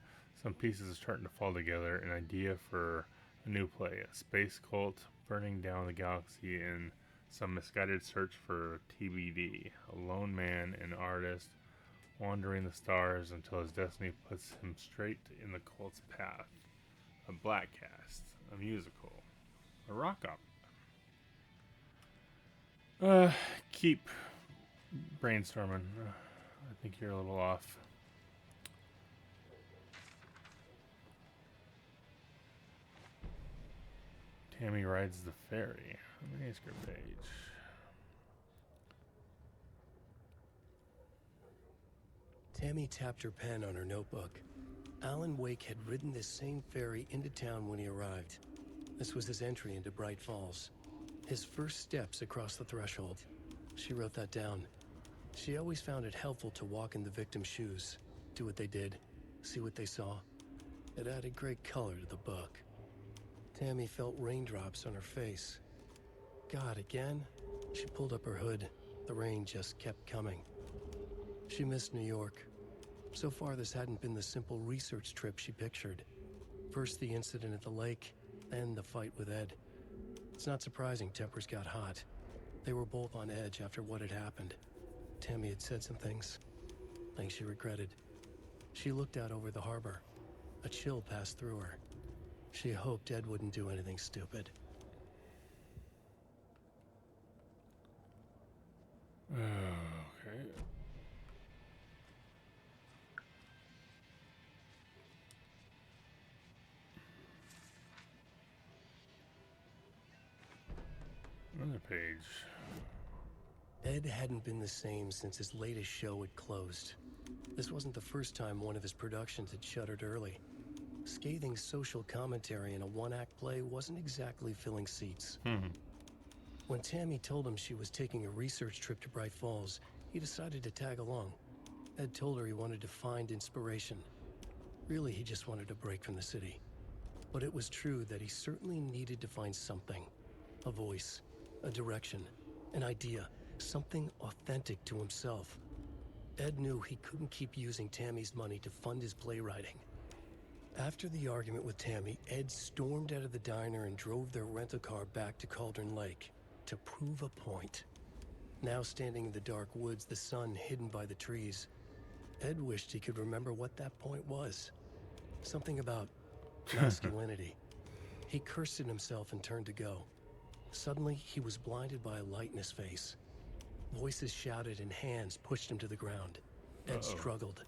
some pieces are starting to fall together. An idea for a new play, a space cult burning down the galaxy in some misguided search for TBD. A lone man, an artist, wandering the stars until his destiny puts him straight in the cult's path. A black cast, a musical, a rock opera. Keep brainstorming. I think you're a little off. Tammy rides the ferry. Manuscript page. Tammy tapped her pen on her notebook. Alan Wake had ridden this same ferry into town when he arrived. This was his entry into Bright Falls. His first steps across the threshold. She wrote that down. She always found it helpful to walk in the victim's shoes, do what they did, see what they saw. It added great color to the book. Tammy felt raindrops on her face. God, again? She pulled up her hood. The rain just kept coming. She missed New York. So far, this hadn't been the simple research trip she pictured. First the incident at the lake, then the fight with Ed. It's not surprising tempers got hot. They were both on edge after what had happened. Tammy had said some things she regretted. She looked out over the harbor. A chill passed through her. She hoped Ed wouldn't do anything stupid. Okay. Another page. Ed hadn't been the same since his latest show had closed. This wasn't the first time one of his productions had shuttered early. Scathing social commentary in a one-act play wasn't exactly filling seats. When Tammy told him she was taking a research trip to Bright Falls, he decided to tag along. Ed told her he wanted to find inspiration. Really, he just wanted a break from the city. But it was true that he certainly needed to find something. A voice, a direction, an idea, something authentic to himself. Ed knew he couldn't keep using Tammy's money to fund his playwriting. After the argument with Tammy, Ed stormed out of the diner and drove their rental car back to Cauldron Lake to prove a point. Now standing in the dark woods, the sun hidden by the trees, Ed wished he could remember what that point was. Something about masculinity. He cursed at himself and turned to go. Suddenly, he was blinded by a light in his face. Voices shouted and hands pushed him to the ground. Ed struggled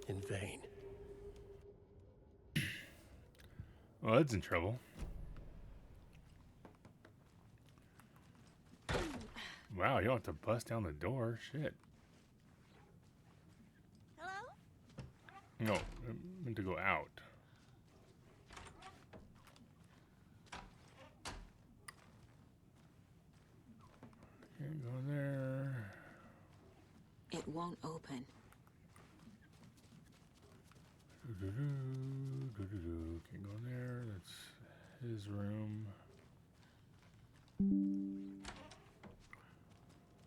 in vain. Well, Ed's in trouble. Wow, you don't have to bust down the door. Shit. Hello? No, I meant to go out. Can't go there. It won't open. Can't go there. That's his room.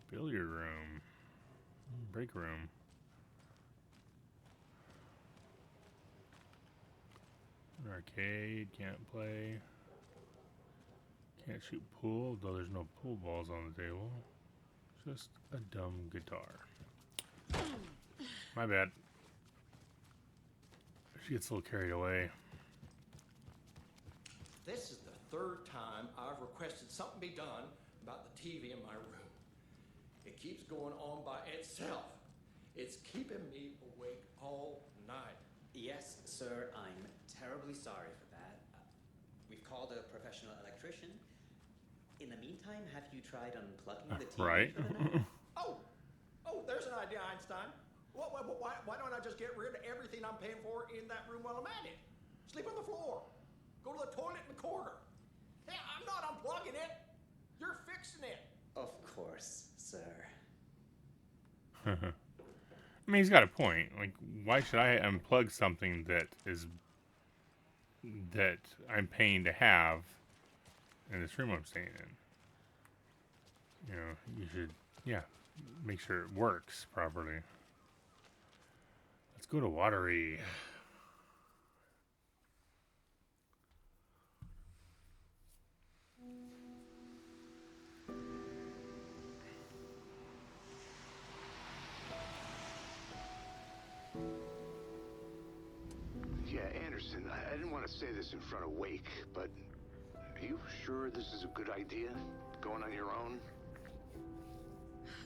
Billiard room. Break room. An arcade. Can't play. Can't shoot pool, though there's no pool balls on the table. Just a dumb guitar. My bad. She gets a little carried away. This is the third time I've requested something be done about the TV in my room. It keeps going on by itself. It's keeping me awake all night. Yes, sir, I'm terribly sorry for that. We've called a professional electrician. In the meantime, have you tried unplugging the TV Right. for the night? Oh, there's an idea, Einstein. Why don't I just get rid of everything I'm paying for in that room while I'm at it? Sleep on the floor. Go to the toilet in the corner. Hey, I'm not unplugging it. You're fixing it. Of course, sir. I mean, he's got a point. Like, why should I unplug something that I'm paying to have in this room I'm staying in? You know, you should, make sure it works properly. Let's go to Watery. Yeah, Anderson, I didn't want to say this in front of Wake, but are you sure this is a good idea? Going on your own?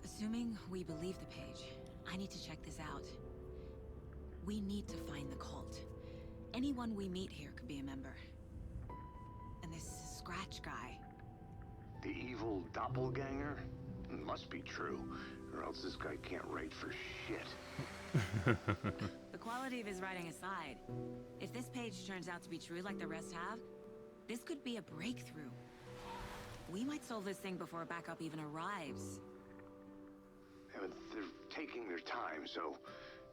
Assuming we believe the page, I need to check this out. We need to find the cult. Anyone we meet here could be a member. And this Scratch guy. The evil doppelganger? Must be true, or else this guy can't write for shit. The quality of his writing aside, if this page turns out to be true like the rest have, this could be a breakthrough. We might solve this thing before backup even arrives. Yeah, but they're taking their time, so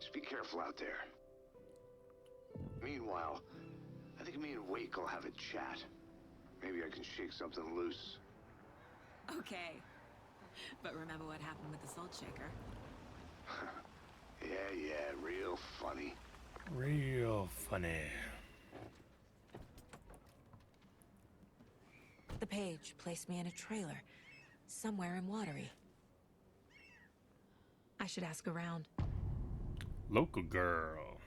just be careful out there. Meanwhile, I think me and Wake will have a chat. Maybe I can shake something loose. Okay. But remember what happened with the salt shaker? Yeah, real funny. Real funny. The page placed me in a trailer, somewhere in Watery. I should ask around. Local girl.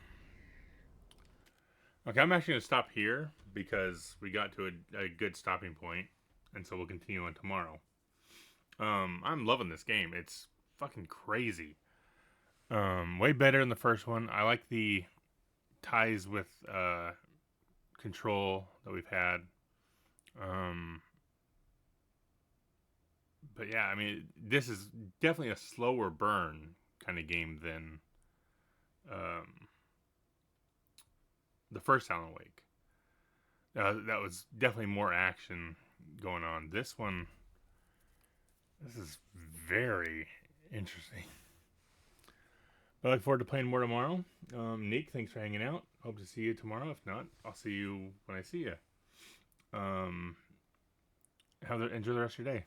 Okay, I'm actually going to stop here because we got to a good stopping point, and so we'll continue on tomorrow. I'm loving this game. It's fucking crazy. Way better than the first one. I like the ties with Control that we've had. But yeah, I mean, this is definitely a slower burn kind of game than the first Alan Wake. That was definitely more action going on. This is very interesting. I look forward to playing more tomorrow. Nick, thanks for hanging out. Hope to see you tomorrow. If not, I'll see you when I see you. Enjoy the rest of your day.